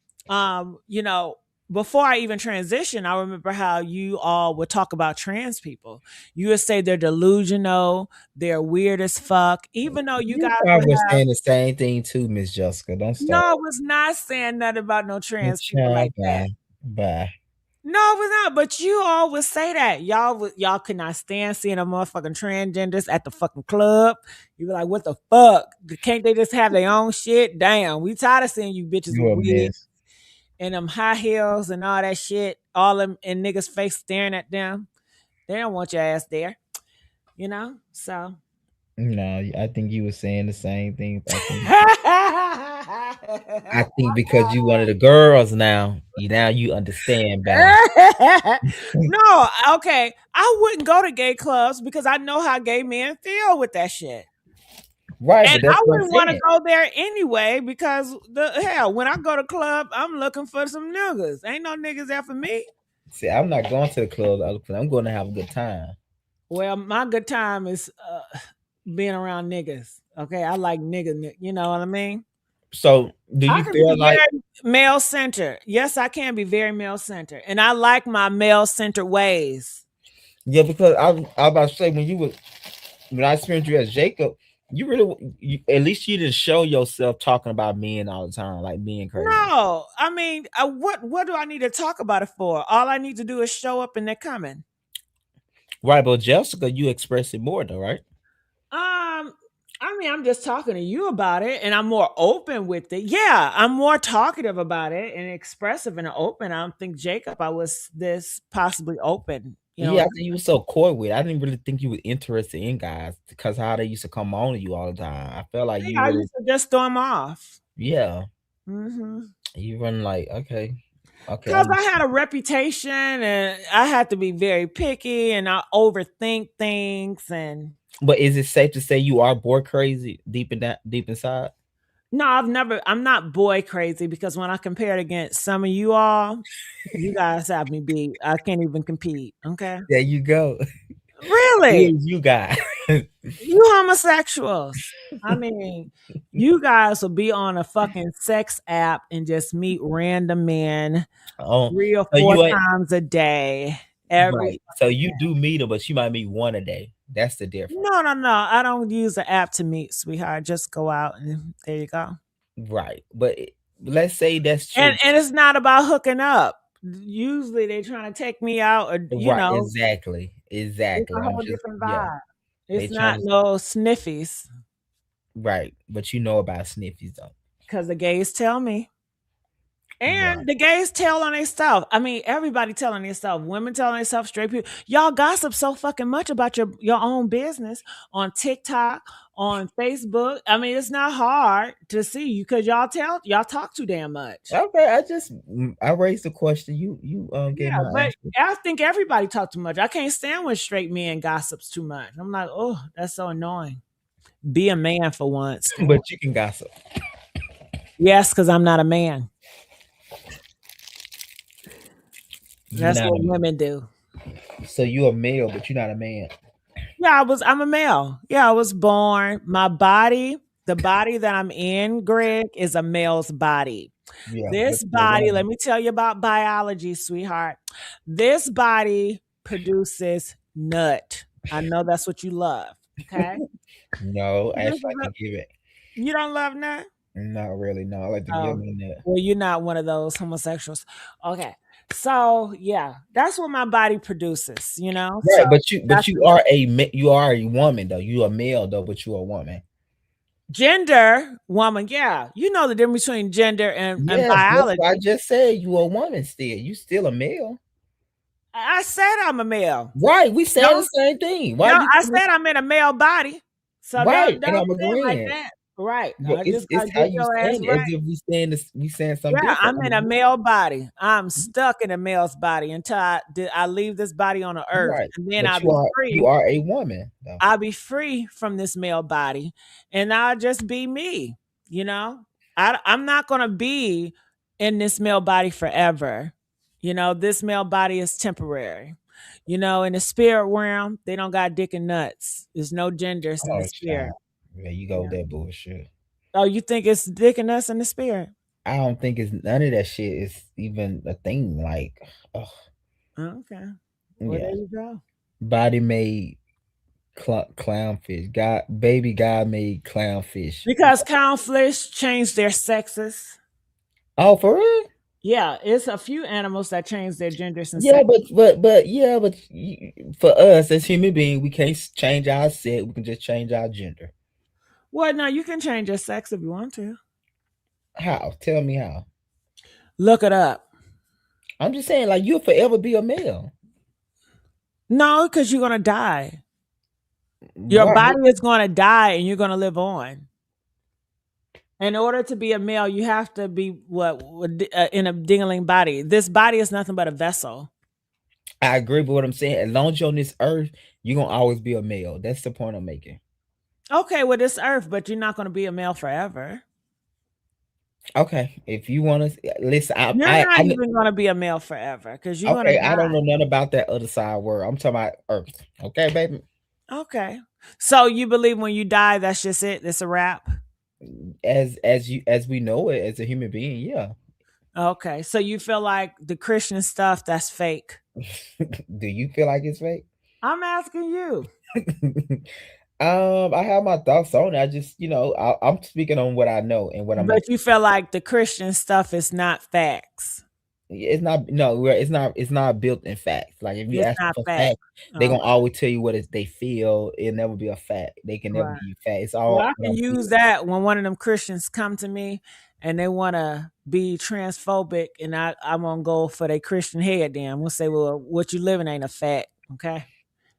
you know, before I even transitioned, I remember how you all would talk about trans people. You would say they're delusional, they're weird as fuck, even though you You guys would probably have. saying the same thing too, Miss Jessica. Don't No, start. I was not saying nothing about no trans people Child, like that. bye. Bye. No, it was not. But you all would say that. Y'all could not stand seeing a motherfucking transgenders at the fucking club. You be like, what the fuck? Can't they just have their own shit? Damn, we tired of seeing you bitches You with a wigs mess. and them high heels and all that shit. All them in niggas' face staring at them. They don't want your ass there. So No, I think you were saying the same thing. I think because you one of the girls now, you understand better. no, okay. I wouldn't go to gay clubs because I know how gay men feel with that shit. Right, And but that's I what I'm wouldn't want to saying. go there anyway because the hell, when I go to club, I'm looking for some niggas. Ain't no niggas there for me. See, I'm not going to the club. I'm going to have a good time. Well, my good time is being around niggas. Okay, I like niggas. You know what I mean? So, do I you can feel be like? very male centered. Yes, I can be very male centered, and I like my male centered ways. Yeah, because I about to say when I experienced you as Jacob, at least you didn't show yourself talking about men all the time, like being crazy. No, I mean, what do I need to talk about it for? All I need to do is show up and they're coming. Right, but Jessica, you express it more though, right? I mean, I'm just talking to you about it, and I'm more open with it. Yeah, I'm more talkative about it and expressive and open. I don't think Jacob, I was this possibly open. You know Yeah, what I I think you were so coy with it. I didn't really think you were interested in guys because how they used to come on to you all the time. I felt like mean? you Yeah, I really, used to just storm off. yeah. Mm-hmm. You run like okay, okay. Because I had a reputation and I had to be very picky and I overthink things. And But is it safe to say you are boy crazy deep in that deep inside? no, I'm not boy crazy because when I compare it against some of you guys have me beat. I can't even compete. Okay. There you go. Who Really? is you guy? You homosexuals. I mean, you guys will be on a fucking sex app and just meet random men Oh, 3 or 4 you ain't times a day. Every right. So fucking you day. do meet them, but you might meet one a day. That's the difference. No, no, no. I don't use the app to meet, sweetheart. Just go out and there you go. Right. Let's say that's And true. it's not about hooking up. Usually they trying to take me out or Right. Exactly. it's Exactly. a I'm whole just different yeah. vibe. They It's trying not to no sniffies right. But you know about sniffies though. because the gays tell me. Right. And the gays tell on themselves. I mean, everybody telling themselves. Women telling themselves. Straight people. Y'all gossip so fucking much about your own business on TikTok, on Facebook. I mean, it's not hard to see you because y'all talk too damn much. Okay. I raised the question. You gave Yeah, my but answer. I think everybody talk too much. I can't stand when straight men gossips too much. I'm like, oh, that's so annoying. Be a man for once. Damn. But you can gossip. Yes, because I'm not a man. You That's not what a women do. so you a male, but you're not a man. Yeah, I'm a male. Yeah, I was born. My body, the body that I'm in, Greg, is a male's body. Yeah, but This you're a body, let woman. me tell you about biology, sweetheart. This body produces nut. I know that's what you love. Okay. No, This actually is I can give it. you don't love nut? Not really. No, I like to give Oh, me that. well, you're not one of those homosexuals. Okay. So yeah, that's what my body produces, you know? So Right, but you that's but you are you are a woman though. You a male though, but you a woman. gender, woman, yeah. You know the difference between gender and Yes, that's what I biology. just said. You a woman still. You still a male. I said I'm a male. Right, we saying the Don't same thing. Why don't you I said I'm in a male body. So right? And don't I'm say it like agreeing. that. Right. But I just it's gotta how get you your ass saying it, as right. if we saying something Yeah, different. I'm I'm in a agreeing. male body. I'm stuck in a male's body until I leave this body on the earth. Right. And then But I'll be you free. are a woman though. I'll be free from this male body and I'll just be me, you know? I'm not going to be in this male body forever. You know, this male body is temporary. You know, in the spirit realm, they don't got dick and nuts. There's no genders in the Oh spirit. child. Yeah, you go Yeah. with that bullshit. Oh, you think it's dick and nuts in the spirit? I don't think it's none of that shit is even a thing. Like, ugh, Okay. Well, there yeah, you go. body made clownfish. God made clownfish. Because clownfish change their sexes. Oh, for real? Yeah, it's a few animals that change their genders and Yeah, sex. but yeah, but for us as human beings, we can't change our sex. We can just change our gender. Well, no, you can change your sex if you want to. How? Tell me how. Look it up. I'm just saying, like you'll forever be a male. No, because you're gonna die. Your Why? body is gonna die, and you're gonna live on. In order to be a male, you have to be in a dingling body. This body is nothing but a vessel. I agree with what I'm saying. As long as you're on this earth, you're gonna always be a male. That's the point I'm making. Okay, with this earth, but you're not gonna be a male forever. Okay, if you want to listen, You're not even gonna be a male forever because you're gonna okay. I don't die. know nothing about that other side world. I'm talking about Earth. Okay, baby. Okay. So you believe when you die, that's just it? It's a wrap? As we know it as a human being, yeah. Okay. So you feel like the Christian stuff that's fake. Do you feel like it's fake? I'm asking you. I have my thoughts on it. I just, I'm speaking on what I know and what I'm But you feel like the Christian stuff is not facts. it's not no, it's not built in facts. Like if you It's ask them not for facts. facts, they're gonna Okay. always tell you what is they feel. It'll never be a fact. They can never Right. give you facts. It's Well, all I what can I'm use feeling. that when one of them Christians come to me and they want to be transphobic, and I'm gonna go for their Christian head. Then I'm gonna say, well, what you living ain't a fact. Okay.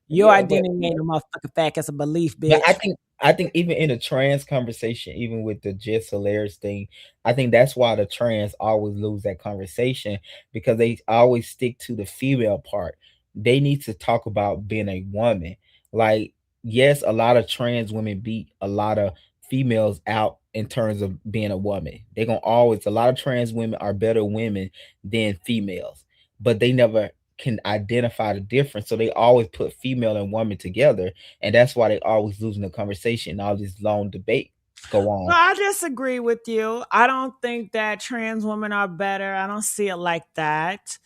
Your Yeah, but identity ain't a motherfucking fact. It's a belief, but I bitch. think I think even in a trans conversation, even with the Jess Hilarious thing, I think that's why the trans always lose that conversation because they always stick to the female part. They need to talk about being a woman. Like, yes, a lot of trans women beat a lot of females out in terms of being a woman. They're gonna always a lot of trans women are better women than females, but they never can identify the difference. So they always put female and woman together, and that's why they always losing the conversation. All this long debate go on. Well, I disagree with you. I don't think that trans women are better. I don't see it like that.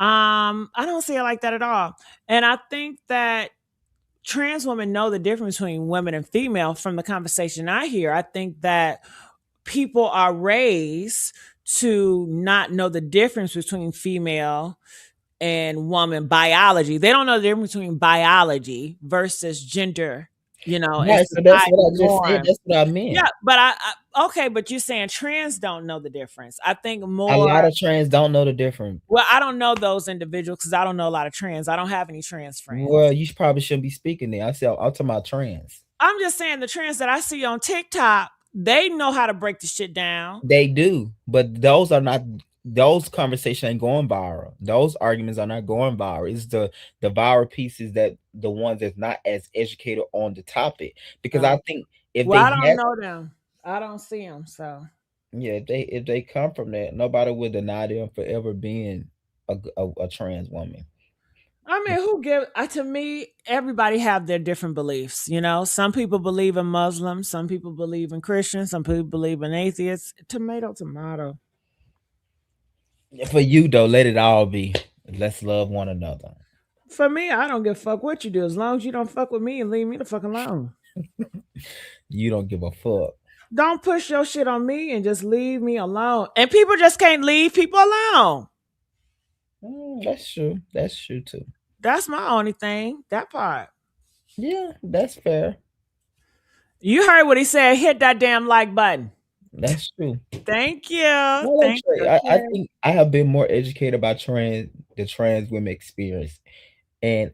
I don't see it like that at all. And I think that trans women know the difference between women and female from the conversation I hear. I think that people are raised to not know the difference between female and woman biology. They don't know the difference between biology versus gender, and Right, so that's what society I just said. norm. That's what I meant. Yeah, but okay, but you're saying trans don't know the difference. I think A more. lot of trans don't know the difference. Well, I don't know those individuals because I don't know a lot of trans. I don't have any trans Well, friends. you probably shouldn't be speaking there. I said I'm talking about trans. I'm just saying the trans that I see on TikTok, they know how to break the shit down. They do, but those are not. Those conversations ain't going viral. Those arguments are not going viral. It's the viral pieces that the ones that's not as educated on the topic. Because Uh, I think if well, they I don't had, know them. I don't see them. So yeah, if they come from that, nobody would deny them for ever being a trans woman. I mean, who give? To me, everybody have their different beliefs. Some people believe in Muslims, some people believe in Christians, some people believe in atheists. Tomato, tomato. For you though, let it all be. Let's love one another. For me, I don't give a fuck what you do as long as you don't fuck with me and leave me the fuck alone. You don't give a fuck. Don't push your shit on me and just leave me alone. And people just can't leave people alone. That's true. That's true too. That's my only thing. That part. Yeah, that's fair. You heard what he said. Hit that damn like button. That's true. Thank you. No, Thank that's right. you. I Okay. think I have been more educated about the trans women experience. And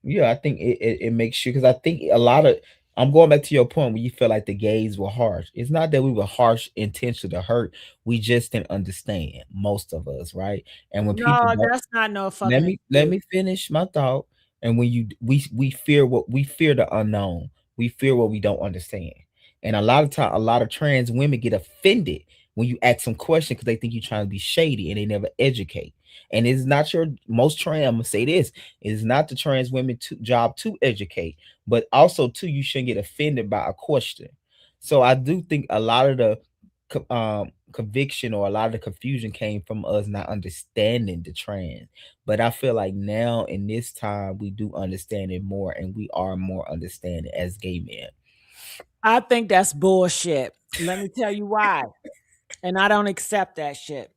yeah, I think it makes you because I think a lot of I'm going back to your point where you feel like the gays were harsh. It's not that we were harsh intentional to hurt. We just didn't understand, most of us, right? And when people No, don't that's not no let fucking me excuse. finish my thought. And when we fear what we fear the unknown. We fear what we don't understand. And a lot of time, a lot of trans women get offended when you ask them questions because they think you're trying to be shady and they never educate. And it's not your most trans. I'm gonna say this: it's not the trans women job to educate, but also too you shouldn't get offended by a question. So I do think a lot of the conviction or a lot of the confusion came from us not understanding the trans. But I feel like now in this time we do understand it more and we are more understanding as gay men. I think that's bullshit. Let me tell you why. And I don't accept that shit.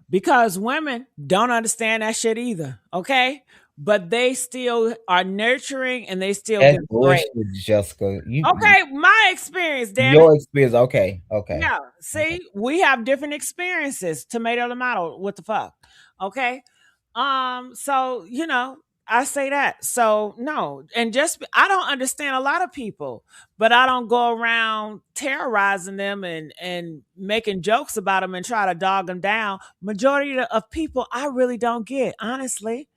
Because women don't understand that shit either. Okay. But they still are nurturing and they still That's give grace. bullshit, Jessica. Okay. My experience, damn it. Your experience, okay, okay. Yeah. See, we have different experiences. Tomato, tomato. What the fuck? Okay. So I say that. So no, and just I don't understand a lot of people, but I don't go around terrorizing them and making jokes about them and try to dog them down. Majority of people I really don't get, honestly.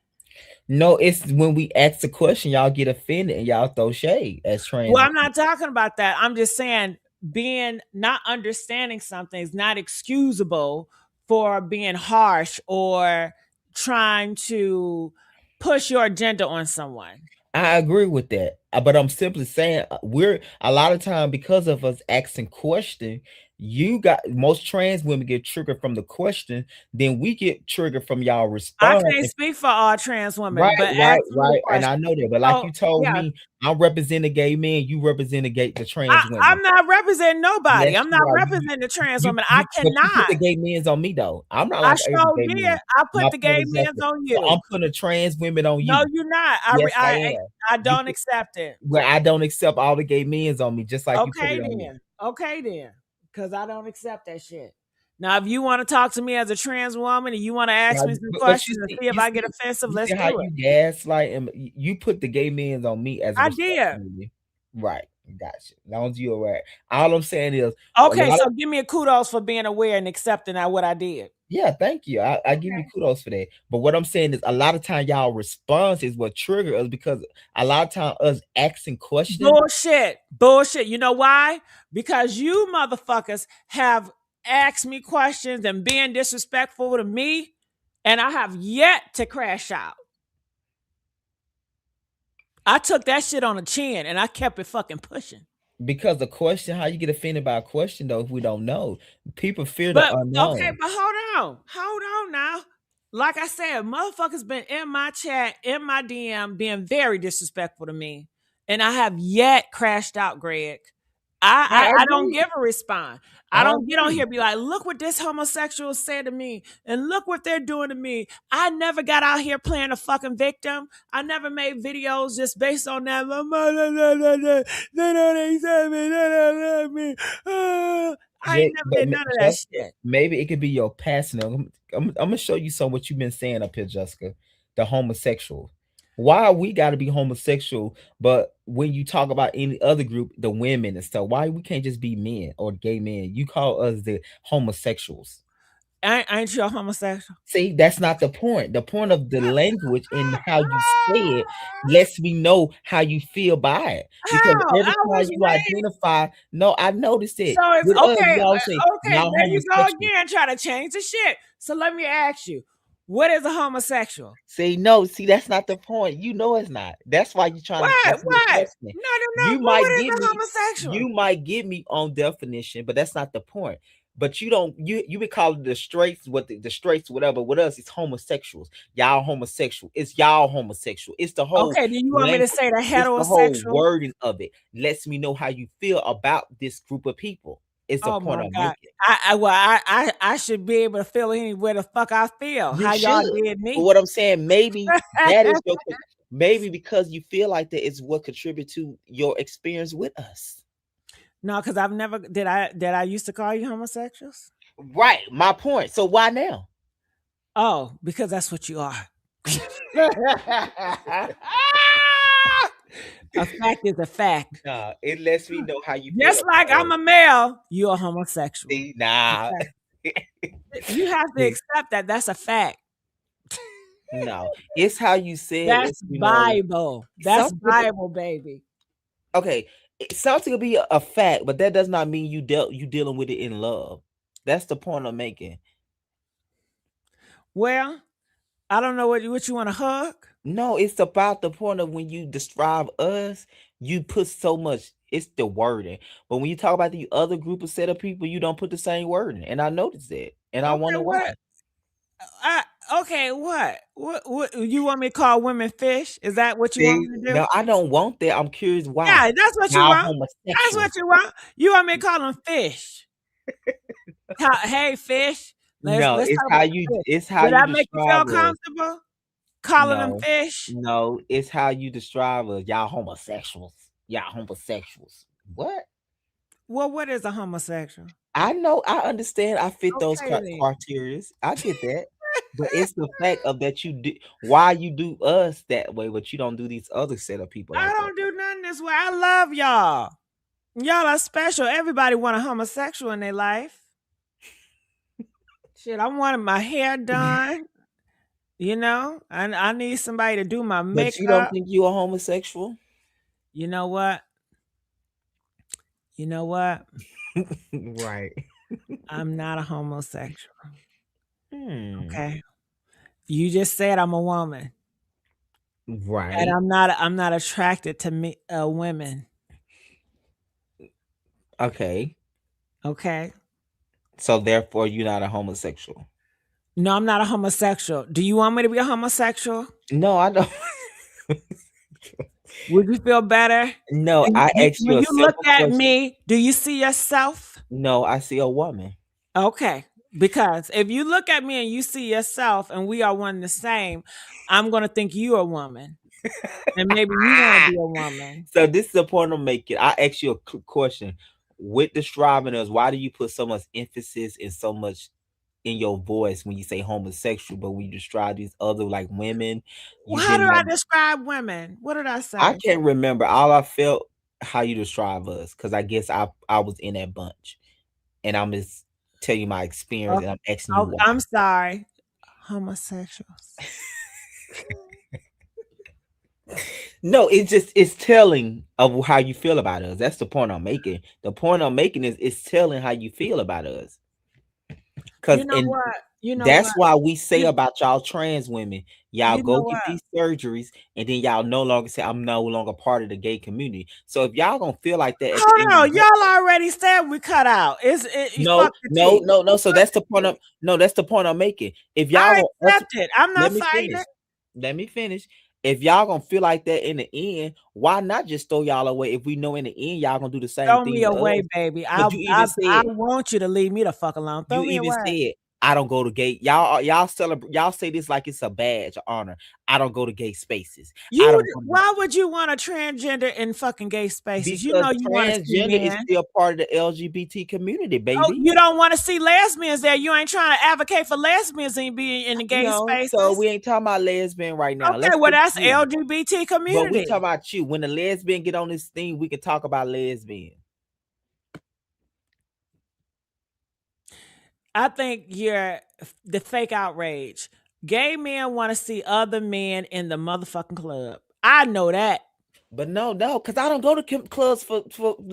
No, it's when we ask the question, y'all get offended and y'all throw shade as trans Well, I'm women. not talking about that. I'm just saying being not understanding something is not excusable for being harsh or trying to push your agenda on someone. I agree with that. But I'm simply saying we're a lot of time because of us asking question, you got most trans women get triggered from the question, then we get triggered from y'all I response. can't speak for all trans women, Right, but right, ask me the right. And I question. know that. But like So you told yeah, me, I represent a gay man, you represent the trans women. I'm not representing nobody. Yes, I'm you not are. representing the trans woman. I But you put cannot. the gay men's on me though. I'm not I like every sure gay did. man. I My put the point gay is men's exactly. on So I'm you. putting the trans women on No, you. you're not. Yes, I am. I You don't put, accept it. well, I don't accept all the gay men's on me, just like you put it Okay on me. then. Okay then. Because I don't accept that shit. Now, if you want to talk to me as a trans woman and you want to ask Like, me some but questions and see if I get offensive, you let's see how do it. you gaslight and you put the gay men's on me as a I did. responsibility. Right. Gotcha. As long as you're aware. All I'm saying is a Okay, lot so of give me a kudos for being aware and accepting that what I did. yeah, thank you. I give you Okay. kudos for that. But what I'm saying is a lot of time y'all response is what trigger us because a lot of time us asking questions Bullshit. Bullshit. You know why? Because you motherfuckers have asked me questions and being disrespectful to me, and I have yet to crash out. I took that shit on the chin and I kept it fucking pushing. because the question, how you get offended by a question though if we don't know? People fear the But okay, unknown. but hold on now. Like I said, motherfuckers been in my chat, in my DM, being very disrespectful to me, and I have yet crashed out, Greg. I I don't agree. give a response. I I don't get on agree. here and be like, look what this homosexual said to me, and look what they're doing to me. I never got out here playing a fucking victim. I never made videos just based on that. They don't accept me. They don't love me. I ain't never did none of that Jessica, shit. maybe it could be your past. Now, I'm gonna show you some what you've been saying up here, Jessica. The homosexual. Why we got to be homosexual? But when you talk about any other group, the women and stuff, why we can't just be men or gay men? You call us the homosexuals. Ain't you a homosexual? See, that's not the point. The point of the language and how you say it lets me know how you feel by it. Because How? every I time was you raised. identify, no, I noticed So it. it's With us, okay. y'all say Okay, y'all there you go homosexual. again, trying to change the shit. So let me ask you, what is a homosexual? Say no, see, that's not the point. You know it's not. That's why you're trying to What? ask me a What? question. No, no, no. You But what might is give a me, homosexual? you might give me on definition, but that's not the point. But you don't you would call it the straights, what the straights, whatever. With us, it's homosexuals. Y'all homosexual. It's y'all homosexual. It's the whole Okay, do you want me to language. say the It's the whole heterosexual? wording of it. Lets me know how you feel about this group of people. It's the Oh point my I'm god. making. I should be able to feel any way the fuck I feel. You How y'all should. did But me. what I'm saying, maybe that is your maybe because you feel like that is what contribute to your experience with us. No, because I've never did I used to call you homosexuals? Right. My point. So why now? Oh, because that's what you are. A fact is a fact. Nah, it lets me know how you feel Just like about I'm us. a male, you're a homosexual. See, nah. Okay. You have to accept that that's a fact. No. It's how you said That's it's Bible. That's something Bible, baby. okay. Something could be a fact, but that does not mean you dealing with it in love. That's the point I'm making. Well, I don't know what you want to hug. No, it's about the point of when you describe us, you put so much, it's the wording. But when you talk about the other group of set of people, you don't put the same wording. And I noticed that. And I Okay, wonder why. what? I, okay, what? What? You want me to call women fish? Is that what you want See, me to do? now I don't want that. I'm curious why. Yeah, that's what you Y'all want. That's homosexuals. what you want. You want me to call them fish? Hey, fish. No, Let's talk about fish. it's how Did you that make you feel describe us. comfortable calling them No, fish? no, it's how you describe us. Y'all homosexuals. Y'all homosexuals. What? Well, what is a homosexual? I know, I understand. I fit those Okay, then. criteria. I get that, but it's the fact of that you do why you do us that way, but you don't do these other set of people I like that. don't do nothing this way. I love y'all. Y'all are special. Everybody want a homosexual in their life. Shit, I wanted my hair done. I need somebody to do my But you don't makeup. think you a homosexual, You know what? You know what? right? I'm not a homosexual. Hmm. Okay. You just said I'm a woman, and Right. I'm not attracted to women. Okay. Okay. So therefore, you're not a homosexual. No, I'm not a homosexual. Do you want me to be a homosexual? No, I don't. Would you feel better? No, I asked you When a you look simple at question. me, do you see yourself? No, I see a woman. Okay. Because if you look at me and you see yourself and we are one and the same, I'm going to think you're a woman. And maybe you want to be a woman. So this is the point I'm making. I asked you a question. With describing us, why do you put so much emphasis and so much in your voice when you say homosexual, but when you describe these other like women, you Well, how do didn't I like describe women? What did I I say? can't remember. All I felt how you describe us, because I guess I was in that bunch, and I'm just tell you my experience, Oh, and I'm asking you oh, why. I'm sorry. Homosexuals. No, it's just it's telling of how you feel about us. That's the point I'm making. The point I'm making is it's telling how you feel about us. You Cause know and what? You know what? that's why we say You about y'all trans women, y'all you know go get what? these surgeries, and then y'all no longer say I'm no longer part of the gay community. So if y'all gonna feel like that at the end of Hold the on, day, y'all already said we cut out. You no, fuck the no, T. no, no. So Fuck that's the the point T. of no, that's the point I'm making. If y'all I gonna accept it. I'm not let me fighting finish. it. Let me finish. If y'all gonna feel like that in the end, why not just throw y'all away if we know in the end y'all gonna do the same Throw thing me to away, us? baby. Because I want you to leave me the fuck alone. Throw me away. I don't go to gay. Y'all celebrate. Y'all say this like it's a badge of honor. I don't go to gay spaces. I don't go to Why would you want a transgender in fucking gay spaces? You because know you want to see transgender is men. still part of the LGBT community, Oh, baby. you don't want to see lesbians there. You ain't trying to advocate for lesbians and being in the gay No, so spaces. we ain't talking about lesbian right now. Okay, Let's well stick to that's you. LGBT But we community. talk about you. When the lesbian get on this thing, we can talk about lesbian. I think you're the fake outrage. Gay men want to see other men in the motherfucking club. I know that. But no, because I don't go to clubs for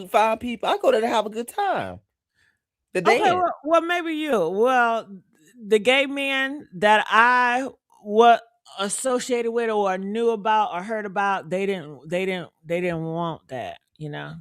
five people. I go there to have a good time. The Okay, dance. well, maybe you. Well, the gay men that I was associated with or knew about or heard about, they didn't want that, you know.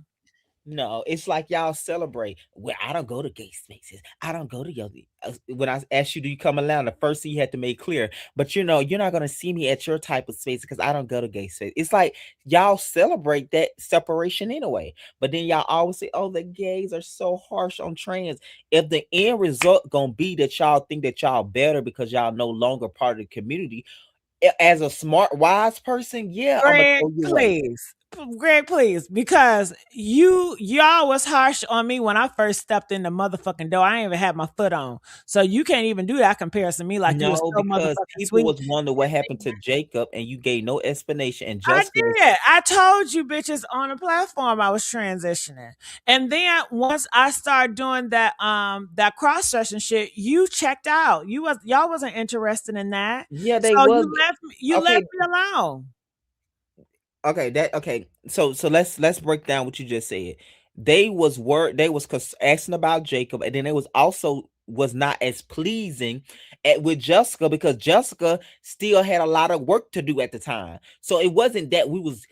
No, it's like y'all celebrate. Well, I don't go to gay spaces. I don't go to yoga. When I asked you, do you come around? The first thing you had to make clear. But you're not gonna see me at your type of space because I don't go to gay space. It's like y'all celebrate that separation anyway. But then y'all always say, "Oh, the gays are so harsh on trans." If the end result gonna be that y'all think that y'all better because y'all no longer part of the community, as a smart, wise person, yeah, I'm gonna Greg, throw you away. please. Greg, please, because y'all was harsh on me when I first stepped in the motherfucking door. I ain't even had my foot on. So you can't even do that comparison to me like you was No, so because motherfucking people sweet. was wondering what happened to Jacob, and you gave no explanation. And I Jessica was did. I told you bitches on the platform I was transitioning. And then once I started doing that cross session shit, you checked out. Y'all wasn't interested in that. yeah, they So was you left okay. me alone. Okay. So let's break down what you just said. They was asking about Jacob, and then they was also was not as pleasing with Jessica because Jessica still had a lot of work to do at the time. So it wasn't that we was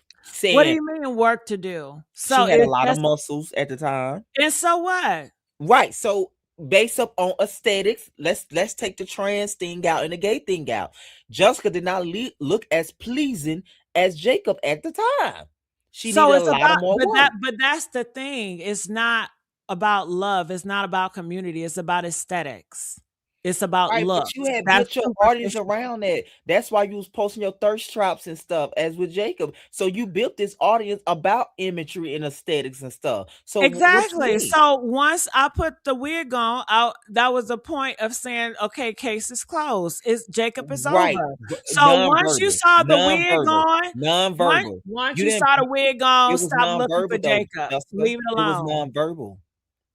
What do saying you mean work to do? she So had a it's lot of just muscles at the time. and so what? Right. So based up on aesthetics, let's take the trans thing out and the gay thing out. Jessica did not look as pleasing as Jacob at the time. She So needed a it's lot of about more work. but that's the thing. It's not about love. It's not about community. It's about aesthetics. It's about Right, but you looks. had That's built your audience superficial. around that. That's why you was posting your thirst traps and stuff, as with Jacob. So you built this audience about imagery and aesthetics and stuff. So what you Exactly. mean? So once I put the wig on, that was the point of saying, okay, case is closed. It's Jacob is Right, over. So once you non-verbal, saw the wig non-verbal, on, non-verbal. once You you didn't. saw the wig on, It was stop looking for non-verbal though, Jacob. Jessica. Leave it It was alone. non-verbal.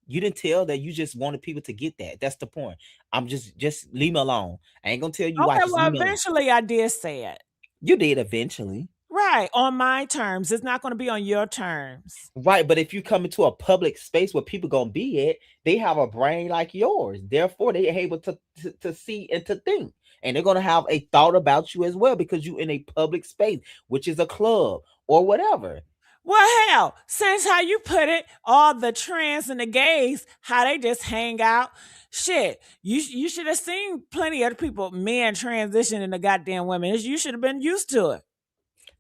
You didn't tell that. You just wanted people to get that. That's the point. I'm just leave me alone. I ain't gonna tell you why. Okay, Just well, leave me alone. eventually I did say it. You did eventually. Right, on my terms. It's not going to be on your terms. Right, but if you come into a public space where people gonna be at, they have a brain like yours. Therefore, they are able to see and to think. And they're gonna have a thought about you as well because you in a public space, which is a club or whatever. Well, hell, since how you put it, all the trans and the gays, how they just hang out. Shit, you should have seen plenty of people, men transition into goddamn women. You should have been used to it.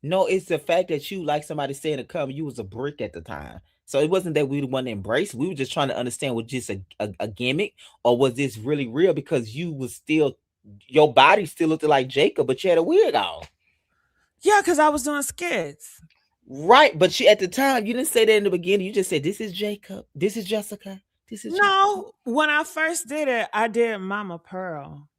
No, it's the fact that you, like somebody said in the comment, you was a brick at the time. So it wasn't that we the one to embrace. We were just trying to understand was just a gimmick or was this really real because you was still your body still looked like Jacob, but you had a wig on. Yeah, because I was doing skits. Right. But you at the time you didn't say that in the beginning. You just said this is Jacob. This is Jessica. This is Jessica. No, when I first did it, I did Mama Pearl.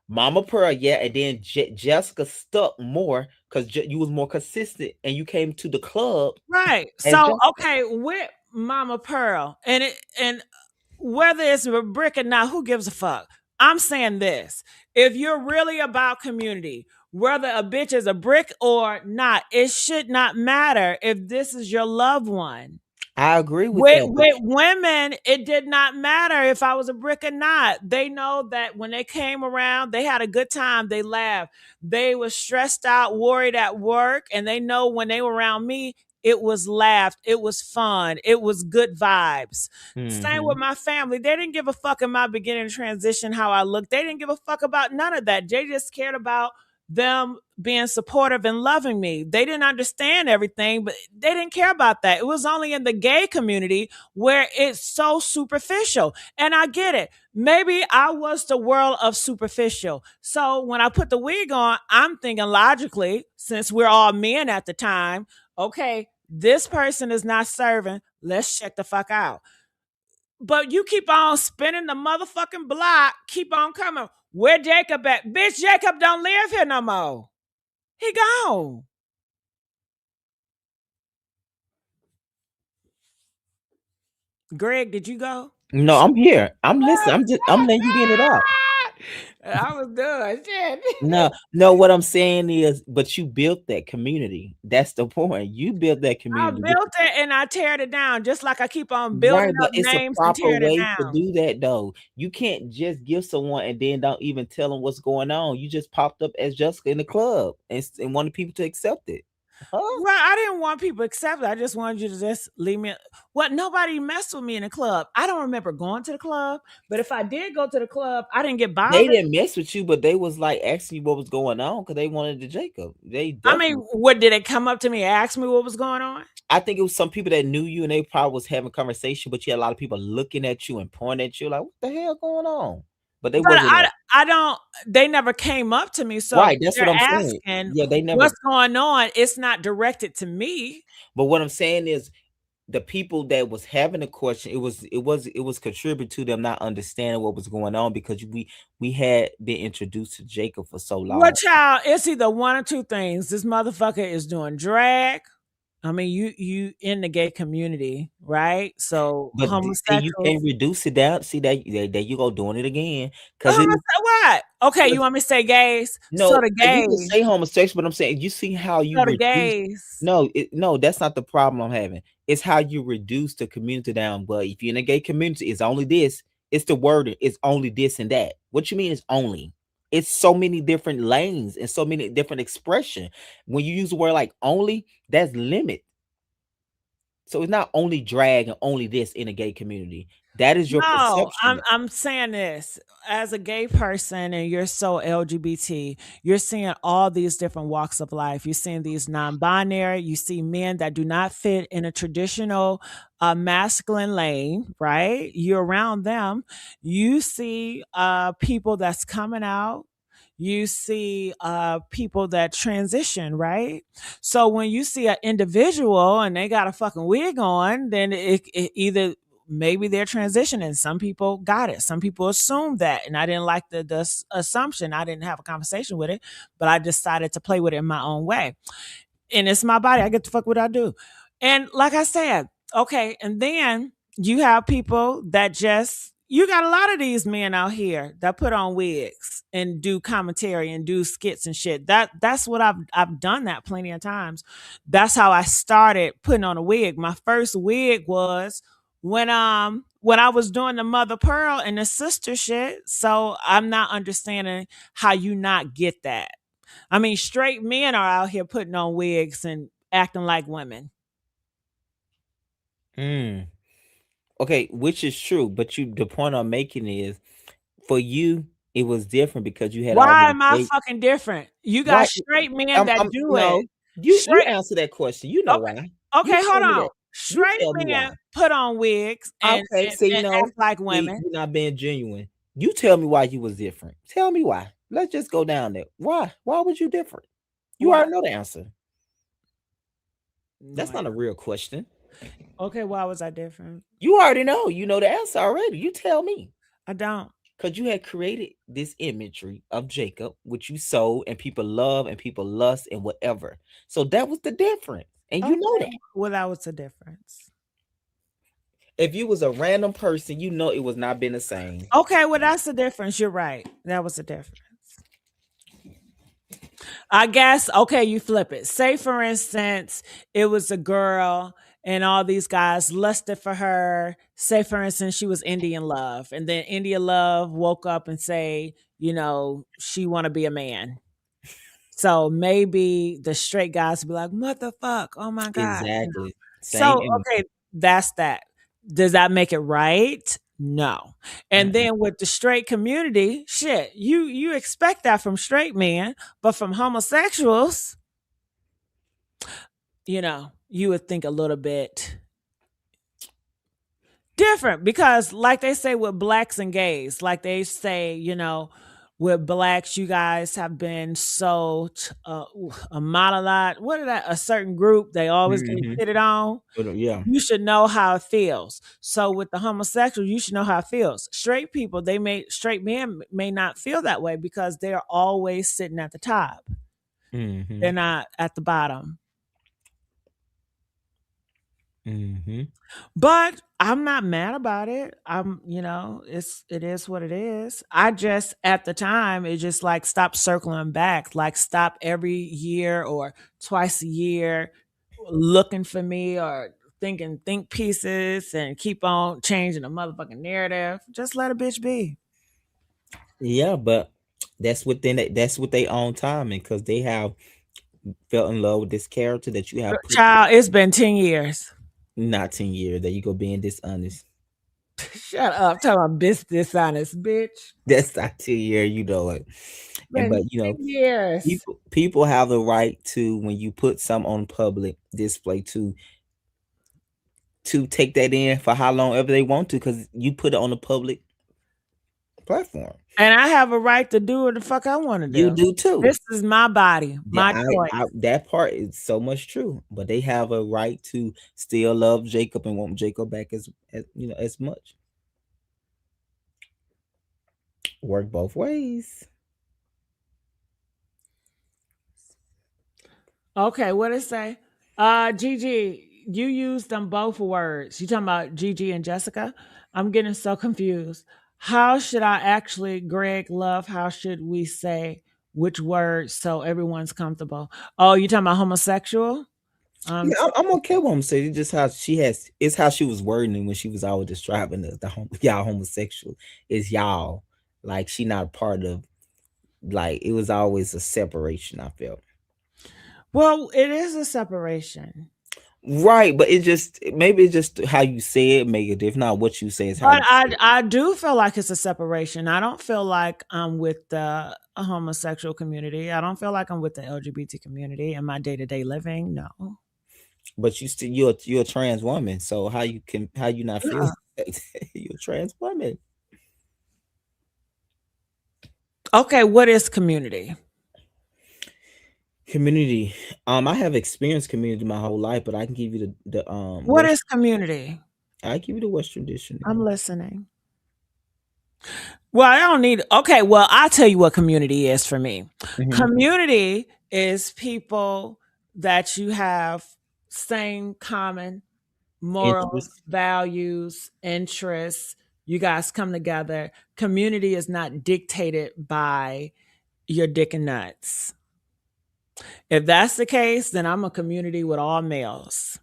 Mama Pearl, yeah, and then Jessica stuck more because you was more consistent, and you came to the club Right. as So, Jessica. okay, with Mama Pearl, and whether it's a brick or not, who gives a fuck? I'm saying this. If you're really about community, whether a bitch is a brick or not, it should not matter if this is your loved one. I agree with With that, but with women, it did not matter if I was a brick or not. They know that when they came around, they had a good time. They laughed. They were stressed out, worried at work, and they know when they were around me, it was laughed. It was fun. It was good vibes. Same with hmm my family. They didn't give a fuck in my beginning transition how I looked. They didn't give a fuck about none of that. They just cared about them being supportive and loving me. They didn't understand everything, but they didn't care about that. It was only in the gay community where it's so superficial. And I get it. Maybe I was the world of superficial. So when I put the wig on, I'm thinking logically, since we're all men at the time, okay, this person is not serving. Let's check the fuck out. But you keep on spinning the motherfucking block, keep on coming. Where Jacob at? Bitch, Jacob don't live here no more. He gone. Greg, did you go? no, I'm here. I'm listening. I'm letting you get it out. I was done. Shit. No, no, what I'm saying is, but you built that community. That's the point. You built that I community with built it and I teared it down, just like I keep on right, building but up it's a names and proper tearing it way to down. do that though. You can't just give someone and then don't even tell them what's going on. You just popped up as Jessica in the club and wanted people to accept it. Huh? Well, I didn't want people to accept it. I just wanted you to just leave me. What? Nobody messed with me in the club. I don't remember going to the club, but if I did go to the club, I didn't get They bothered. didn't mess with you, but they was like asking you what was going on because they wanted the Jacob. They I mean, definitely. what did they come up to me and ask me what was going on? I think it was some people that knew you and they probably was having conversation, but you had a lot of people looking at you and pointing at you like, "What the hell going on?" But they But wasn't I don't. They never came up to me, so right. That's they're what I'm saying. asking Yeah, they never. what's going on. It's not directed to me. But what I'm saying is, the people that was having the question, it was contribute to them not understanding what was going on because we had been introduced to Jacob for so What long. child? It's either one or two things. This motherfucker is doing drag. I mean, you in the gay community, right? So But see, you can't homosexuals. reduce it down. See that there you go doing it again because it What? Okay, you want me to say gays? So no, the you can gays. say homosexual, but I'm saying you see how you So the reduce. gays. No, no, that's not the problem I'm having. It's how you reduce the community down. But if you're in a gay community, it's only this. It's the wording. It's only this and that. What you mean is only? It's so many different lanes and so many different expression. When you use the word like only, that's limit. So it's not only drag and only this in a gay community. That is your No, perception. I'm saying this as a gay person and you're so LGBT, you're seeing all these different walks of life. You're seeing these non-binary, you see men that do not fit in a traditional masculine lane, right? You're around them. You see people that's coming out. You see people that transition, right? So when you see an individual and they got a fucking wig on, then it either maybe they're transitioning. Some people got it. Some people assume that. And I didn't like the assumption. I didn't have a conversation with it, but I decided to play with it in my own way. And it's my body. I get to fuck what I do. And like I said, okay, and then you have people that just you got a lot of these men out here that put on wigs and do commentary and do skits and shit. That's what I've done that plenty of times. That's how I started putting on a wig. My first wig was when I was doing the mother pearl and the sister shit. So I'm not understanding how you not get that. I mean, straight men are out here putting on wigs and acting like women. Mm. Okay, which is true, but you the point I'm making is for you it was different because you had Why already am I dated. fucking different? You got Right. straight men that I'm do it. no. You Straight answer that question. You know okay, why. You okay, tell hold me that. on. You Straight tell me why. men put on wigs Okay, see, and no, act like see, women. you're not being genuine. You tell me why you was different. Tell me why. Let's just go down there. Why? Why was you different? You Why? already know the answer. No, That's I not a don't. real question. Okay, why was I different? You already know. You know the answer already. You tell me. I don't. because you had created this imagery of Jacob, which you sold and people love and people lust and whatever. So that was the difference. And you know that. Okay. Well, that was the difference. If you was a random person, you know it was not been the same. Okay, well, that's the difference. You're right. That was the difference. I guess, okay, you flip it. Say, for instance, it was a girl and all these guys lusted for her. Say, for instance, she was Indian Love. And then Indian Love woke up and say, she want to be a man. So maybe the straight guys would be like, "What the fuck? Oh my god!" Exactly. Same So image. okay, that's that. Does that make it right? No. And Mm-mm. then with the straight community, shit, you expect that from straight men, but from homosexuals, you would think a little bit different because like they say with blacks and gays, like they say, with blacks, you guys have been so a monologue. What is that? A certain group they always get Mm-hmm. pitted on. Yeah. You should know how it feels. So with the homosexual, you should know how it feels. Straight people, straight men may not feel that way because they're always sitting at the top. Mm-hmm. They're not at the bottom. Mm-hmm. But I'm not mad about it. It is what it is. I just at the time it just like stop circling back, like stop every year or twice a year looking for me or thinking think pieces and keep on changing the motherfucking narrative. Just let a bitch be. Yeah, but that's what they own timing because they have fell in love with this character that you have put Child, it's been 10 years. not 10 years. There you go being dishonest. Shut up. Tell my bitch dishonest, bitch. That's not 10 years, you know it. And Been but 10 years. people have the right to when you put some on public display to take that in for how long ever they want to because you put it on the public platform. And I have a right to do what the fuck I want to You do. do too. This is my body, Yeah, my I choice. that part is so much true, but they have a right to still love Jacob and want Jacob back as as much. Work both ways. Okay, what it say? Gigi, you used them both words. You talking about Gigi and Jessica? I'm getting so confused. How should I actually, Greg, love? How should we say which word so everyone's comfortable? Oh, you talking about homosexual? Yeah, I'm okay with him saying just how she has. It's how she was wording it when she was always describing y'all homosexual. Is y'all like she not a part of like it was always a separation. I felt Well, it is a separation. right, but it just maybe it's just how you say it make a difference. Not what you say is how But you I say it. I do feel like it's a separation. I don't feel like I'm with the homosexual community. I don't feel like I'm with the LGBT community in my day-to-day living. No. But you still you're a trans woman, so how you not feel Yeah. you're a trans woman. Okay, what is community? Community. I have experienced community my whole life, but I can give you the What West. is community? I give you the West tradition. I'm listening. Well, I don't need okay, well, I'll tell you what community is for me. Mm-hmm. Community is people that you have same common morals, Interest. values, interests. You guys come together. Community is not dictated by your dick and nuts. If that's the case, then I'm a community with all males.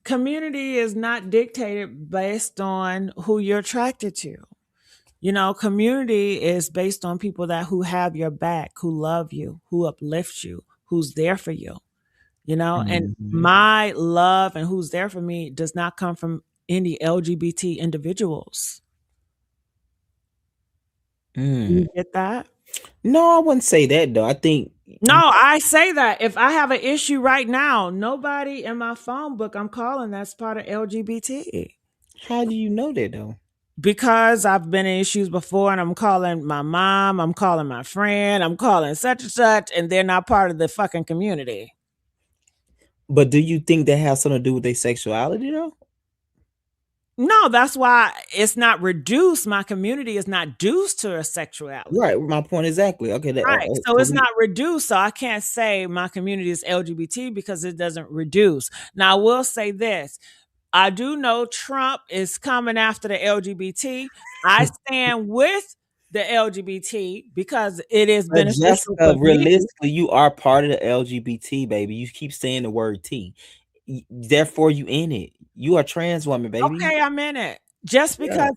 Community is not dictated based on who you're attracted to. Community is based on people that who have your back, who love you, who uplift you, who's there for you. And Mm-hmm. my love and who's there for me does not come from any LGBT individuals. Mm. You get that? No, I wouldn't say that though. I think No, I say that if I have an issue right now, nobody in my phone book I'm calling that's part of LGBT. how do you know that though? Because I've been in issues before and I'm calling my mom, I'm calling my friend, I'm calling such and such, and they're not part of the fucking community. But do you think that has something to do with their sexuality though? No, that's why it's not reduced. My community is not reduced to a Right, sexuality. my point exactly. Okay, Right. So so it's we not reduced. So I can't say my community is LGBT because it doesn't reduce. Now, I will say this. I do know Trump is coming after the LGBT. I stand with the LGBT because it is but beneficial Jessica, for me. realistically, you are part of the LGBT, baby. You keep saying the word T. Therefore, you in it. You are a trans woman, baby. Okay, I'm in it. Just Yeah. because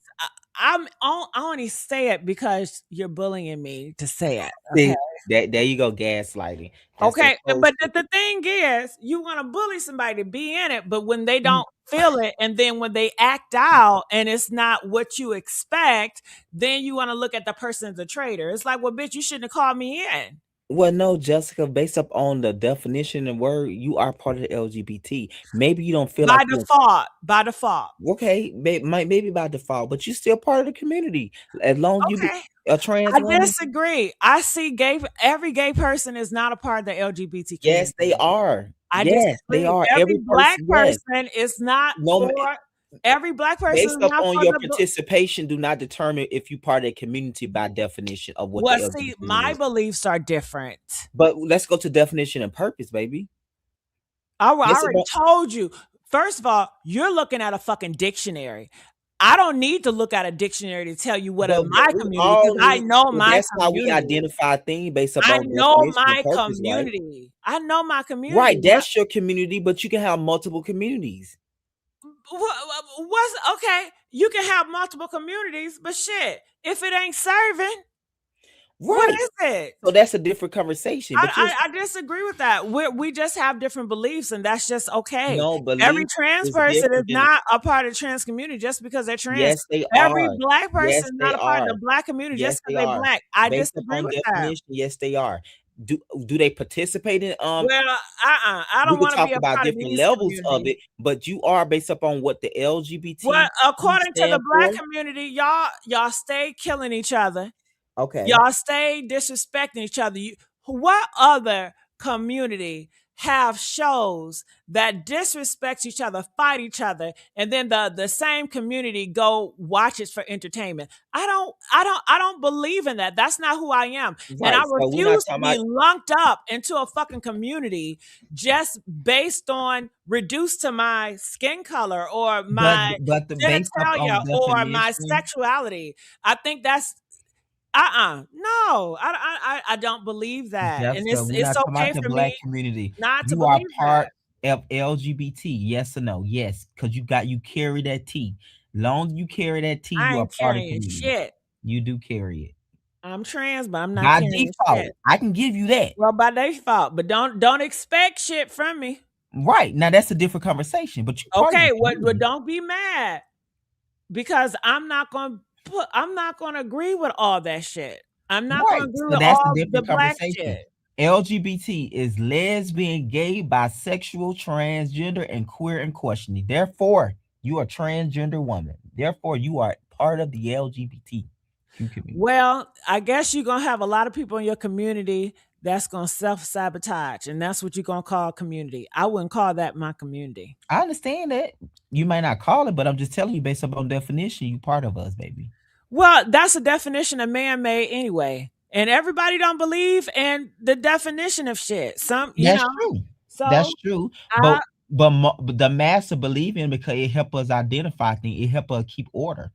I only say it because you're bullying me to say it. Okay. See, that there you go, gaslighting. That's that Okay, cold but shit. the thing is, you want to bully somebody to be in it, but when they Mm, don't feel it, and then when they act out and it's not what you expect, then you want to look at the person as a traitor. It's like, well, bitch, you shouldn't have called me in. well, no, Jessica, based up on the definition and word, you are part of the LGBT. Maybe you don't feel like By you default, by default. okay, maybe by default, but you're still part of the community. As long as you be Okay. a trans I woman, disagree. I see every gay person is not a part of the LGBT yes, they community. are. I Yes, they disagree. are. Every Every black person, yes. person is not No, for every black person is based up not on for your the participation, do not determine if you part of a community by definition of what the well, see, LGBT my is. beliefs are different. But let's go to definition and purpose, baby. I Based already upon, told you. First of all, you're looking at a fucking dictionary. I don't need to look at a dictionary to tell you what is but my we community all because I need. know But my that's how we community. identify things based I upon know definition and my purpose, right? community. I know my community. Right, that's your community, but you can have multiple communities. What's okay? You can have multiple communities, but shit, if it ain't serving, what Right. is So it? that's a different conversation. But you're I disagree with that. We just have different beliefs, and that's just okay. no Every belief trans is person is different than not a part of the trans community just because they're trans. yes, they Every are. black person Yes, is not they a part of are. the black community Yes, just because they they're are. black. I Based disagree upon with that. definition, yes, they are. Do they participate in Well, I we don't could want to talk be a about part of different these levels of communities. it, but you are based upon what the Well, LGBT according to the stand black for. community, y'all stay killing each other. Okay. Y'all stay disrespecting each other. What other community have shows that disrespect each other, fight each other, and then the same community go watch it for entertainment? I don't believe in that. That's not who I am. And I Right. So we're not refuse to talking be about lumped up into a fucking community just based on reduced to my skin color or my but the based up genitalia on or my definition, sexuality. I think that's no, I don't believe that, and Jessica, we're it's not talking about okay the for black me community. not to You are believe that. part of LGBT, yes or no? Yes, because you carry that T. Long as you carry that T, I you are ain't part of carrying community. shit. You do carry it. I'm trans, but I'm not By carrying default, shit. I can give you that. Well, by default, but don't expect shit from me. Right. Now that's a different conversation, but you're part of the Okay, what? community. Don't be mad because I'm not gonna agree with all that shit. I'm not gonna Right. agree So with that's a all the different black conversation. shit. LGBT is lesbian, gay, bisexual, transgender, and queer and questioning. Therefore, you are a transgender woman. Therefore, you are part of the LGBTQ community. Well, I guess you're gonna have a lot of people in your community that's gonna self-sabotage, and that's what you're gonna call community. I wouldn't call that my community. I understand that. You might not call it, but I'm just telling you based upon definition, you part of us, baby. Well, that's a definition of man-made anyway. And everybody don't believe in the definition of shit. That's true. So That's true. But I but the master believe in because it help us identify things. It help us keep order.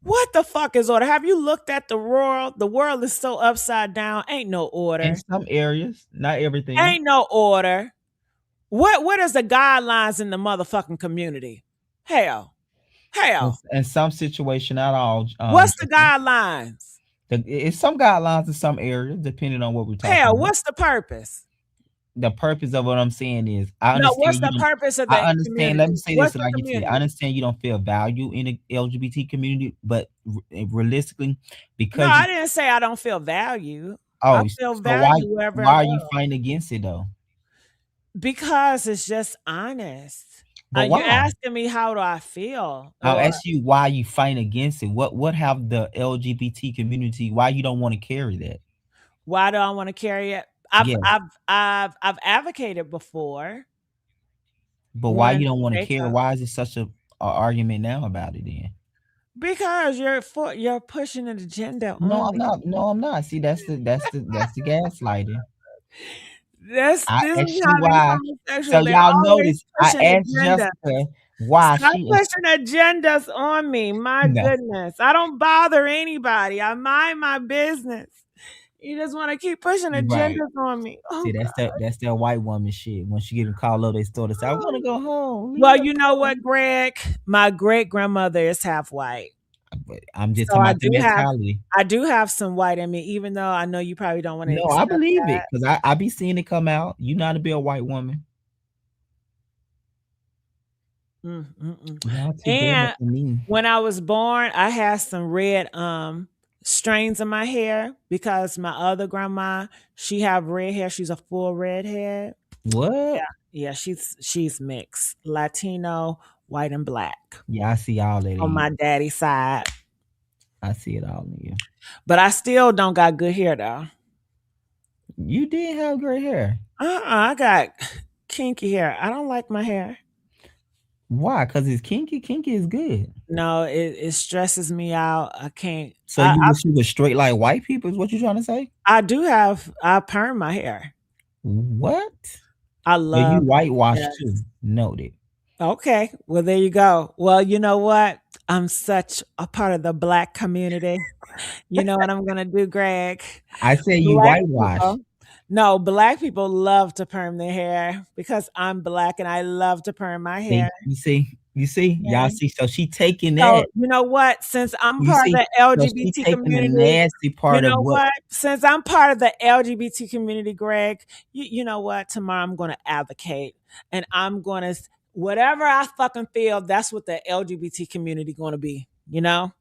what the fuck is order? Have you looked at the world? The world is so upside down. Ain't no In order. some areas, not everything. Ain't no order. What is the guidelines in the motherfucking community? Hell. Hell. In some situation, not all. What's the Jessica. guidelines? It's some guidelines in some areas, depending on what we're talking Hell, about. what's the purpose? The purpose of what I'm saying is, I No, what's understand you the don't. purpose of I the understand. Let me community? say this, What's and the I get to you. I community? understand you don't feel value in the LGBT community, but realistically, No, because you, I didn't say I don't feel value. I oh, feel so why value wherever I why are you go fighting against it though? because it's just honest. But You why? asking me how do I feel, I'll or ask you why you fighting against it. What have the LGBT community? Why you don't want to carry that? why do I want to carry it? Yes, I've advocated before but why when you don't want to they carry? come. Why is it such a argument now about it then? Because you're pushing an agenda No, on I'm me. not. No, I'm not. See, that's the gaslighting. I This is asked you how these why. So homosexuals, they're y'all always notice I pushing asked agendas. Jessica why Stop she is pushing agendas on me. My no. goodness. I don't bother anybody. I mind my business. You just want to keep pushing Right. agendas on me. Oh See, that's that white woman shit. When she get called up, they start to say, "I want to God. go home. Leave Well, me you know alone." what, Greg? My great grandmother is half white. But I'm just So talking about the mentality. I do have some white in me, even though I know you probably don't want to No, I accept believe it that. because I be seeing it come out. You know how to be a white woman. Mm, mm, mm. Y'all too grown up And for me. when I was born, I had some red strains in my hair because my other grandma, she have red hair. She's a full redhead. Yeah. What? Yeah, she's mixed. Latino, white and black Yeah, I see all that in on my you. daddy's side. I see it all in you. But I still don't got good hair though. You did have gray hair. I got kinky hair. I don't like my hair. Why? Because it's kinky. Kinky is good. No, it stresses me out. I can't. So you wish you was straight like white people? Is what you trying to say? I perm my hair. What? I So you love. whitewashed too? Yes. Noted. Okay. Well, there you go. Well, you know what? I'm such a part of the black community. You know what I'm gonna do, Greg? I said you Black whitewashed. people. No, black people love to perm their hair because I'm black and I love to perm my hair. You see, y'all Okay. see. So she taking So, that. you know what? Since I'm You part of see, the so she LGBT taking the community, nasty you part of know what. what? Since I'm part of the LGBT community, Greg, you know what? Tomorrow I'm going to advocate and I'm going to, whatever I fucking feel, that's what the LGBT community going to be, you know?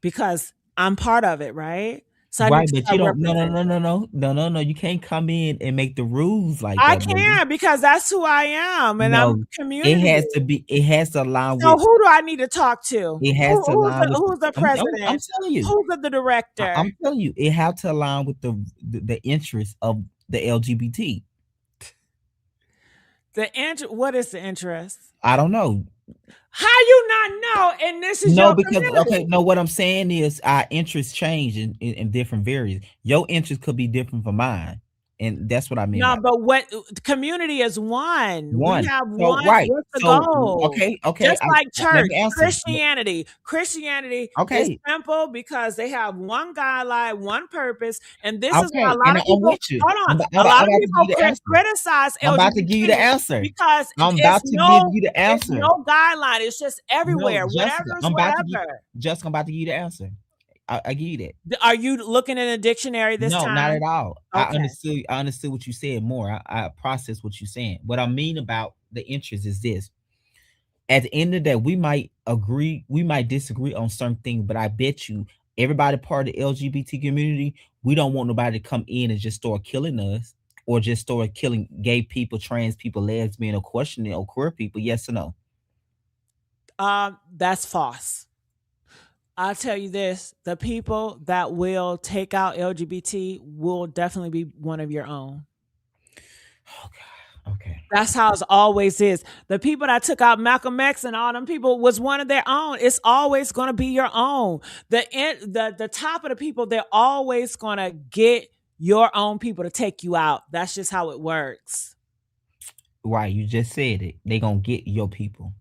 Because I'm part of it, right? So I need Right, to but you start don't. No, no, representing. no, no, no, no, no, no. You can't come in and make the rules like I that, baby. can because that's who I am and I'm No, it community. has to be. It has to align So with. who do I need to talk to? It has to align with. Who's the I'm president? telling you. Who's the director? I'm telling you. It have to align with the interests of the LGBT. What is the interest? I don't know. How you not know? And this is No, your because okay, community. no. What I'm saying is our interests change in different varies. Your interest could be different from mine, and that's what I mean No, by but what community is one? We one. have So one. right. What's the So goal? okay, okay. Just like Let church, me answer. Christianity. Christianity is Okay, simple because they have one guideline, one purpose, and this is why okay, a lot and of I'm people. with you. Hold on, I'm a about, lot I'm of about to give people you the answer. criticize I'm about to give you the LGBT answer. because I'm it's about to give you the it's answer. no guideline. It's just No, everywhere. Jessica, Whatever is I'm about to give whatever. Jessica, I'm about to give you the answer. I give you that. Are you looking in a dictionary this No, not at time? all. Okay. I understood what you said more. I processed what you're saying. What I mean about the interest is this. At the end of the day, we might agree, we might disagree on certain things, but I bet you everybody part of the LGBT community, we don't want nobody to come in and just start killing us or just start killing gay people, trans people, lesbian, or questioning or queer people. Yes or no? That's false. I'll tell you this: the people that will take out LGBT will definitely be one of your own. Oh God. Okay. That's how it always is. The people that took out Malcolm X and all them people was one of their own. It's always going to be your own. The top of the people, they're always going to get your own people to take you out. That's just how it works. Right, you just said it. They gonna get your people.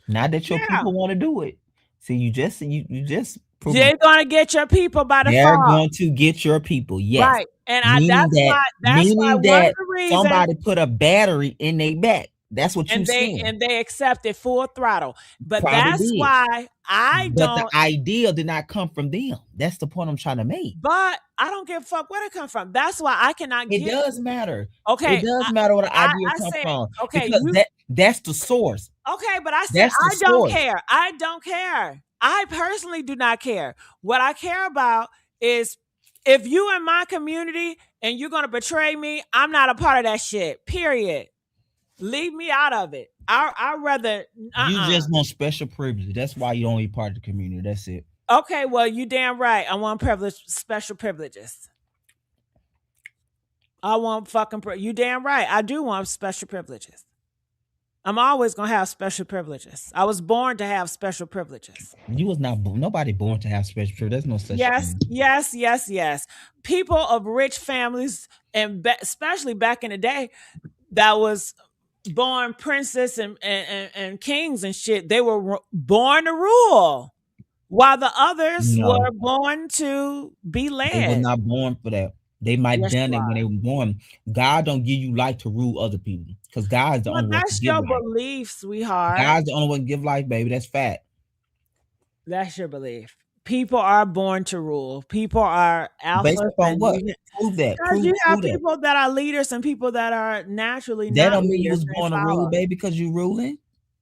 Not that your Yeah, people want to do it. See, you just they're going to get your people by they're default. going to get your people. Yes. Right. And I Meaning that that's why meaning one of that the reasons somebody put a battery in their back. That's what you saying. and they accepted full throttle. But Probably that's did. why I But the don't idea did not come from them. That's the point I'm trying to make. but I don't give a fuck where it come from. That's why I cannot It get does matter. It okay. does matter where the idea I come said, from okay, because you that's the source. okay, but I said That's the I don't source. care. I don't care. I personally do not care. What I care about is if you in my community and you're gonna betray me, I'm not a part of that shit. Period. Leave me out of it. I rather You uh-uh. just want special privilege. That's why you only part of the community. That's it. Okay, well, you damn right. I want special privileges. I want fucking you damn right. I do want special privileges. I'm always gonna have special privileges. I was born to have special privileges. You was not nobody born to have special privilege. There's no such Yes, thing. yes, yes, yes. People of rich families, and especially back in the day, that was born princes and kings and shit. They were born to rule, while the others No, were born to be they were led. not born for that. They might Yes, done you it when are. they were born. God don't give you life to rule other people because God is the Well, only one to that's give your life. belief, sweetheart. God's the only one to give life, baby. That's fact. That's your belief. People are born to rule. People are Based alphas, upon and what? you Prove that. because you have Prove that. people that are leaders and people that are naturally That not don't mean you leaders was and they born to rule, follow. baby, because you ruling.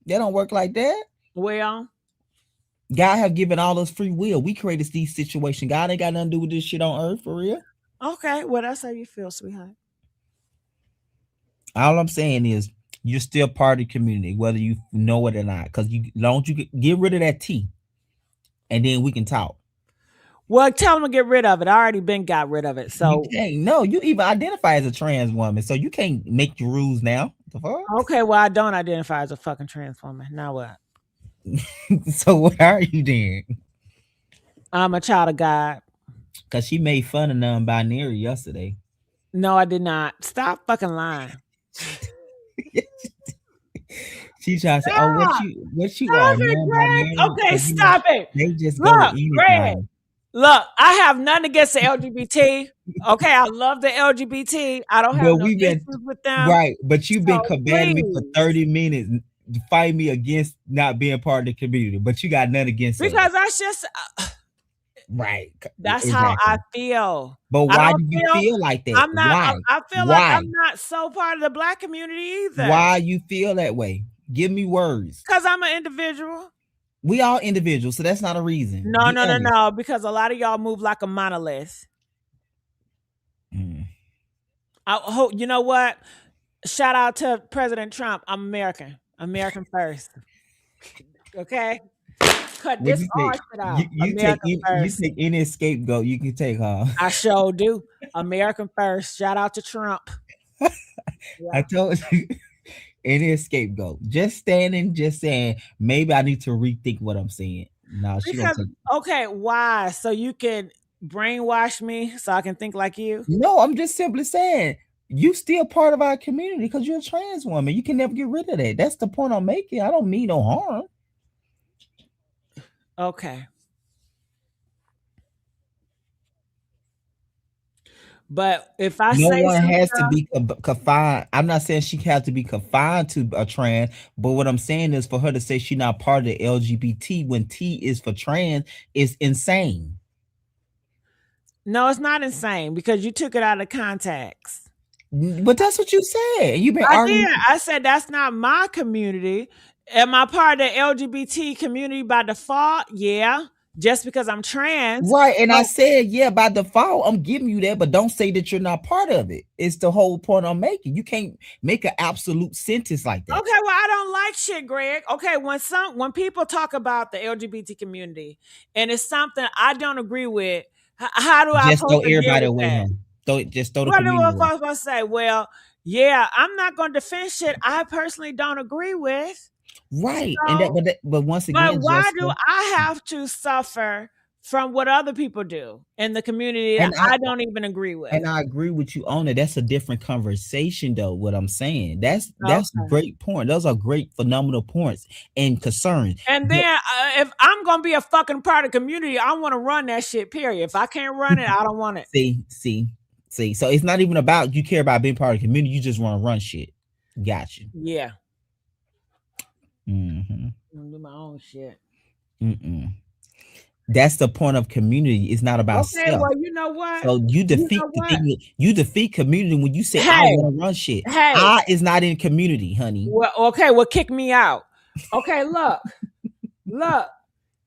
That don't work like that. Well, God have given all us free will. We created these situations. God ain't got nothing to do with this shit on earth for real. okay. Well, that's how you feel, sweetheart. All I'm saying is you're still part of the community, whether you know it or not. Because you long as you get rid of that T, and then we can talk. Well, tell them to get rid of it. I already been got rid of it. You So, can't. No, you even identify as a trans woman, so you can't make your rules now. The fuck? okay. Well, I don't identify as a fucking trans woman. Now what? So what are you then? I'm a child of God. Because she made fun of non-binary yesterday. No, I did not. Stop fucking lying. She tried to say, "Oh, Stop. what you Stop are it, Greg. non-binary?" Okay, Because stop it. they just go with Look, Greg. anything. Look, I have nothing against the LGBT. Okay, I love the LGBT. I don't have But no we've been issues with them. right. But you've been So combating me for please, 30 minutes to fight me against not being part of the community. But you got nothing against us, because that's just right? that's how I Exactly. feel. But I why don't do you feel feel like that? I'm not. Why? I feel like Why? I'm not so part of the black community either. Why you feel that way? Give me words. Because I'm an individual. We all individuals, so that's not a reason. No, Be no, no, honest. no. Because a lot of y'all move like a monolith. Mm. I hope you know what. Shout out to President Trump. I'm American. American first. Okay? Cut What this you all say? shit out. American You first. take any scapegoat you can take, huh? I sure do. American first. Shout out to Trump. I Yeah. told you any scapegoat. Just standing, just saying, maybe I need to rethink what I'm saying. No, she gonna Because take. okay, why? So you can brainwash me so I can think like you? No, I'm just simply saying you still part of our community because you're a trans woman. You can never get rid of that. That's the point I'm making. I don't mean no harm. Okay. But if I No say one some has to stuff, be confined. I'm not saying she has to be confined to a trans, but what I'm saying is for her to say she's not part of the LGBT when T is for trans is insane. no, it's not insane because you took it out of context. But that's what you said. You've been I did. arguing. I said that's not my community. Am I part of the LGBT community by default? Yeah. Just because I'm trans. Right. And I But said, yeah, by default, I'm giving you that, but don't say that you're not part of it. It's the whole point I'm making. You can't make an absolute sentence like that. okay, well, I don't like shit, Greg. Okay, when people talk about the LGBT community and it's something I don't agree with, how do I Just throw supposed to deal everybody with away, that? huh? Just throw the What do community I away. supposed to say? Well, yeah, I'm not going to defend shit I personally don't agree with. Right. And So, but once but again, why do Jessica, I have to suffer from what other people do in the community that and I I don't even agree with? and I agree with you on it. That's a different conversation, though. What I'm saying, that's Okay. great point. Those are great, phenomenal points and concerns. And But then if I'm gonna be a fucking part of the community, I want to run that shit. Period. If I can't run it, I don't want it. see. So it's not even about you care about being part of the community. You just want to run shit. Got you. Yeah, Mm-hmm. I'm gonna do my own shit. Mm-mm. That's the point of community. It's not about Okay, self. well, you know what? So you You defeat know the what? thing. You defeat community when you say I Hey, want to run shit. hey. I is not in community, honey. Well, okay, well, kick me out. Okay, look.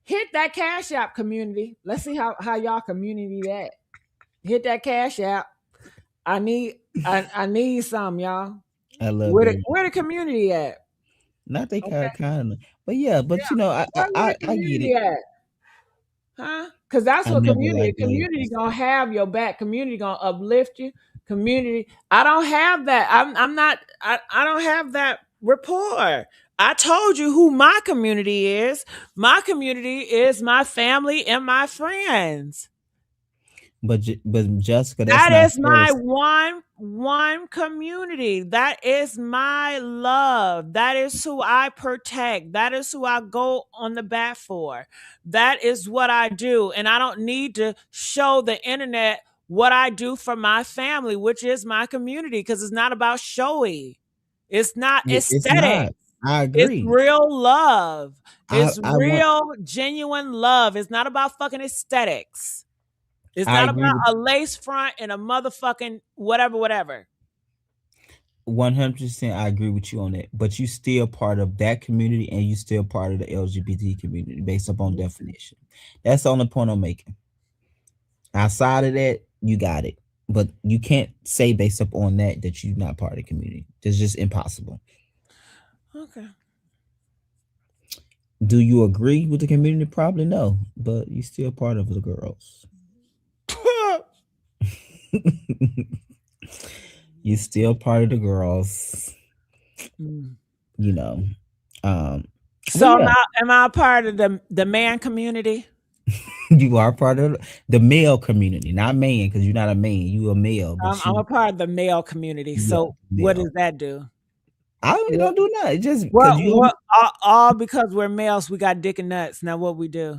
Hit that cash app community. Let's see how y'all community that. Hit that cash app. I need some, y'all. I love it. Where the community at? Not they Okay. kind of, but yeah, but you know, Where the I get community it. at? Huh? Because that's I what never community. liked Community labels. gonna have your back. Community gonna uplift you. Community. I don't have that. I'm not. I don't have that We're poor. I told you who my community is. My community is my family and my friends. But Jessica, that's That not is fair to my one community. That is my love. That is who I protect. That is who I go on the bat for. That is what I do. And I don't need to show the internet what I do for my family, which is my community, because it's not about showy. It's not it's aesthetic. not. I It's agree. real love. It's I want real, genuine love. It's not about fucking aesthetics. It's I not agree about with a lace front and a motherfucking whatever, whatever. 100%. I agree with you on that. But you still part of that community, and you still part of the LGBT community based upon definition. That's the only point I'm making. Outside of that, you got it. But you can't say based upon that you're not part of the community. It's just impossible. Okay. Do you agree with the community? Probably no, but you still part of the girls. You still part of the girls. Mm. You know. Um, but So yeah, am I a part of the man community? you are part of the male community, not man, because you're not a man. You a male, but I'm you, a part of the male community. yeah, So what male. does that do? I don't, What don't do nothing. It's just because what what all because we're males, we got dick and nuts. Now what we do?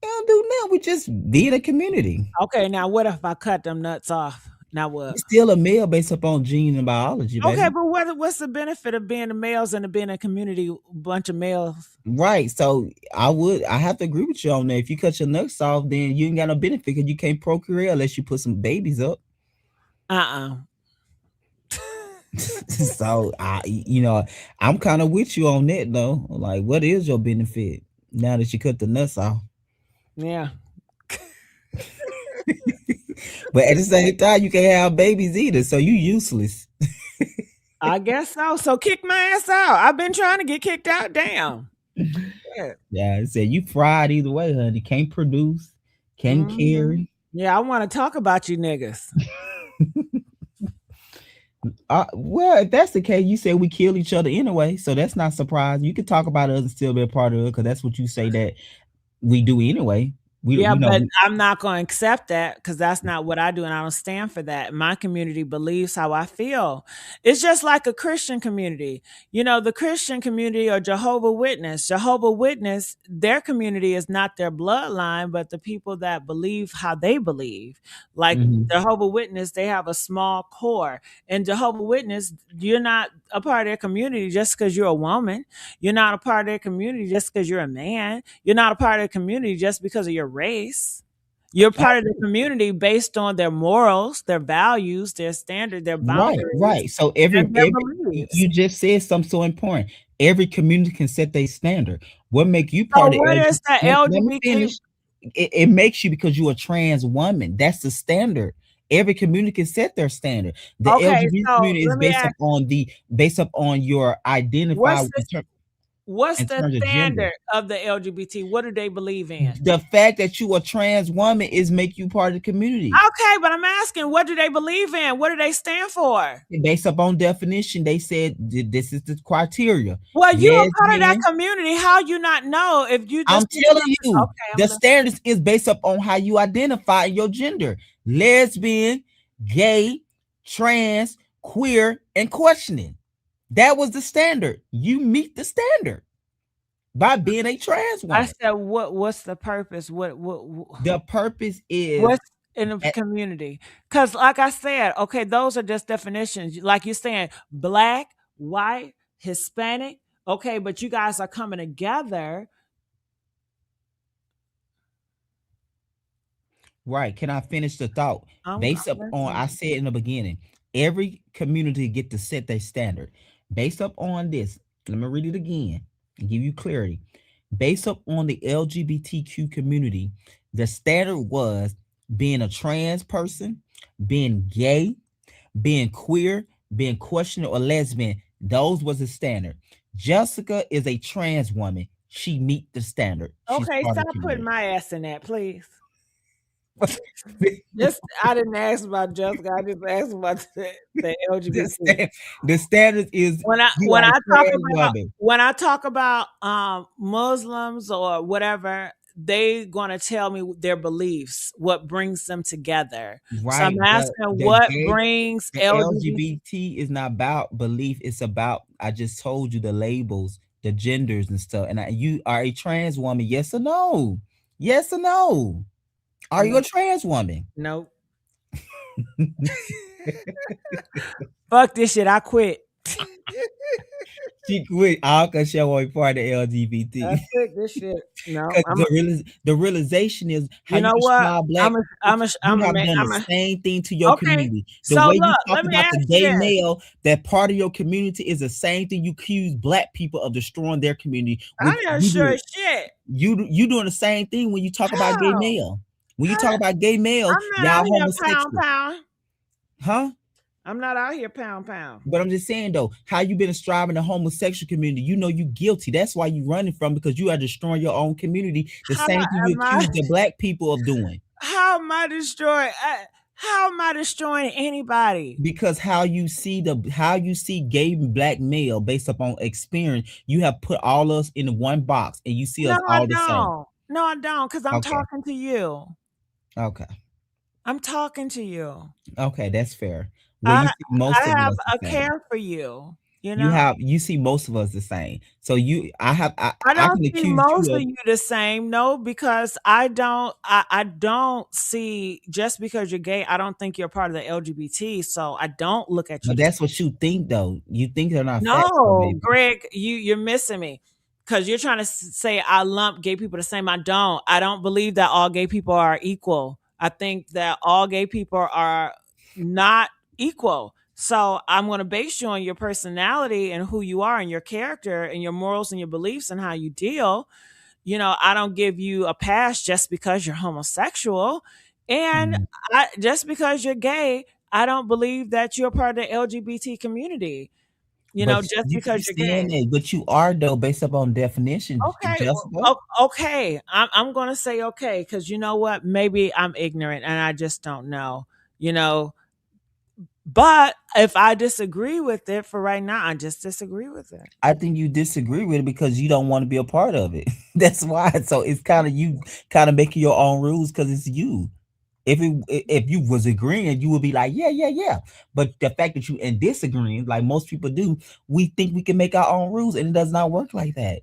you don't do nothing. We just be in a community. Okay, now what if I cut them nuts off? Now what? You're still a male based upon genes and biology, Okay, baby. but what's the benefit of being the males and being a community bunch of males? Right. So I have to agree with you on that. If you cut your nuts off, then you ain't got no benefit because you can't procreate unless you put some babies up. Uh-uh. So I'm kind of with you on that though. Like, what is your benefit now that you cut the nuts off? Yeah. But at the same time, you can't have babies either, so you useless. I guess so. So kick my ass out. I've been trying to get kicked out. Damn. Yeah. Yeah, I said you fried either way, honey. Can't produce, can't Mhm. carry. Yeah, I want to talk about you niggas. Well, if that's the case, you said we kill each other anyway, so that's not surprising. You can talk about us and still be a part of it because that's what you say that we do anyway. Yeah, We know. but I'm not going to accept that because that's not what I do, and I don't stand for that. My community believes how I feel. It's just like a Christian community. You know, the Christian community or Jehovah Witness. Jehovah Witness, their community is not their bloodline, but the people that believe how they believe. Like Mhm. Jehovah Witness, they have a small core. And Jehovah Witness, you're not a part of their community just because you're a woman. You're not a part of their community just because you're a man. You're not a part of the community just because of your race. You're I part of the community based on their morals, their values, their standard, their Right, boundaries, right. So and their every beliefs. you just said something so important. Every community can set their standard. What make you So part of what is LGBT? the Let me LGBT? finish. It makes you because you're a trans woman. That's the standard. Every community can set their standard. The Okay, LGBT so community is let me ask, based up on your identify what's the what's in the terms of gender. standard of the LGBT? What do they believe in? The fact that you a trans woman is make you part of the community. Okay, but I'm asking, what do they believe in? What do they stand for? Based upon definition, they said this is the criteria. Well, you a part of that Lesbian. community. How you not know if you I'm just telling you, okay? I'm the listening. standards is based up on how you identify your gender. Lesbian, gay, trans, queer, and questioning. That was the standard. You meet the standard by being a trans I woman. said, what's the purpose? The purpose is What's in the community? Because, like I said, okay, those are just definitions. Like you're saying, black, white, Hispanic. Okay, but you guys are coming together. right. Can I finish the thought? I'm Based up on I listening. said in the beginning, every community get to set their standard. Based up on this, let me read it again and give you clarity. Based up on the LGBTQ community, the standard was being a trans person, being gay, being queer, being questionable or lesbian. Those was the standard. Jessica is a trans woman. She meet the standard. She's Okay, part of stop the putting community. my ass in that, please. Just I didn't ask about Jessica. I just asked about the the, LGBT. sta- the standard is When I you when are a I talk trans about woman. Muslims or whatever, they gonna tell me their beliefs, what brings them together. So I'm Right, but asking what brings the LGBT. LGBT is not about belief. It's about, I just told you, the labels, the genders and stuff. And you are a trans woman, yes or no? Yes or no? Are you No, a trans woman? no, fuck this shit. I quit. She quit all because she want to be part of the I LGBT. quit this shit. No, Because the realization is how you you know what? describe black people, you I'm a have man. done the I'm a same thing to your okay. community. The So way you look, talk let me about ask the you gay this. male, that part of your community is the same thing you accuse black people of destroying their community, I which ain't you sure do. as shit. You doing the same thing when you talk about gay How? male. When you How? talk about gay males, I'm not y'all out here pound homosexual, pound. huh? I'm not out here pound pound. But I'm just saying though, how you been striving the homosexual community? You know you guilty. That's why you running from, because you are destroying your own community. The How same thing you am I? accuse the black people of doing. How am I destroying? How am I destroying anybody? Because how you see gay black male based upon experience, you have put all us in one box and you see No, us I all the same. don't. No, I don't. Because I'm Okay. talking to you. Okay. I'm talking to you. Okay, that's fair. Well, you I see most I of have us the a same. care for you. You You know. have you see most of us the same. So I I don't can see accuse most you of of, you the same, no, because I don't see just because you're gay, I don't think you're part of the LGBT. So I don't look at you but the that's what you think though. You think they're not facts though, No, baby. Greg, you're missing me because you're trying to say I lump gay people the same. I don't. I don't believe that all gay people are equal. I think that all gay people are not equal. So I'm going to base you on your personality and who you are and your character and your morals and your beliefs and how you deal. I don't give you a pass just because you're homosexual, and Mm. just because you're gay. I don't believe that you're part of the LGBT community. But Just you because keep you're saying gay. that, but you are though, based upon definition, Okay, Jessica. okay. I'm gonna say okay because you know what? Maybe I'm ignorant and I just don't know. You know, but if I disagree with it for right now, I just disagree with it. I think you disagree with it because you don't want to be a part of it. That's why. So it's kind of you kind of making your own rules because it's you. If you was agreeing, you would be like, yeah, yeah, yeah. But the fact that you and disagreeing, like most people do, we think we can make our own rules, and it does not work like that.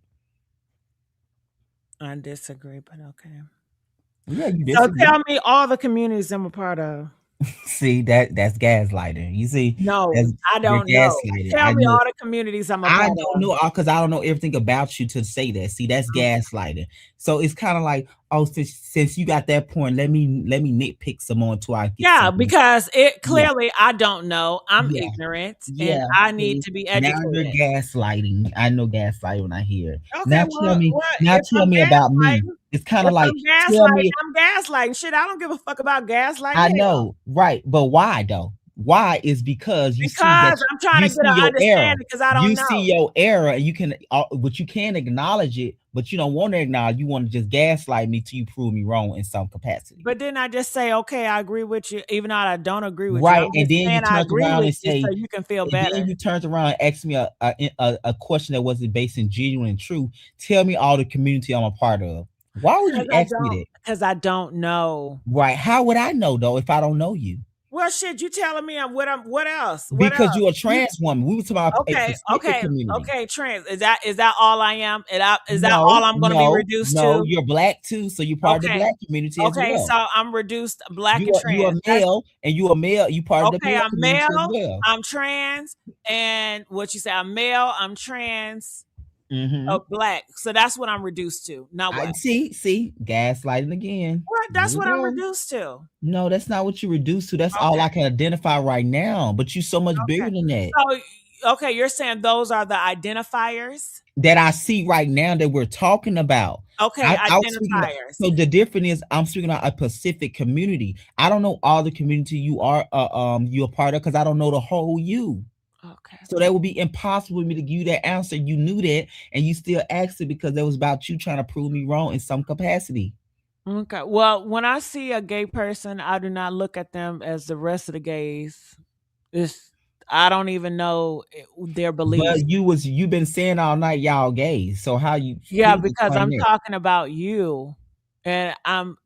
I disagree, but okay. Yeah, you So disagree. tell me all the communities I'm a part of. See that's gaslighting. You see, No, that's I you're don't know. gaslighting. Tell I me know. all the communities I'm a I part don't of. know because I don't know everything about you to say that. See, that's gaslighting. So it's kind of like, oh, since you got that point, let me nitpick some more until I get Yeah, something. because it Yeah, clearly I don't know. I'm yeah, ignorant and yeah. I need See, to be now you're educated. gaslighting. I know gaslighting when I hear it. Okay, well, Now if tell I'm me about me. gaslighting, It's kind of like, tell me. I'm gaslighting. Shit, I don't give a fuck about gaslighting. I Hell, know, right? But why though? Why is because you see that because I'm trying you to get see an your error. understanding because I You don't see know. your error, and you can, but you can acknowledge it, but you don't want to acknowledge. You want to just gaslight me till you prove me wrong in some capacity, But then I just say, okay, I agree with you, even though I don't agree with you. right? I'm And just then you saying I turn agree around with and you so say, you can feel and then better. you turned around and asked me a question that wasn't based in genuine and true. Tell me all the community I'm a part of. Why would you ask me that? Because I don't know. Right? How would I know though if I don't know you? Well, shit, you telling me what else? What Because else? you're a You trans woman. We were talking about a okay, specific okay, community. okay, trans. Is that all I am? Is that all No, I'm gonna be no, reduced no. to? You're black too, so you're part of the Okay. black community as Okay, well. so I'm reduced black and You are trans. That's male, and you are male. You part of the okay. male I'm community as male, well. I'm trans, and what you say, I'm male, I'm trans, Hmm. black. So that's what I'm reduced to. Now I what? see, gaslighting again. What? Here That's we what I'm go. reduced to. No, that's not what you reduced to. That's all Okay. I can identify right now. But you so much Okay. bigger than that. Okay, you're saying those are the identifiers? That I see right now that we're talking about. Okay, I was speaking about, identifiers. so the difference is I'm speaking about a Pacific community. I don't know all the community you're a part of because I don't know the whole you. Okay. So that would be impossible for me to give you that answer. You knew that, and you still asked it because that was about you trying to prove me wrong in some capacity. Okay. Well, when I see a gay person, I do not look at them as the rest of the gays. It's I don't even know their beliefs. But you been saying all night y'all gay. So how you Yeah, please because explain I'm that? talking about you. And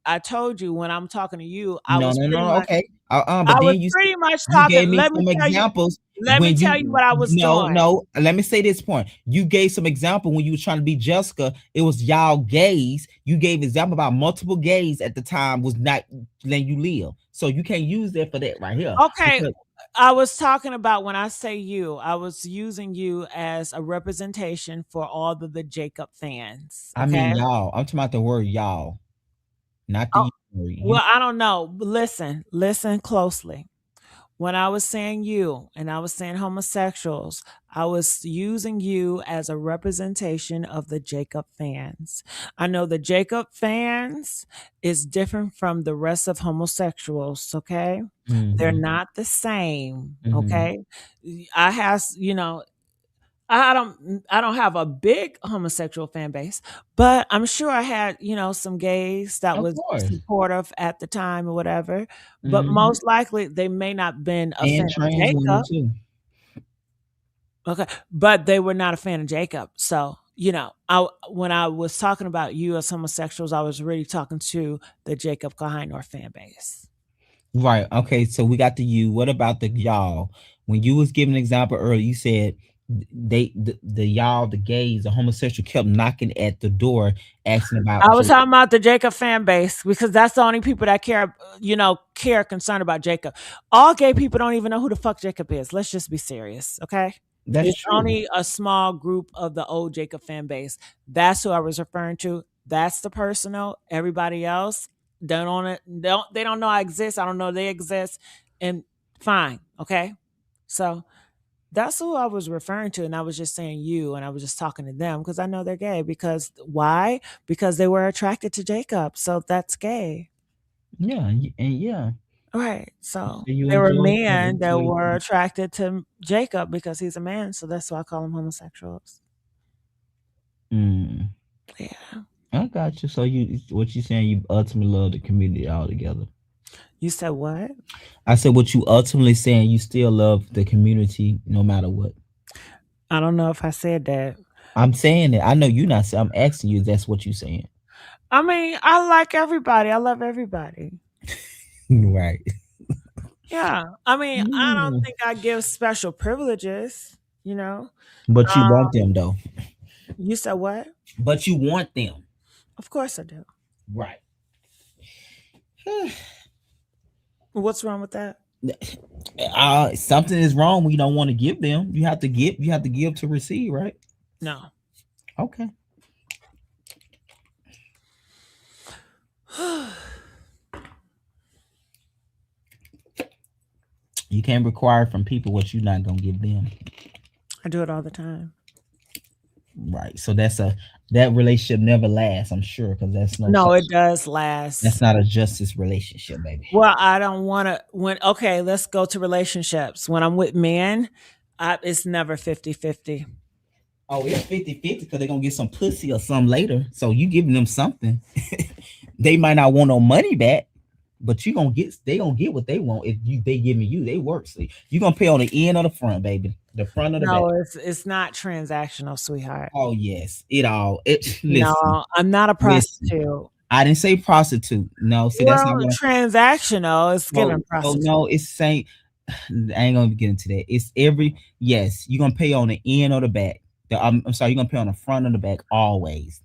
I told you when I'm talking to you, No, no, no. Okay. I But was then pretty much you talking. gave me some examples Let me when tell you you what I was no, doing. no. Let me say this point. You gave some example when you were trying to be Jessica. It was y'all gays. You gave example about multiple gays at the time was not letting you live. So you can't use that for that right here Okay, because I was talking about when I say you, I was using you as a representation for all of the Jacob fans. I Okay. mean y'all. I'm talking about the word y'all, not the Oh, you word. You well, I don't know. Listen closely. When I was saying you and I was saying homosexuals, I was using you as a representation of the Jacob fans. I know the Jacob fans is different from the rest of homosexuals, okay? They're hmm not the same, hmm okay? I have, I don't have a big homosexual fan base, but I'm sure I had, some gays that Of was course. supportive at the time or whatever. But hmm most likely they may not been a fan And of trans women Jacob. too. Okay. But they were not a fan of Jacob. So, I when I was talking about you as homosexuals, I was really talking to the Jacob Kahiner fan base. Right. Okay. So we got the you. What about the y'all? When you was giving an example earlier, you said the y'all, the gays, the homosexual kept knocking at the door asking about I was Jake. talking about the Jacob fan base because that's the only people that care concerned about Jacob. All gay people don't even know who the fuck Jacob is. Let's just be serious, okay? That's It's true. only a small group of the old Jacob fan base. That's who I was referring to. That's the personal. Everybody else they don't know I exist. I don't know they exist. And fine, okay? So that's who I was referring to, and I was just saying you, and I was just talking to them because I know they're gay. Because why? Because they were attracted to Jacob, so that's gay. Yeah. And yeah. Right. So So you there were enjoy men that so were attracted to Jacob because he's a man, so that's why I call them homosexuals. mm, Yeah. I got you. So you what you saying you ultimately love the community altogether. You said what? I said what you ultimately saying you still love the community no matter what. I don't know if I said that. I'm saying it. I know you not saying I'm asking you if that's what you saying. I mean, I like everybody. I love everybody. Right. Yeah. I mean, I don't Mm. think I give special privileges, you know. But you Uh, want them though. you said what? But you want them. Of course I do. Right. What's wrong with that? Something is wrong when you don't want to give them. You have to give to receive, right? No. Okay. You can't require from people what you're not gonna give them. I do it all the time. Right. So that relationship never lasts, I'm sure, because No, it does that's last. not a justice relationship, baby. Well, I don't want to okay, let's go to relationships. When I'm with men, it's never 50-50. Oh, it's 50-50 because they're gonna get some pussy or something later. So you giving them something. They might not want no money back, but they gonna get what they want if they giving you they work. So you gonna pay on the end or the front, baby. The front or the back. No, it's not transactional, sweetheart. Oh yes, it all. It listen, No, I'm not a listen. prostitute. I didn't say prostitute. No, see that's not Well, what. transactional is So giving so prostitute. no, it's saying I ain't gonna get into that. It's every yes, you're gonna pay on the end or the back. I'm sorry, you're gonna pay on the front or the back always.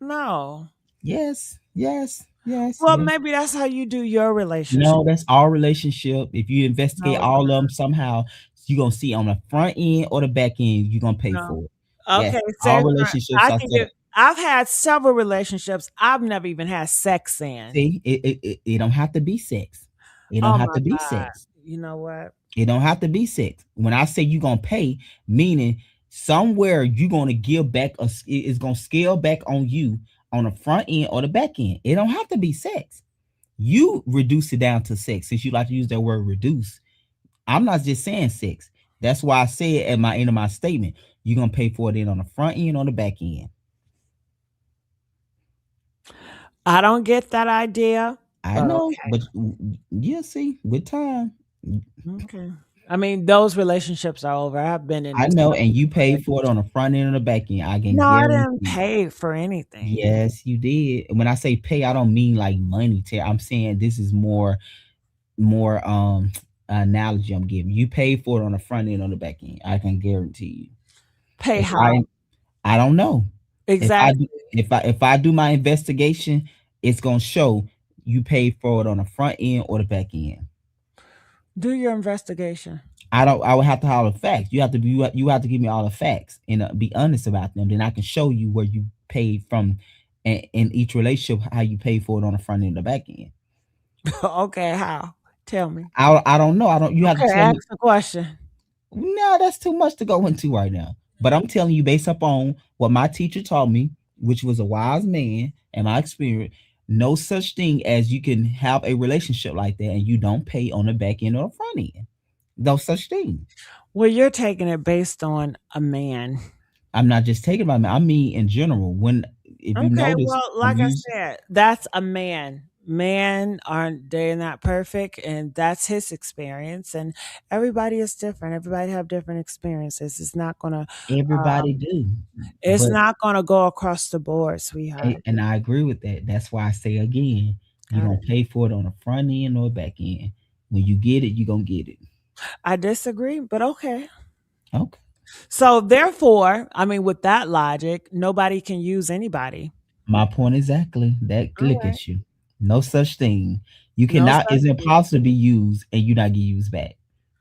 No. Yes, yes, yes, Well, yes. maybe that's how you do your relationship. No, that's all relationship. If you investigate No, it's all of not. them somehow, you're gonna see on the front end or the back end, you're gonna pay No. for it. Yes, Okay, all say for relationships I are can set give up. I've had several relationships I've never even had sex in. See, it don't have to be sex. It don't Oh have my to be god. sex. You know what? It don't have to be sex. When I say you're gonna pay, meaning somewhere you're gonna give back it's gonna scale back on you on the front end or the back end. It don't have to be sex. You reduce it down to sex since you like to use that word reduce. I'm not just saying sex. That's why I said at my end of my statement, you're gonna pay for it in on the front end or the back end. I don't get that idea, I but know, but you see, with time, okay. I mean, those relationships are over. I've been in I know, several and you paid for it on relationships. the front end and the back end. I can No, I didn't guarantee. pay for anything. Yes, you did. When I say pay, I don't mean like money. I'm saying this is more analogy I'm giving. You paid for it on the front end on the back end. I can guarantee you. Pay If how? I don't know. If I do Exactly. if I do my investigation, it's gonna show you paid for it on the front end or the back end. Do your investigation. I don't. I would have to have the facts. You have to give me all the facts and be honest about them. Then I can show you where you paid from, in each relationship how you pay for it on the front end and the back end. Okay, how? Tell me. I don't know. I don't. You have to Okay, tell me. ask the question. No, that's too much to go into right now. But I'm telling you, based upon what my teacher taught me, which was a wise man, and my experience, no such thing as you can have a relationship like that and you don't pay on the back end or the front end. No such thing. Well, you're taking it based on a man. I'm not just taking my man. I mean in general. When if you Okay, notice, well, I'm like I using said, that's a man. Men aren't they're not perfect, and that's his experience. And everybody is different. Everybody have different experiences. everybody do, It's but not gonna go across the board, sweetheart. and I agree with that. That's why I say again, you Got don't it. pay for it on the front end or back end. When you get it, you gonna get it. I disagree, but okay. Okay. So therefore, I mean, with that logic, nobody can use anybody. My point exactly. That All look right. at you. No such thing. You No cannot. such It's thing. impossible to be used and you not get used back.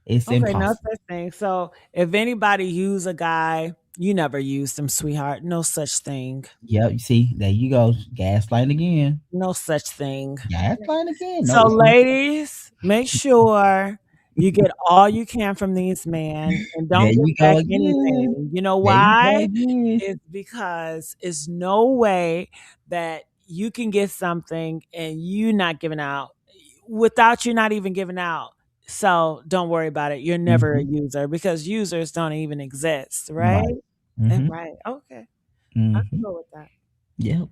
It's Okay, no impossible. such thing. So if anybody use a guy, you never used him, sweetheart. No such thing. Yep. You see, there you go. Gaslighting again. No such thing. Gaslighting again. No, So, it's no. ladies, make sure you get all you can from these men and There don't give you go back again. anything. You know There you go why? again. It's because it's no way that you can get something and you not giving out without you not even giving out. So don't worry about it. You're never a Hmm. user because users don't even exist, right? Right. Hmm. Right. Okay. I can Hmm. go with that. Yep.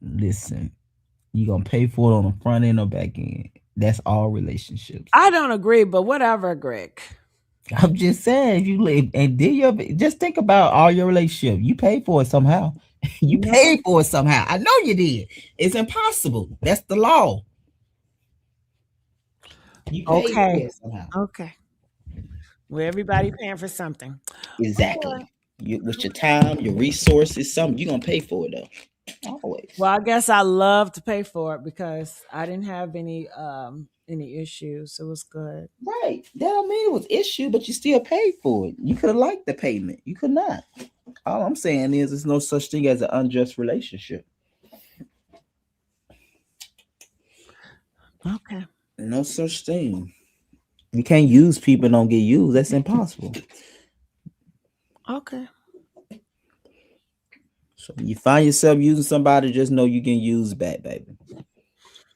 Listen, you gonna pay for it on the front end or back end. That's all relationships. I don't agree, but whatever, Greg. I'm just saying, you live and did your just think about all your relationship. You paid for it somehow. You No. paid for it somehow. I know you did. It's impossible. That's the law. You paid Okay. for it somehow. Okay. Well, everybody paying for something. Okay. Exactly. You, with your time, your resources, something you're gonna pay for it though. Always. Well, I guess I love to pay for it because I didn't have any issues. It was good. Right. That don't mean it was issue, but you still paid for it. You could have liked the payment. You could not. All I'm saying is there's no such thing as an unjust relationship. Okay. No such thing. You can't use people and don't get used. That's impossible. Okay. So when you find yourself using somebody, just know you can use back, baby.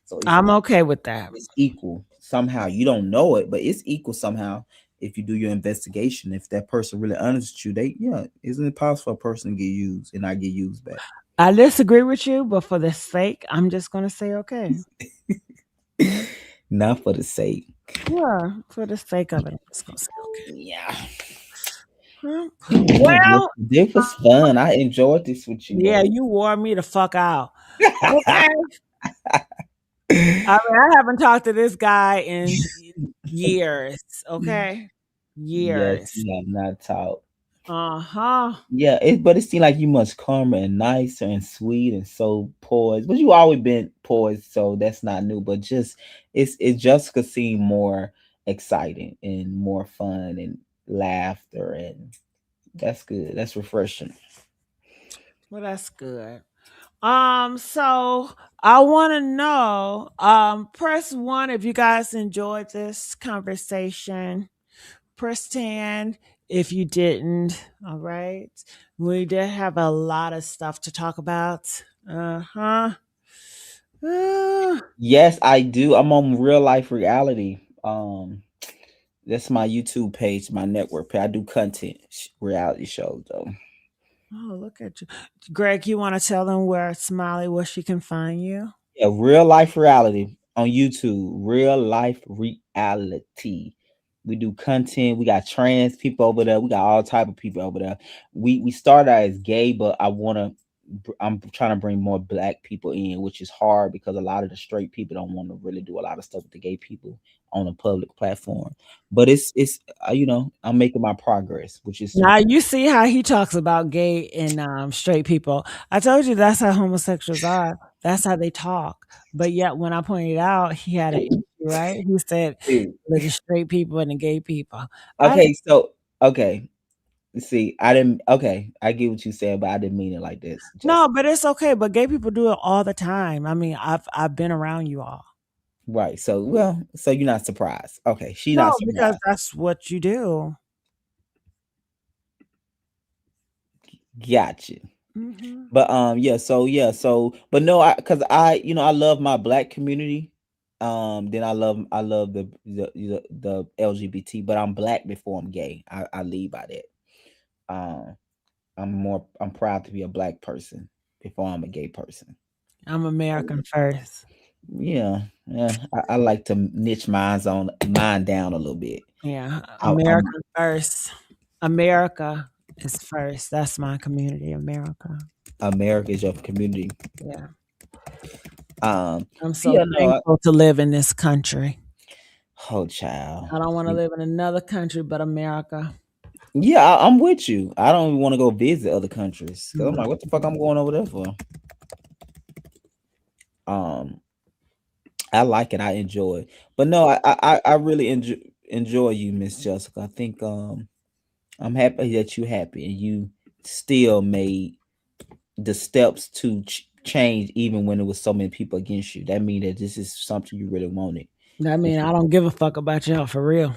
So I'm okay with that. it's equal somehow. You don't know it, but it's equal somehow. If you do your investigation, if that person really honest with you, isn't it possible for a person to get used and not get used back? I disagree with you, but for the sake, I'm just gonna say okay. Not for the sake. Yeah, for the sake of it, I'm just gonna say Yeah. okay. Yeah, Well, this was fun. I enjoyed this with you, yeah, though. you wore me the fuck out. Okay. I mean, I haven't talked to this guy in years. Okay. Yes, Years. you have not talked. Uh-huh. Yeah, but it seemed like you much calmer and nicer and sweet and so poised. But you always been poised, so that's not new. But just it just could seem more exciting and more fun and laughter, and that's good. That's refreshing. Well, that's good. So I want to know, press one if you guys enjoyed this conversation. Press 10 if you didn't. All right. We did have a lot of stuff to talk about. Uh-huh. Uh, Yes, I do. I'm on real life reality. That's my YouTube page, my network page. I do content reality shows though. Oh, look at you. Greg, you want to tell them where Smiley, where she can find you? Yeah, real life reality on YouTube. Real life reality. We do content. We got trans people over there. We got all type of people over there. We started out as gay, but I'm trying to bring more black people in, which is hard because a lot of the straight people don't want to really do a lot of stuff with the gay people on a public platform. But I'm making my progress, which is Now you see how he talks about gay and straight people. I told you that's how homosexuals are. That's how they talk. But yet, when I pointed out, he had an issue, right? He said the straight people and the gay people. I okay. So okay, see, I didn't. Okay, I get what you said, but I didn't mean it like this. no, Just but it's okay. But gay people do it all the time. I mean, I've been around you all. right. So so you're not surprised. Okay, she not No, because surprised. that's what you do. Gotcha. Hmm. But but no, because I love my black community. Then I love the LGBT, but I'm black before I'm gay. I lead by that. I'm proud to be a black person before I'm a gay person. I'm American first. Yeah, yeah. I like to niche mine down a little bit. Yeah, I'm American first. America is first. That's my community, America. America's your community. Yeah. Um, I'm so yeah, no, thankful to live in this country. oh child. I don't want to live in another country but America. Yeah, I'm with you. I don't even want to go visit other countries because I'm Mm. like, what the fuck I'm going over there for? Um, I like it. I enjoy it. But no, I really enjoy you, Miss Jessica. I think I'm happy that you happy and you still made the steps to change even when there was so many people against you. That means that this is something you really wanted. I If mean, you, I don't give a fuck about y'all for real.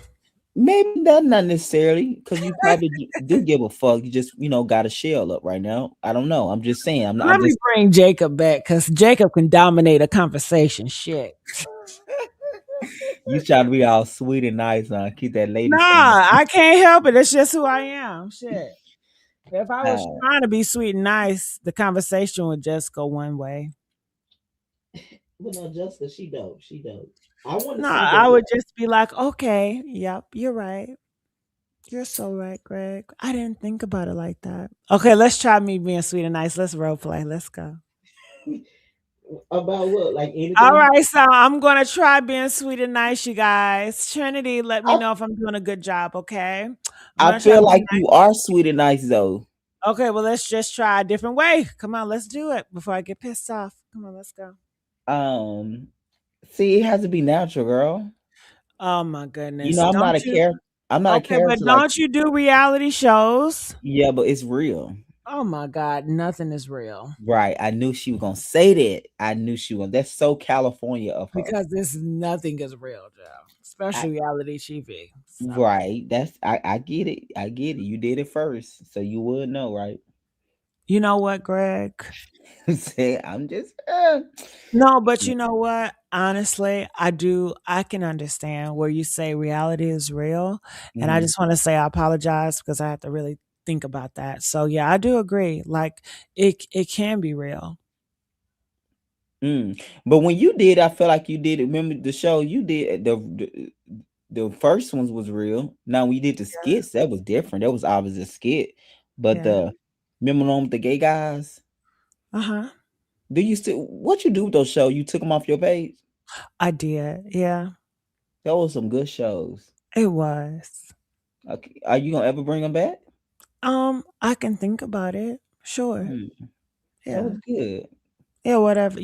maybe that not necessarily because you probably do give a fuck. You just got a shell up right now. I don't know. I'm just saying. I'm not. I'm Let me just. bring Jacob back because Jacob can dominate a conversation. Shit. You try to be all sweet and nice, keep that lady thing. Nah, I can't help it. It's just who I am. Shit. If I was Uh, trying to be sweet and nice, the conversation would just go one way. but no, Jessica, she dope. She dope. I want to No, see I that. would just be like, okay, yep, you're right. You're so right, Greg. I didn't think about it like that. Okay, let's try me being sweet and nice. Let's role play. Let's go. About what? Like All anything? right, so I'm gonna try being sweet and nice, you guys. Trinity, let me I know if I'm doing a good job, okay? I'm I gonna try feel to be like nice. you are sweet and nice though. Okay, well, let's just try a different way. Come on, let's do it before I get pissed off. Come on, let's go. Um, See, it has to be natural, girl. Oh my goodness. I'm not Don't a you character. I'm not a okay, but character like don't you. you do reality shows? Yeah, but it's real. Oh my God, nothing is real. Right. I knew she was gonna say that. I knew she was. That's so California of her. Because this nothing is real, Joe. I, Especially reality TV. So right. I get it. I get it. You did it first, so you would know, right? you know what, Greg? Say, I'm just. No, but you know what? Honestly, I can understand where you say reality is real. And I Mm, just want to say I apologize because I have to really think about that. So yeah, I do agree. Like it can be real. But when you did, I felt like you did it. Remember the show you did the first ones was real. Now when you did the skits, that was different. That was obviously a skit. But Yeah. remember the one with the gay guys? Uh-huh. Do you still what you do with those shows? You took them off your page? I did. Yeah. Those were some good shows. It was. Okay. Are you gonna ever bring them back? I can think about it. Sure. Hmm, that Yeah. was good. Yeah, whatever,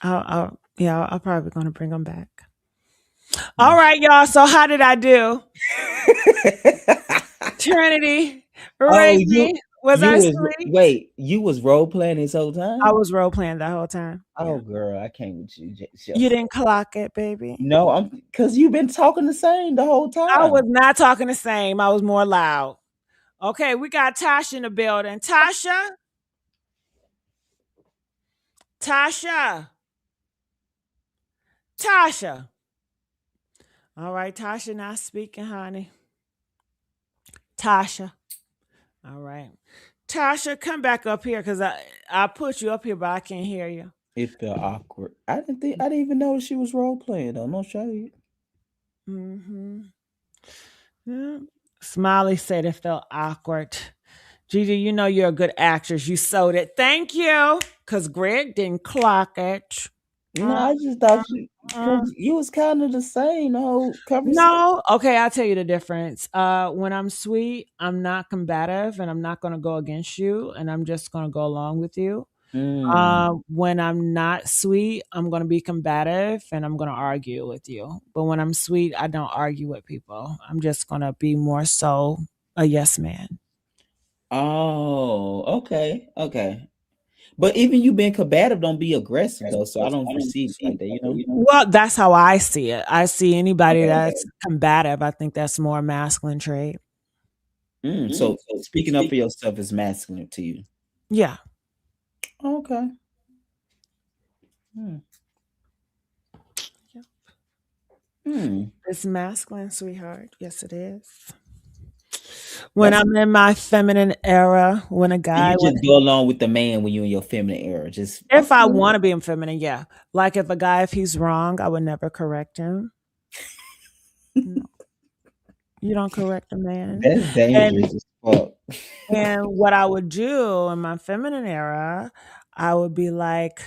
I'll probably gonna bring them back. All Mm. right, y'all. So how did I do? Trinity, Oh, rate me. Was you I was sweet? wait, you was role playing this whole I time? was role playing the whole time. Oh Yeah. girl, I can't with you, You Jessica. didn't clock it, baby. No, I'm because you've been talking the same the whole I was time. not talking the same. I was more loud. Okay, we got Tasha in the building. Tasha? Tasha. Tasha. All right, Tasha not speaking, honey. Tasha. All right. Tasha, come back up here because I put you up here, but I can't hear you. It felt awkward. I didn't even know she was role playing though. No shade. Mm-hmm. Yeah. Smiley said it felt awkward. Gigi, you know you're a good actress. You sold it. Thank you. Because Greg didn't clock it. No, Mm, I just thought you mm. because you was kind of the same the whole conversation. No. Okay, I'll tell you the difference. When I'm sweet, I'm not combative and I'm not gonna go against you and I'm just gonna go along with you. Mm. When I'm not sweet, I'm gonna be combative and I'm gonna argue with you. But when I'm sweet, I don't argue with people. I'm just gonna be more so a yes man. Oh, okay, okay. But even you being combative, don't be aggressive though. So I don't perceive it like that. You know. Well, that's how I see it. I see anybody Okay. that's combative. I think that's more masculine trait. So speaking up for yourself is masculine to you. Yeah. Okay. Hmm. Yeah. Hmm. It's masculine, sweetheart. Yes, it is. When That's I'm in my feminine era, when a guy, you just go along with the man when you're in your feminine era. Just if I okay. want to be in feminine, yeah. Like if a guy, if he's wrong, I would never correct him. No, you don't correct a man. That's And dangerous as fuck. what I would do in my feminine era, I would be like,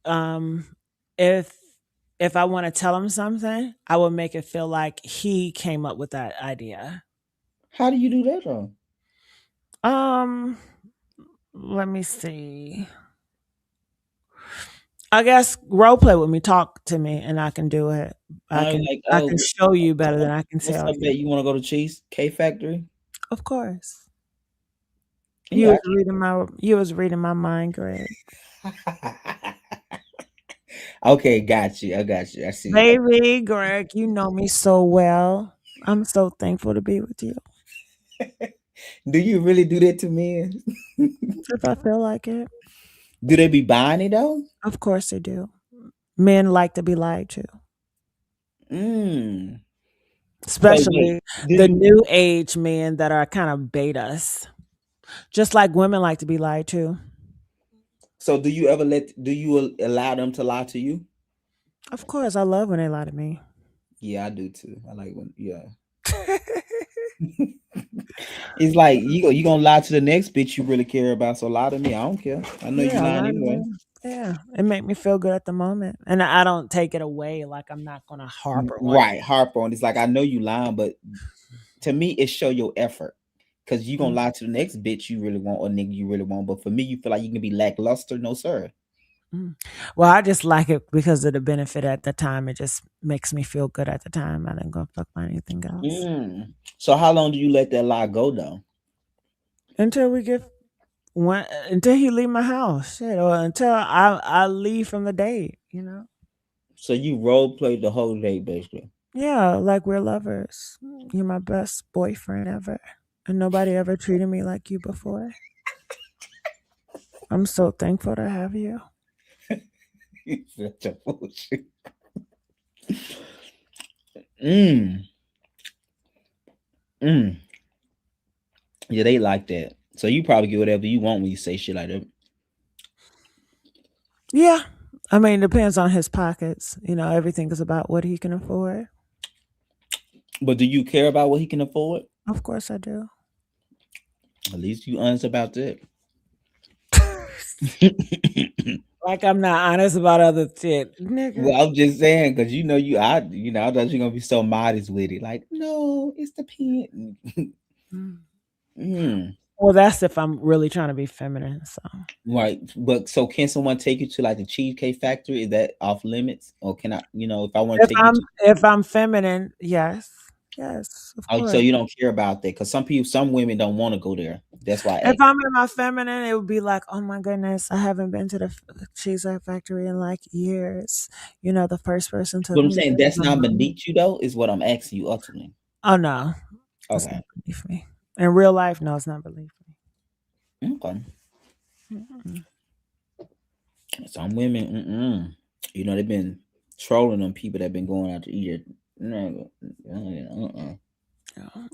um, if if I want to tell him something, I would make it feel like he came up with that idea. How do you do that though? Um, let me see. I guess role play with me, talk to me, and I can do it. I I can like, I can show you better than I can what's tell up, you. bet you want to go to Cheese K Factory? Of course. Yeah. You was reading my mind, Greg. Okay, got you. I got you. I see. Baby, Greg, you know me so well. I'm so thankful to be with you. Do you really do that to men? If I feel like it. Do they be buying it though? Of course they do. Men like to be lied to, Mm. So wait, especially do the you? new age men that are kind of betas. Just like women like to be lied to. So do you ever do you allow them to lie to you? Of course, I love when they lie to me. Yeah, I do too. I like when yeah. It's like you gonna lie to the next bitch you really care about. So lie to me. I don't care. I know you Yeah, lying lie to anyway. me. Yeah, it make me feel good at the moment, and I don't take it away. Like I'm not gonna harbor on it. Right, harp on. It's like I know you lying, but to me, it show your effort. Cause you gonna Mm, lie to the next bitch you really want or nigga you really want. But for me, you feel like you can be lackluster. No, sir. mm. Well, I just like it because of the benefit at the time. It just makes me feel good at the time. I didn't go fuck by anything else So how long do you let that lie go though? until we get one until he leave my house, shit, or until I leave from the date. You know. So you role play the whole day basically. Yeah, like we're lovers. You're my best boyfriend ever, and nobody ever treated me like you before. I'm so thankful to have you. Such a bullshit. Mm, mm. Yeah, they like that. So you probably get whatever you want when you say shit like that. Yeah. I mean, it depends on his pockets. You know, everything is about what he can afford. But do you care about what he can afford? Of course I do. At least you honest about that. Like I'm not honest about other shit. Nigga. Well, I'm just saying because I thought you're gonna be so modest with it. Like, no, it's the pen. Mm. Mm, Well, that's if I'm really trying to be feminine. So right, but so can someone take you to like the Cheesecake Factory? Is that off limits, or can I? If I want to take you to, if I'm feminine, yes. Yes, of oh, so course. you don't care about that because some women don't want to go there. That's why I If asked. I'm in my feminine, it would be like, oh my goodness, I haven't been to the cheesecake factory in like years. You know, the first person But took I'm me saying there was that's my not mom. beneath you though. Is what I'm asking you ultimately. Oh no, it's Okay. not beneath me. In real life, no, it's not beneath Okay. me. Mm-mm. Some women, they've been trolling them people that been going out to eat it. No,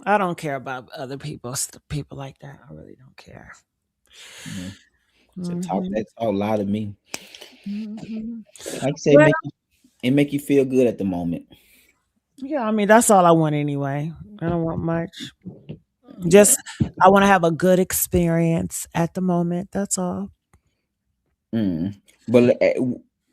I don't care about other people, people like that. I really don't care. Mhm. So talk Hmm. that talk loud to me. Hmm. Like I say, Well, it make you feel good at the moment. yeah, I mean, that's all I want anyway. I don't want much. Yeah. Just, I want to have a good experience at the moment. That's all. Mm. But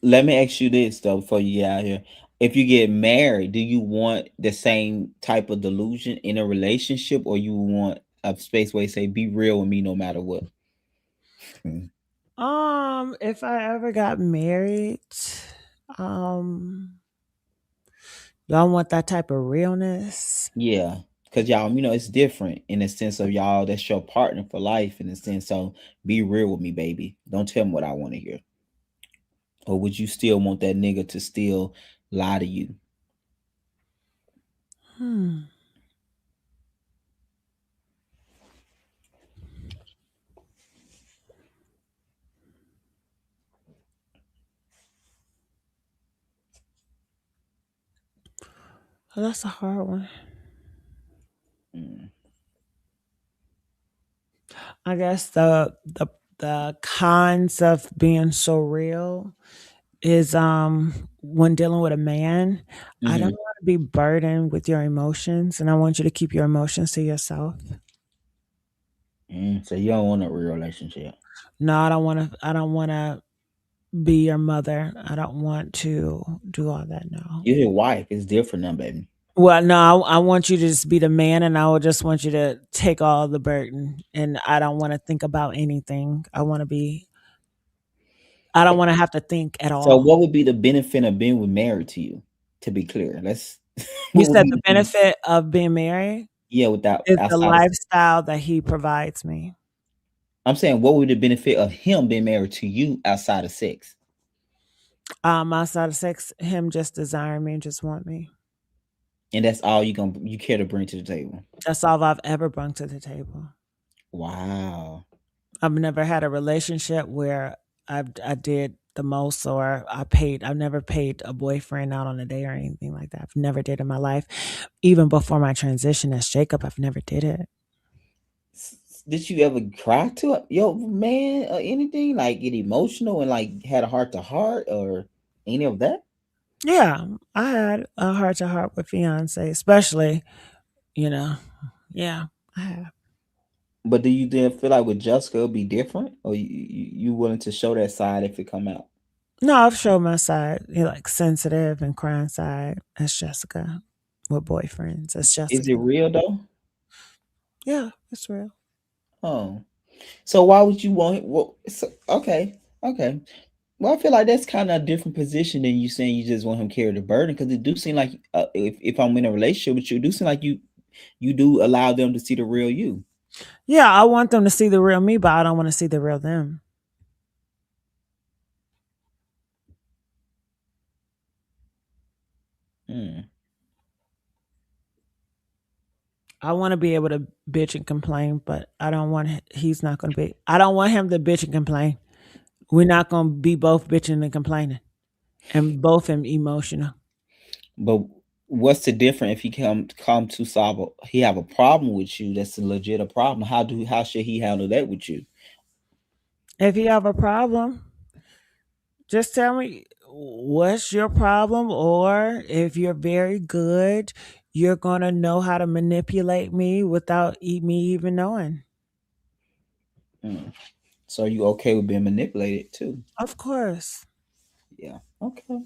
let me ask you this though before you get out here. If you get married, do you want the same type of delusion in a relationship, or you want a space where you say, "Be real with me, no matter what"? Mm. If I ever got married, um, do I want that type of realness? Yeah, because y'all, it's different in the sense of y'all. That's your partner for life, in the sense. So, be real with me, baby. Don't tell me what I want to hear. Or would you still want that nigga to still lie to you? Hmm. Well, that's a hard one. Mm. I guess the cons of being so real is when dealing with a man, I don't Hmm. want to be burdened with your emotions, and I want you to keep your emotions to yourself. So you don't want a real relationship. No, I don't want to. I don't want to be your mother. I don't want to do all that. No. You're his wife. It's different now, baby. Well, no, I want you to just be the man, and I would just want you to take all the burden. And I don't want to think about anything. I want to be. I don't want to have to think at So, all. what would be the benefit of being with married to you? To be clear, let's. You What would said be the the benefit of being married without is the outside of? lifestyle that he provides me. I'm saying, what would the benefit of him being married to you outside of sex? Outside of sex, him just desiring me and just want me. And that's all you care to bring to the table. That's all I've ever brought to the table. Wow. I've never had a relationship where I did the most or I paid. I've never paid a boyfriend out on a date or anything like that. I've never did in my life. Even before my transition as Jacob, I've never did it. Did you ever cry to your man or anything? Like get emotional and like had a heart to heart or any of that? Yeah, I had a heart to heart with fiance, especially, you know. Yeah, I have. But do you then feel like with Jessica it'll be different, or you willing to show that side if it come out? No, I've showed my side, like sensitive and crying side as Jessica with boyfriends as Is it Jessica. real though? Yeah, it's real. Oh, so why would you want? Well, okay, okay. Well, I feel like that's kind of a different position than you saying you just want him to carry the burden, because it do seem like if I'm in a relationship with you, it do seem like you do allow them to see the real you. Yeah, I want them to see the real me, but I don't want to see the real them. Mm. I want to be able to bitch and complain, but I don't want he's not going to be. I don't want him to bitch and complain. We're not going to be both bitching and complaining and both him emotional. But what's the difference if he come to solve he have a problem with you? That's a legit a problem. How should he handle that with you? If you have a problem, just tell me what's your problem, or if you're very good, you're going to know how to manipulate me without me even knowing. Mm. So are you okay with being manipulated too? Of course. Yeah. Okay.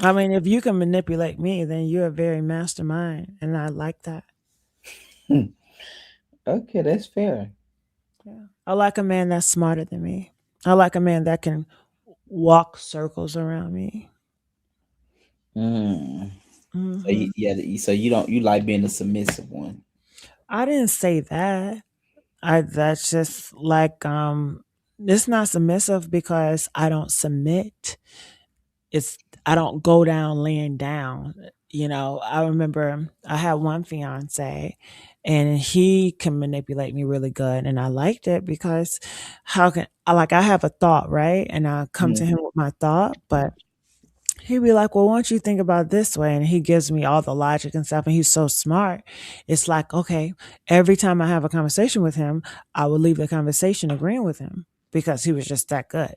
I mean, if you can manipulate me, then you're a very mastermind, and I like that. Hmm. Okay, that's fair. Yeah. I like a man that's smarter than me. I like a man that can walk circles around me. Mm. So Hmm. so you like being the submissive one. I didn't say that. I that's just like it's not submissive because I don't submit. It's I don't go down laying down. I remember I had one fiance and he can manipulate me really good and I liked it because how can I have a thought, right? And I come to Mm. him with my thought, but He'd be like, well, why don't you think about it this way? And he gives me all the logic and stuff. And he's so smart. It's like, okay, every time I have a conversation with him, I would leave the conversation agreeing with him because he was just that good.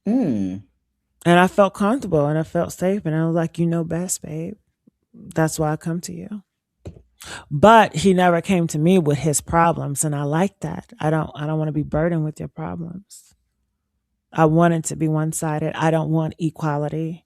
Mm. And I felt comfortable and I felt safe. And I was like, you know best, babe. That's why I come to you. But he never came to me with his problems. And I like that. I don't want to be burdened with your problems. I want it to be one sided. I don't want equality.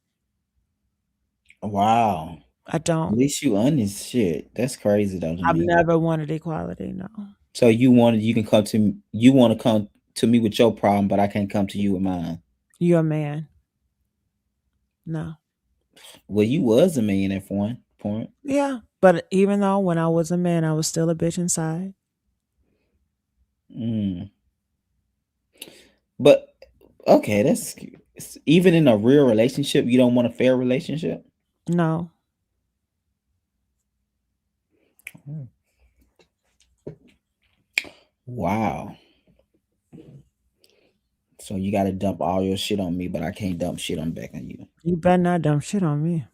Wow. I At don't. least you honest shit. That's crazy though to I've me. never wanted equality. No. So you can come to you want to come to me with your problem, but I can't come to you with mine. You're a man. No. Well, you was a man at one point. Yeah. But even though when I was a man, I was still a bitch inside. Mm. But okay, that's even in a real relationship, you don't want a fair relationship. No. Mm. Wow. So you got to dump all your shit on me, but I can't dump shit on back on you. You better not dump shit on me.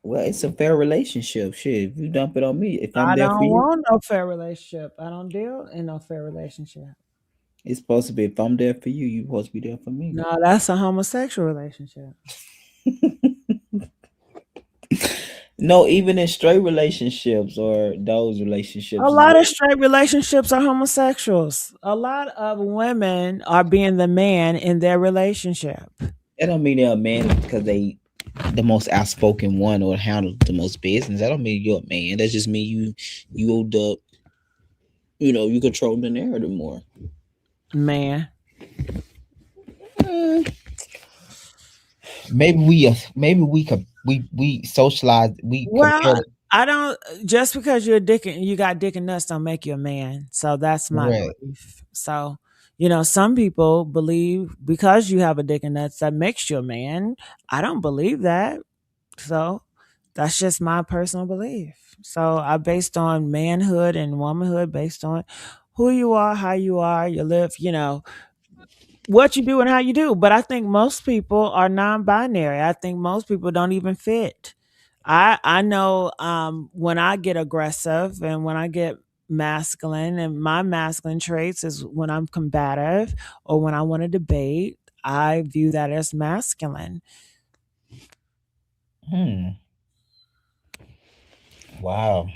Well, it's a fair relationship. Shit, if you dump it on me, if I'm I there for don't you, want no fair relationship. I don't deal in no fair relationship. it's supposed to be if I'm there for you, you supposed to be there for me. No, that's a homosexual relationship. No, even in straight relationships or those A relationships as lot of well. straight relationships are homosexuals. A lot of women are being the man in their relationship. That don't mean they're a man because they the most outspoken one or handle the most business. That don't mean you're a man. That just mean you the you control the narrative more. Man. Mm, maybe we could we socialize we Well, compare. I don't just because you're a dick and you got dick and nuts don't make you a man. So that's my Correct. belief. So, some people believe because you have a dick and nuts that makes you a man. I don't believe that. So that's just my personal belief. So I based on manhood and womanhood based on who you are, how you are, you live, what you do and how you do. But I think most people are non-binary. I think most people don't even fit. I know when I get aggressive and when I get masculine, and my masculine traits is when I'm combative or when I want to debate. I view that as masculine. Hmm. Wow.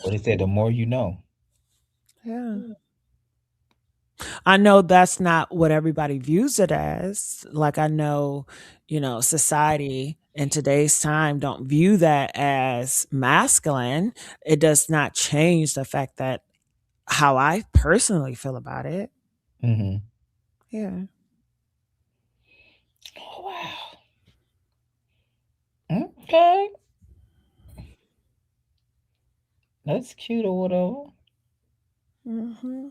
What he said, the more you know. Yeah. I know that's not what everybody views it as. Like I know, society in today's time don't view that as masculine. It does not change the fact that how I personally feel about it. Mm-hmm. Yeah. Oh, wow. Okay. That's cute or whatever. Hmm.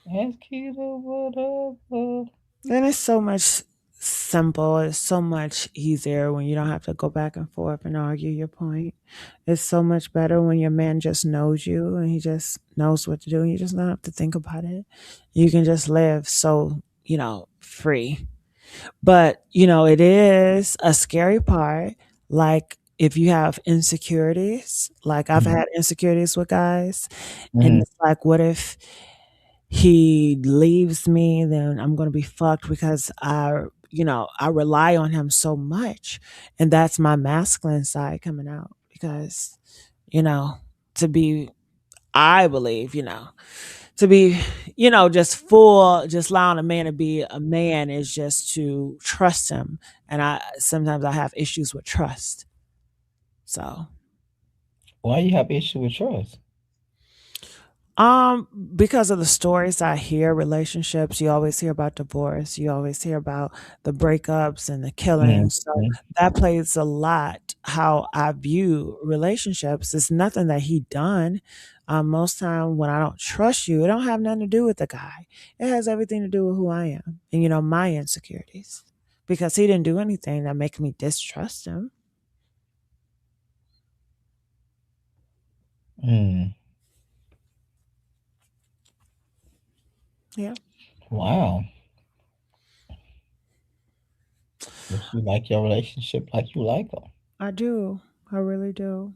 That's cute or whatever. And it's so much simple. It's so much easier when you don't have to go back and forth and argue your point. It's so much better when your man just knows you and he just knows what to do and you just don't have to think about it. You can just live so, free. But, it is a scary part. Like if you have insecurities, like I've Mm-hmm. had insecurities with guys, and Mm-hmm. it's like, what if he leaves me, then I'm going to be fucked because I rely on him so much. And that's my masculine side coming out because, you know, to be, I believe, to be, just full, just allowing a man to be a man is just to trust him. And sometimes I have issues with trust. So, Why you have issue with trust? because of the stories I hear, relationships, you always hear about divorce, you always hear about the breakups and the killings. So Mm-hmm. that plays a lot how I view relationships. It's nothing that he done. Most time when I don't trust you, it don't have nothing to do with the guy. It has everything to do with who I am and my insecurities. Because he didn't do anything that makes me distrust him. Mm. Yeah. Wow. If you like your relationship like you like them. I do. I really do.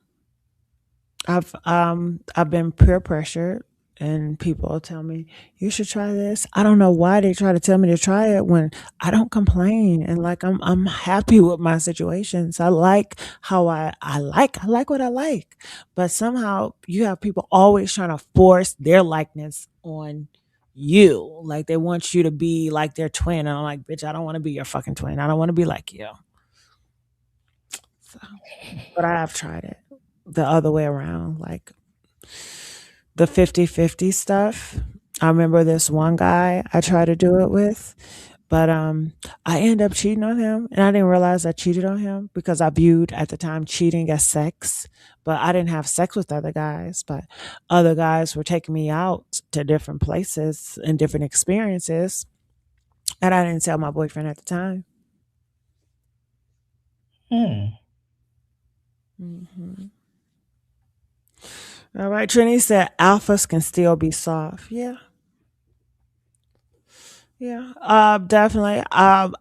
I've been peer pressured and people tell me you should try this. I don't know why they try to tell me to try it when I don't complain and like I'm happy with my situations. I like how I like what I like. But somehow you have people always trying to force their likeness on you. Like they want you to be like their twin. And I'm like, bitch, I don't want to be your fucking twin. I don't want to be like you. So, but I have tried it the other way around. Like the 50-50 stuff. I remember this one guy I tried to do it with, but I ended up cheating on him and I didn't realize I cheated on him because I viewed at the time cheating as sex, but I didn't have sex with other guys, but other guys were taking me out to different places and different experiences and I didn't tell my boyfriend at the time. Hmm. Hmm. All right, Trini said alphas can still be soft. Yeah, yeah, definitely. How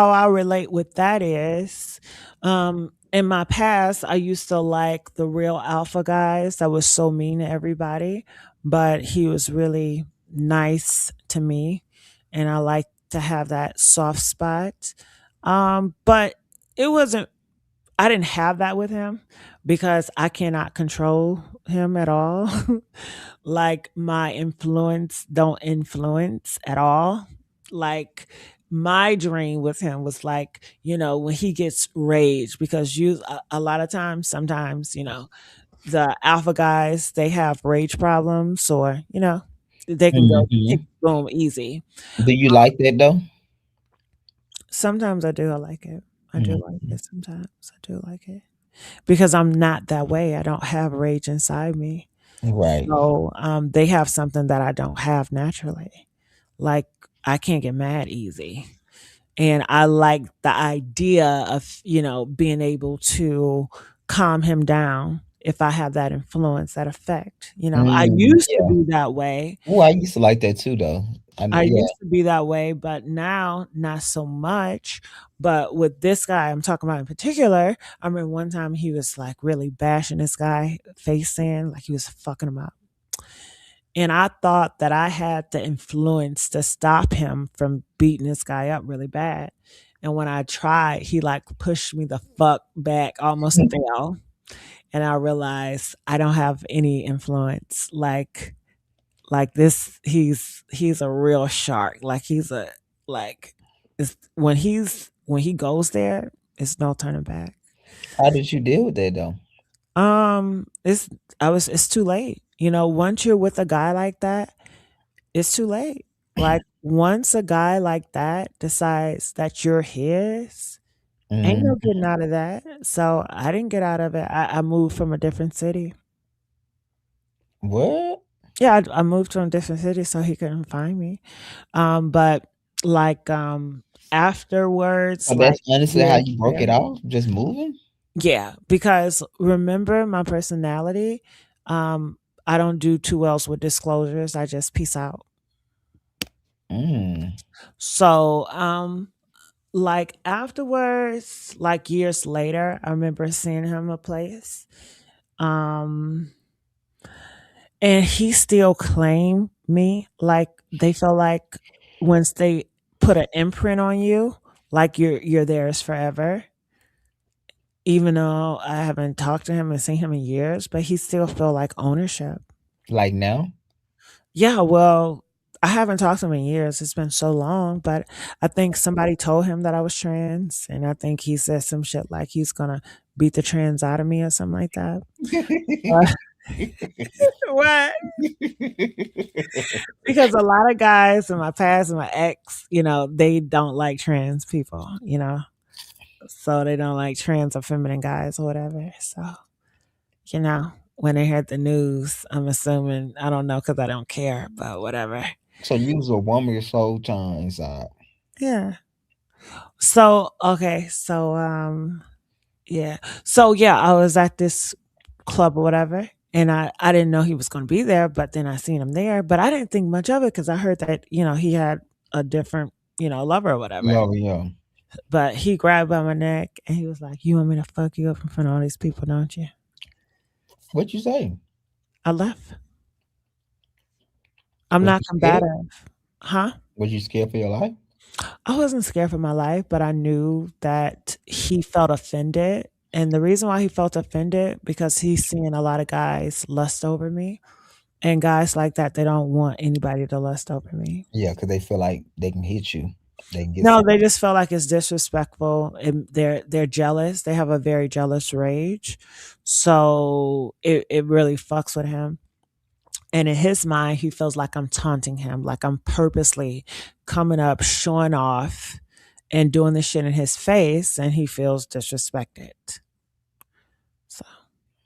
I relate with that is, in my past, I used to like the real alpha guys that was so mean to everybody, but he was really nice to me, and I like to have that soft spot. But it wasn't. I didn't have that with him because I cannot control him at all. Like my influence don't influence at all. Like my dream with him was like, when he gets rage because a lot of times sometimes, the alpha guys, they have rage problems or, they can go tick Hmm. boom easy. Do you like that though? Sometimes I do I like it. I do like Hmm. it sometimes. I do like it. Because I'm not that way. I don't have rage inside me. Right. So they have something that I don't have naturally. Like I can't get mad easy. And I like the idea of, being able to calm him down if I have that influence, that effect. I Mm, used to yeah. be that way. Oh, I used to like that too, though. I Yeah. used to be that way, but now not so much. But with this guy I'm talking about in particular, I remember one time he was like really bashing this guy face in, like he was fucking him up. And I thought that I had the influence to stop him from beating this guy up really bad. And when I tried, he like pushed me the fuck back, almost fell. And I realized I don't have any influence. Like this, he's a real shark. Like he's a like it's when he goes there, it's no turning back. How did you deal with that though? It's it's too late. Once you're with a guy like that, it's too late. Like once a guy like that decides that you're his, ain't no Mm, getting out of that. So I didn't get out of it. I moved from a different city. what? Yeah, I moved to a different city so he couldn't find me. But like afterwards, So that's like honestly how years you broke it later. off? Just moving? Yeah, because remember my personality, um, I don't do too well with disclosures. I just peace out. Mm. So, like afterwards, like years later, I remember seeing him a place. Um, and he still claimed me. Like they feel like once they put an imprint on you, like you're theirs forever. Even though I haven't talked to him and seen him in years, but he still feel like ownership. Like now? Yeah, well, I haven't talked to him in years. It's been so long, but I think somebody told him that I was trans, and I think he said some shit like he's gonna beat the trans out of me or something like that. Uh, what? Because a lot of guys in my past and my ex, they don't like trans people, so they don't like trans or feminine guys or whatever. So, when they heard the news, I'm assuming I don't know because I don't care, but whatever. So you was a woman your whole time inside. Yeah. So okay, so yeah. So yeah, I was at this club or whatever, and I didn't know he was going to be there, but then I seen him there, but I didn't think much of it because I heard that he had a different lover or whatever. Yeah, yeah. But he grabbed by my neck and he was like, "You want me to fuck you up in front of all these people, don't you?" What you say? I left. I'm Was not you scared? combative. Huh? Was you scared for your life? I wasn't scared for my life, but I knew that he felt offended. And the reason why he felt offended because he's seeing a lot of guys lust over me. And guys like that, they don't want anybody to lust over me. Yeah, because they feel like they can hit you. They can get No, some. they just feel like it's disrespectful and they're jealous. They have a very jealous rage. So it really fucks with him. And in his mind, he feels like I'm taunting him, like I'm purposely coming up, showing off, and doing this shit in his face, and he feels disrespected. So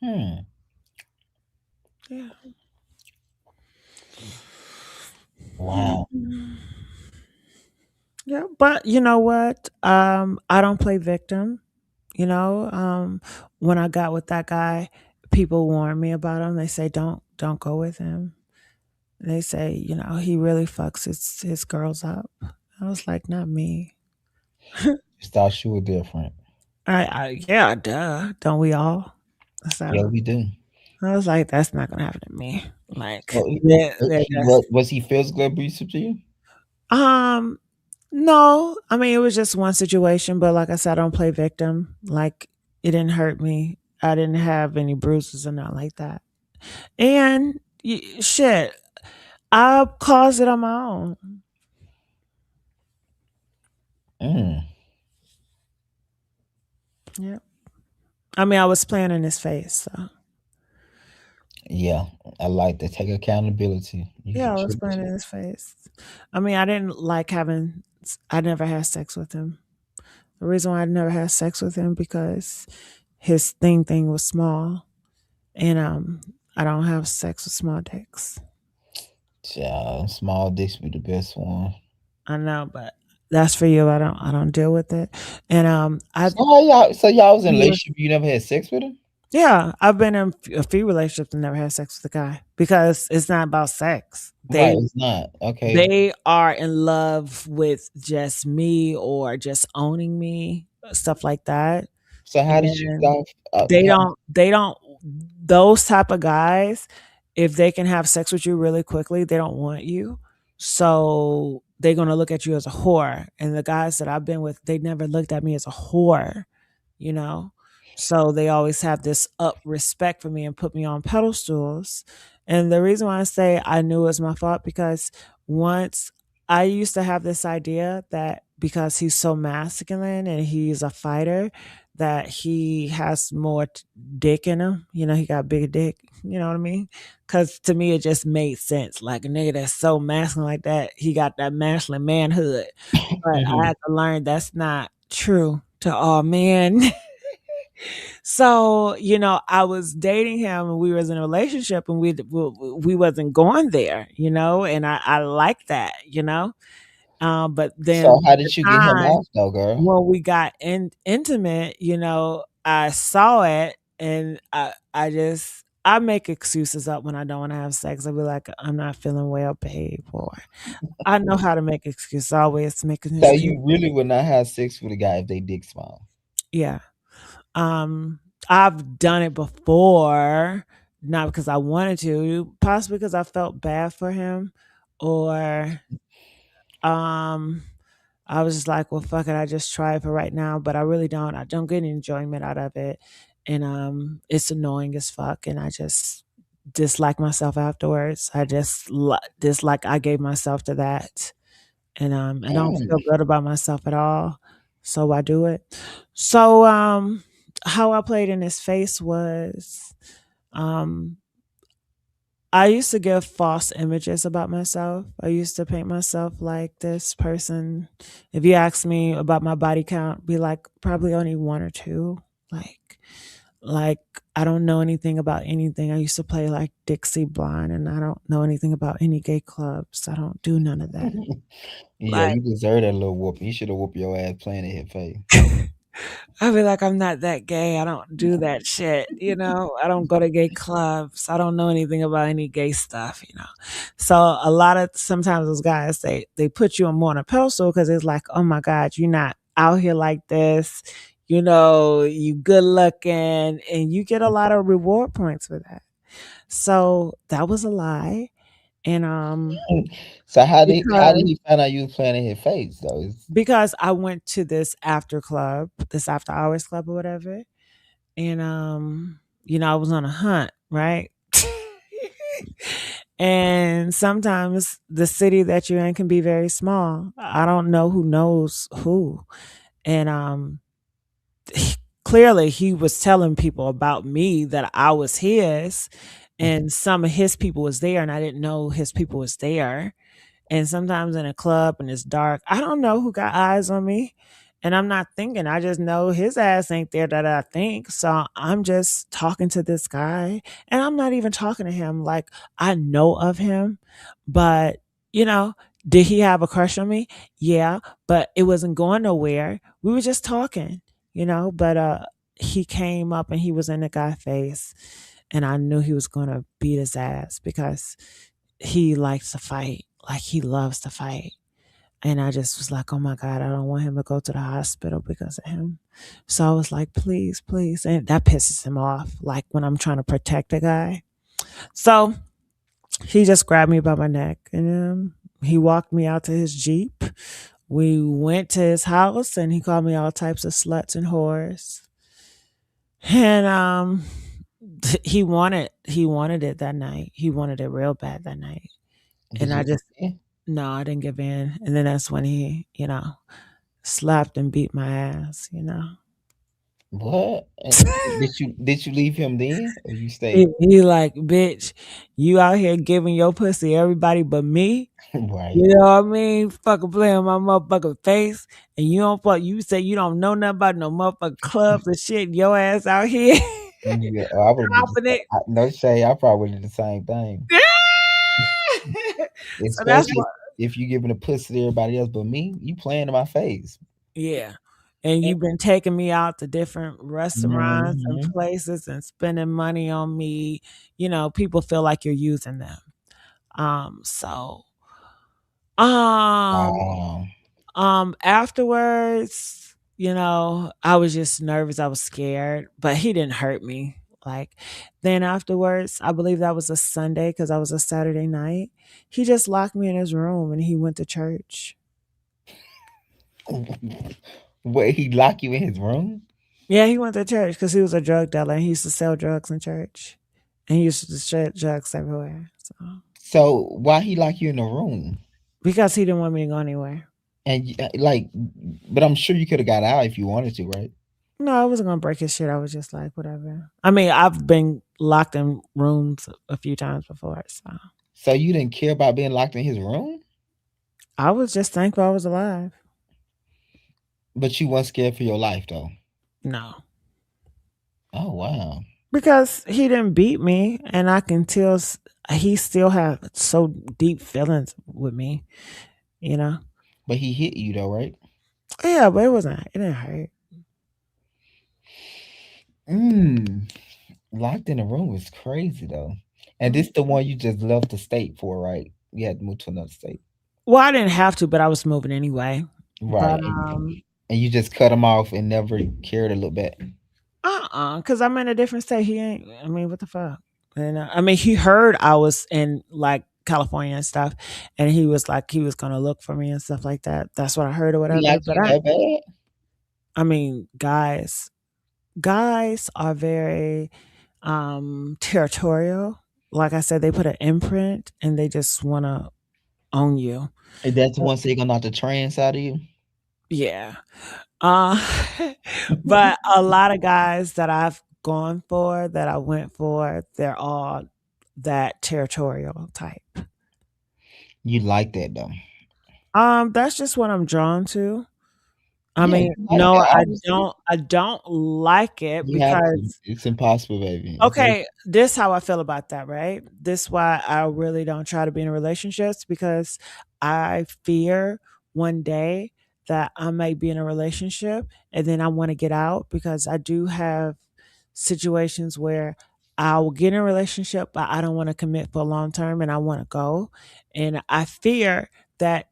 Hmm. yeah. Wow. Yeah, but you know what? I don't play victim. You know, when I got with that guy, people warn me about him. They say don't go with him. They say, you know, he really fucks his girls up. I was like, not me. Just thought you were different. I yeah, duh. Don't we all? Yeah, So we do. I was like, that's not gonna happen to me. Like So they're he just was he physically abusive to you? um no. I mean it was just one situation, but like I said, I don't play victim. Like it didn't hurt me. I didn't have any bruises or nothing like that. And shit, I caused it on my own. Mm. Yeah. I mean I was playing in his face, so Yeah, I like to take accountability. You yeah, I was playing contributed. in his face. I mean, I didn't like having I never had sex with him. The reason why I never had sex with him because his thing was small, and I don't have sex with small dicks. Child, small dicks be the best one. I know, but that's for you. I don't deal with it. And I So y'all was in a he was relationship, you never had sex with him? yeah, I've been in a few relationships and never had sex with a guy because it's not about sex. Right, it's not. Okay. They are in love with just me or just owning me, stuff like that. So how did you And stop they don't those type of guys, if they can have sex with you really quickly, they don't want you. So they're gonna look at you as a whore. And the guys that I've been with, they never looked at me as a whore, you know? So they always have this up respect for me and put me on pedestals. And the reason why I say I knew it was my fault because once I used to have this idea that because he's so masculine and he's a fighter, that he has more dick in him. You know, he got bigger dick. You know what I mean? Because to me, it just made sense. Like a nigga that's so masculine like that, he got that masculine manhood. But I Mhm. had to learn that's not true to all men. So, you know, I was dating him and we was in a relationship and we wasn't going there, you know, and I like that, you know. But then So how the did you get him time off though, girl? when we got intimate, you know, I saw it and I make excuses up when I don't want to have sex. I'll be like, I'm not feeling well, babe, or I know how to make excuses. I always make an So excuse. you really would not have sex with a guy if they dick small. Yeah. Um, I've done it before, not because I wanted to, possibly because I felt bad for him, or um, I was just like, well, fuck it, I just try it for right now, but I really don't. I don't get any enjoyment out of it, and it's annoying as fuck, and I just dislike myself afterwards. I just dislike I gave myself to that, and I don't Mm. feel good about myself at all. So I do it. So how I played in his face was um I used to give false images about myself. I used to paint myself like this person. If you ask me about my body count, be like probably only one or two. Like like I don't know anything about anything. I used to play like Dixie Blonde and I don't know anything about any gay clubs. I don't do none of that. Yeah, Like you deserve that little whoop. You should have whooped your ass playing in his face. I be like, I'm not that gay. I don't do that shit. You know, I don't go to gay clubs. I don't know anything about any gay stuff, you know. So a lot of sometimes those guys they put you on more on a pedestal because it's like, oh my God, you're not out here like this, you know, you good looking, and you get a lot of reward points for that. So that was a lie. And So how did because he find out you was playing in his face though? because I went to this after club, this after hours club or whatever, and you know, I was on a hunt, right? And sometimes the city that you're in can be very small. I don't know who knows who. And clearly he was telling people about me that I was his, and some of his people was there and I didn't know his people was there. And sometimes in a club and it's dark, I don't know who got eyes on me. And I'm not thinking, I just know his ass ain't there that I think. So I'm just talking to this guy and I'm not even talking to him like I know of him. But, you know, did he have a crush on me? Yeah, but it wasn't going nowhere. We were just talking, you know, but he came up and he was in the guy's face and I knew he was going to beat his ass because he likes to fight. Like he loves to fight. And I just was like, oh my God, I don't want him to go to the hospital because of him. So I was like, please, please. And that pisses him off. Like when I'm trying to protect a guy. So he just grabbed me by my neck and he walked me out to his Jeep. We went to his house and he called me all types of sluts and whores. And he wanted it that night. He wanted it real bad that night. Did And I you? just No, I didn't give in. And then that's when he, you know, slapped and beat my ass, you know. What? Did you leave him then or you he, stayed? he like, bitch, you out here giving your pussy everybody but me. Right. You know what I mean? Fucking playing my motherfucking face. And you don't fuck you say you don't know nothing about no motherfucking clubs and shit. Your ass out here Yeah, I would have did the dropping it. no shade. I probably would have did the same thing, So that's especially what if you giving a pussy to everybody else but me. You playing in my face. Yeah. And you've been taking me out to different restaurants and Mhm. places and spending money on me. You know, people feel like you're using them. So um Wow. afterwards, you know, I was just nervous, I was scared, but he didn't hurt me. Like then afterwards, I believe that was a Sunday because I was a Saturday night. He just locked me in his room and he went to church. Wait, he lock you in his room? Yeah, he went to church because he was a drug dealer and he used to sell drugs in church. And he used to shred drugs everywhere. So So why he lock you in the room? because he didn't want me to go anywhere. And like, but I'm sure you could have got out if you wanted to, right? No, I wasn't gonna break his shit. I was just like, whatever. I mean, I've been locked in rooms a few times before, so So you didn't care about being locked in his room, I was just thankful I was alive. but you weren't scared for your life though. No. Oh wow! Because he didn't beat me and I can tell he still had so deep feelings with me, you know? But he hit you though, right? Yeah, but it didn't hurt. Mm. Locked in a room is crazy though. And this the one you just left the state for, right? You had to move to another state, Well, I didn't have to, but I was moving anyway. But right? And you just cut him off and never cared a little bit. because I'm in a different state. He ain't. I mean, what the fuck? And I mean, he heard I was in like California and stuff, and he was like, he was gonna look for me and stuff like that. That's what I heard or He whatever. liked But you that bad? I mean, guys are very territorial. Like I said, they put an imprint and they just want to own you. And that's once they gonna knock the trance out of you. Yeah. Uh, but a lot of guys that I've gone for, that I went for, they're all that territorial type. You like that though. That's just what I'm drawn to. I Yeah, mean, you like no, that. I Obviously, don't like it you have to. because It's impossible, baby. Okay. okay, this how I feel about that, right? This why I really don't try to be in relationships because I fear one day that I might be in a relationship and then I want to get out because I do have situations where I will get in a relationship but I don't want to commit for a long term and I want to go and I fear that,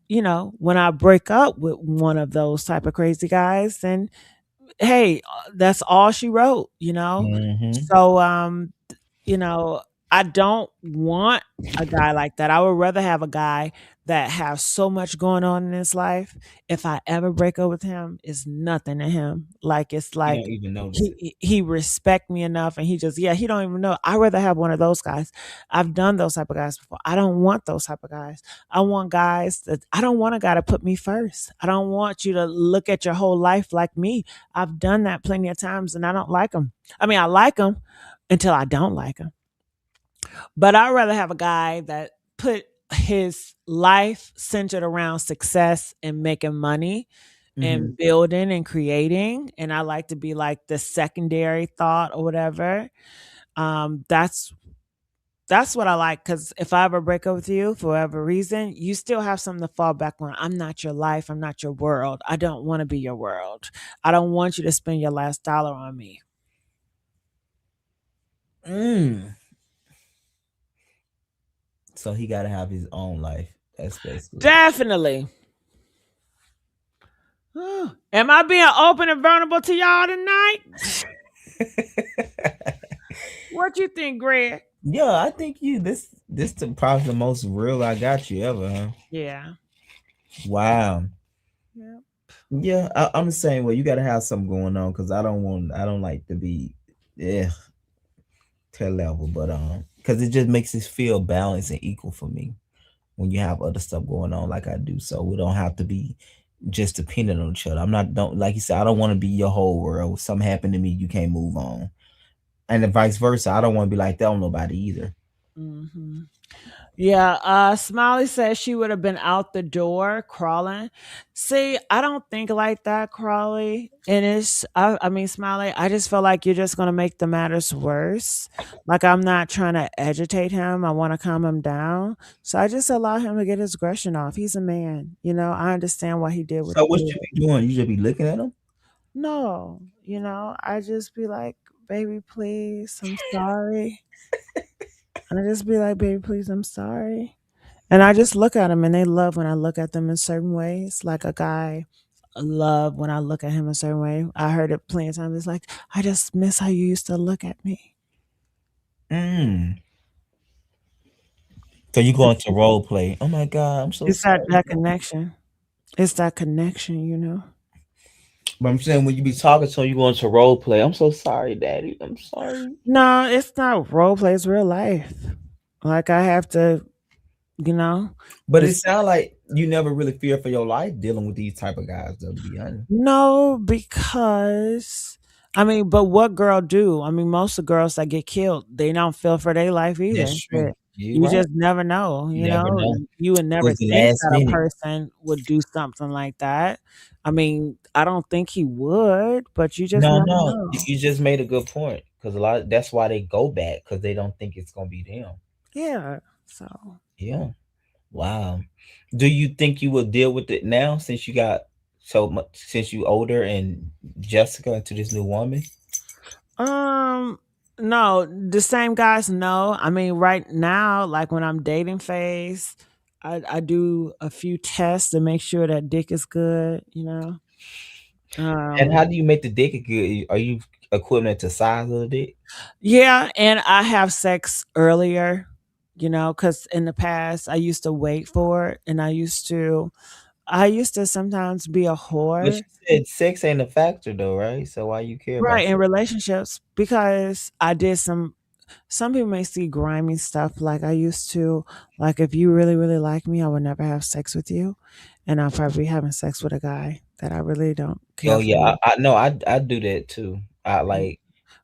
when I break up with one of those type of crazy guys, then hey, that's all she wrote. Mm-hmm. So, you know, I don't want a guy like that. I would rather have a guy that has so much going on in his life. If I ever break up with him, it's nothing to him. Like it's You don't like even notice it. he respect me enough, and he just, yeah, he don't even know. I rather have one of those guys. I've done those type of guys before. I don't want those type of guys. I want guys that I don't want a guy to put me first. I don't want you to look at your whole life like me. I've done that plenty of times, and I don't like them. I mean, I like them until I don't like them. But I'd rather have a guy that put his life centered around success and making money Mm-hmm. and building and creating. And I like to be like the secondary thought or whatever. That's what I like. Because if I ever break up with you for whatever reason, you still have something to fall back on. I'm not your life. I'm not your world. I don't want to be your world. I don't want you to spend your last dollar on me. Mm. So he got to have his own life. That's basically. Definitely. Am I being open and vulnerable to y'all tonight? What you think, Greg? Yeah, I think you this the probably the most real I got you ever, huh? Yeah. Wow. Yeah. Yeah, I'm the same way. You got to have something going on because I don't like to be, yeah, tail level, but because it just makes it feel balanced and equal for me when you have other stuff going on like I do. So we don't have to be just dependent on each other. I'm not don't like you said. I don't want to be your whole world. If something happened to me, you can't move on, and the vice versa. I don't want to be like that on nobody either. Hmm. Yeah, Smiley says she would have been out the door crawling. See, I don't think like that, Crawley. And I mean, Smiley, I just feel like you're just going to make the matters worse. Like, I'm not trying to agitate him. I want to calm him down. So I just allow him to get his aggression off. He's a man. I understand why he did what So he what did. you be doing? You just be looking at them. No, I just be like, baby, please, I'm sorry. I just be like, baby, please, I'm sorry. And I just look at them and they love when I look at them in certain ways. Like a guy love when I look at him a certain way. I heard it plenty of times. It's like, I just miss how you used to look at me. Mm. So you going to role play? Oh my god, I'm so It's that sorry. connection. It's that connection. But I'm saying when you be talking to him, you going to role play. I'm so sorry, Daddy. I'm sorry. No, it's not role play, it's real life. Like I have to, you know, But it it's sounds like you never really fear for your life dealing with these type of guys, though. To be honest, no, because I mean, but what girl do? I mean, most of the girls that get killed, they don't feel for their life either. that's true. But You you right. just never know, You never know. You would never Towards the think last that a minute. person would do something like that. I mean, I don't think he would, but you just No, never no, know. you just made a good point because a lot. That's why they go back because they don't think it's gonna be them. Yeah. So, Yeah. Wow. Do you think you will deal with it now since you got so much since you older and Jessica into this new woman? um, no, the same guys. No, I mean, right now, like when I'm dating phase, I do a few tests to make sure that dick is good. And how Um, do you make the dick good? Are you equivalent to size of the dick? yeah, and I have sex earlier, because in the past I used to wait for it, and I used to sometimes be a But whore, you said sex ain't a factor though, right? So why you care about right, in sex? relationships because I did some people may see grimy stuff like I used to. Like if you really, really like me, I would never have sex with you. And I'll probably be having sex with a guy that I really don't Oh care yeah, for. I know I do that too. I like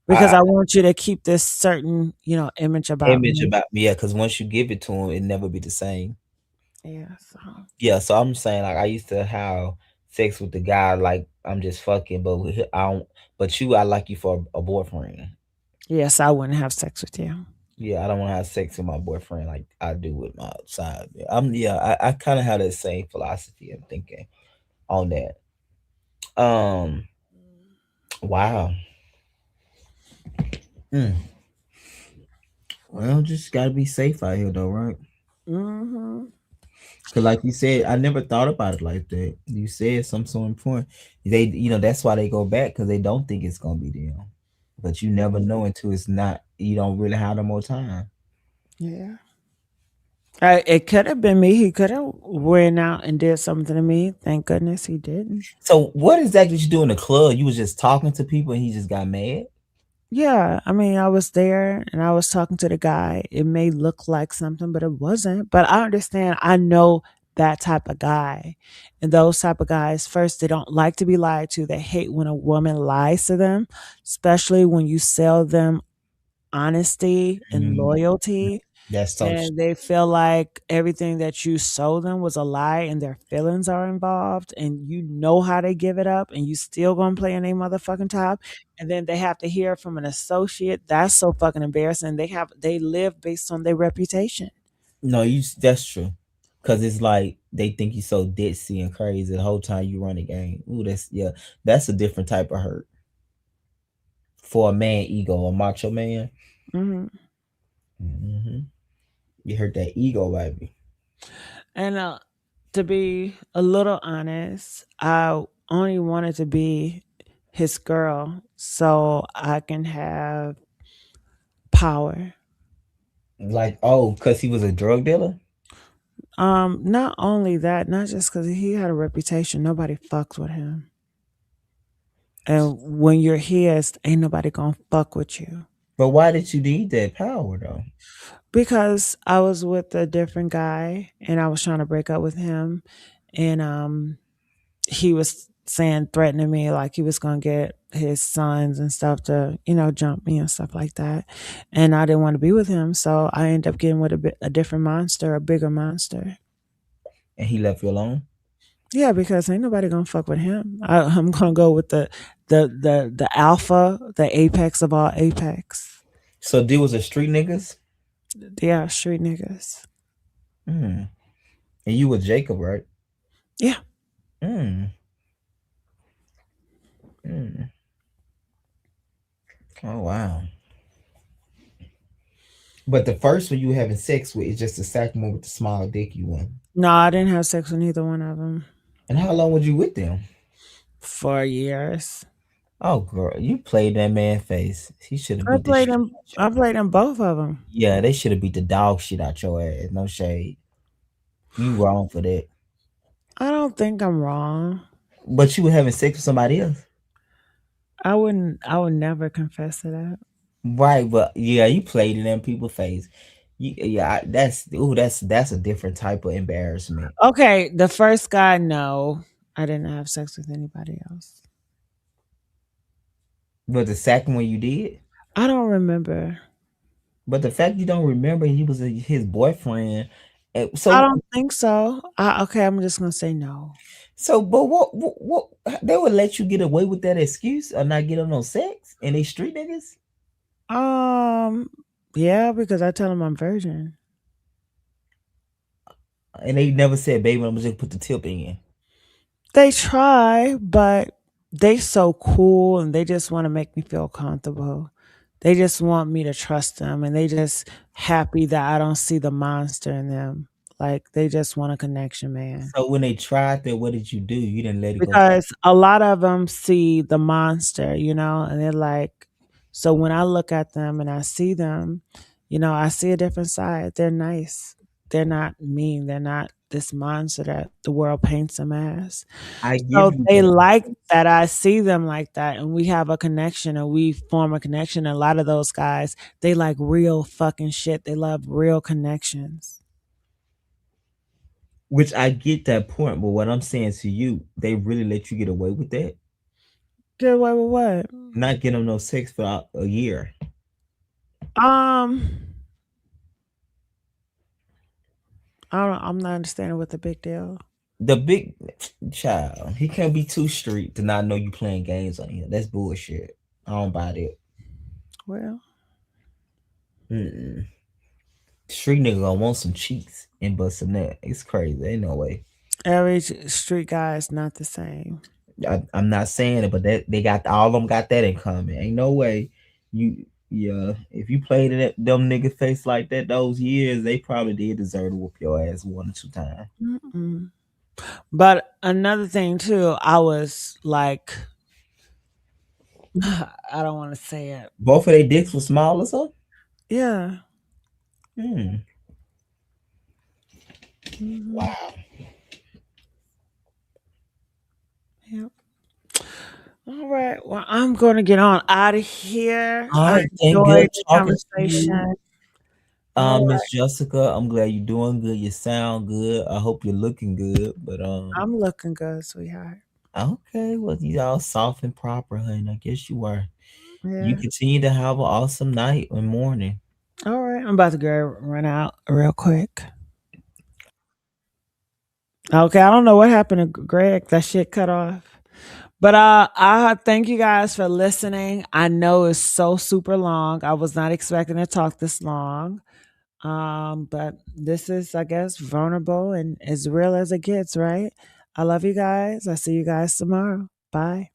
Because I I want you to keep this certain image about image me. about me, yeah, because once you give it to him, it never be the same. Yeah, so Yeah, so I'm saying like I used to have sex with the guy like I'm just fucking, but I don't. But you, I like you for a boyfriend. yes, I wouldn't have sex with you. Yeah, I don't want to have sex with my boyfriend like I do with my side. Yeah, I kind of have that same philosophy and thinking on that. Um, wow. Mm. Well, just gotta be safe out here though, right? Mm-hmm. Cause like you said, I never thought about it like that. You said something so important. They, that's why they go back because they don't think it's gonna be them. But you never know until it's not. You don't really have no more time. Yeah. It could have been me. He could have went out and did something to me. Thank goodness he didn't. So what exactly you do in the club? You was just talking to people and he just got mad. Yeah, I mean, I was there and I was talking to the guy. It may look like something, but it wasn't. But I understand. I know that type of guy. And those type of guys, first, they don't like to be lied to. They hate when a woman lies to them, especially when you sell them honesty and Mm, loyalty. that's so. And they feel like everything that you sold them was a lie and their feelings are involved and you know how they give it up and you still gonna play in a motherfucking top. And then they have to hear from an associate. That's so fucking embarrassing. They live based on their reputation. No, you. That's true. Cause it's like they think you so ditzy and crazy the whole time you run a game. Ooh, that's yeah. That's a different type of hurt for a man ego, a macho man. Hmm. Hmm. You hurt that ego, baby. And to be a little honest, I only wanted to be his girl so I can have power. Like, oh, cause he was a drug dealer. Not only that, not just because he had a reputation, nobody fucks with him. And when you're his, ain't nobody gonna fuck with you. But why did you need that power though? Because I was with a different guy and I was trying to break up with him. And he was saying, threatening me like he was gonna get his sons and stuff to, jump me and stuff like that. And I didn't want to be with him. So I ended up getting with a different monster, a bigger monster. And he left you alone. Yeah, because ain't nobody gonna fuck with him. I'm gonna go with the alpha, the apex of all apex. So there was a street niggas. Yeah, street niggas. Mm. And you was Jacob, right? Yeah. Mm. Mm. Oh wow. But the first one you were having sex with is just the second one with the small dick you want. No, I didn't have sex with neither one of them And how long was you with them? for years. Oh girl, you played that man face. He should have I beat the played shit in out I your. played in both of them. Yeah, they should have beat the dog shit out your ass. No shade. You wrong for that. I don't think I'm wrong. But you were having sex with somebody else. I would never confess to that. Right, but yeah, you played in them people's face. Yeah, that's ooh, that's a different type of embarrassment. Okay, the first guy, no. I didn't have sex with anybody else. But the second one you did. I don't remember. But the fact you don't remember he was his boyfriend. I So don't think so. Okay, I'm just gonna say no. but what they would let you get away with that excuse or not get on no sex and they street niggas Um, yeah, because I tell him I'm virgin. and they never said, "Baby, I'm just put the tip in." They try, but they so cool and they just want to make me feel comfortable. They just want me to trust them and they just happy that I don't see the monster in them. Like they just want a connection, man. So when they tried that, what did you do? You didn't let it go. Because a lot of them see the monster, and they're like, so when I look at them and I see them, I see a different side. They're nice. They're not mean. They're not this monster that the world paints them as. I give So you they that. like that I see them like that and we have a connection and we form a connection. And a lot of those guys, they like real fucking shit. They love real connections. Which I get that point, but what I'm saying to you, they really let you get away with that, Get away with what? not get them no sex for a year. Um, I'm not understanding what the big deal. The big child, he can't be too street to not know you playing games on him. That's bullshit. I don't buy that. Well, Mm-mm. Street nigga gonna want some cheeks and bust some nut. It's crazy. Ain't no way. every street guy is not the same. I'm not saying it, but that they got all of them got that in common. Ain't no way you Yeah, if you played it at them nigga face like that those years, they probably did deserve to whoop your ass one or two times. Mm-mm. But another thing too, I was like, I don't want to say it. Both of their dicks were small or so? Yeah. Hmm. Hmm. Wow. Yep. All right. Well, I'm going to get on out of here. All I right, thank good enjoyed the talking to you. conversation. All Miss right. Jessica, I'm glad you're doing good. You sound good. I hope you're looking good. But I'm looking good, sweetheart. okay, well you all soft and proper, honey. I guess you are. You Yeah. continue to have an awesome night and morning. All right. I'm about to go run out real quick. Okay. I don't know what happened to Greg. That shit cut off. But I thank you guys for listening. I know it's so super long. I was not expecting to talk this long. But this is, I guess, vulnerable and as real as it gets, right? I love you guys. I see you guys tomorrow. Bye.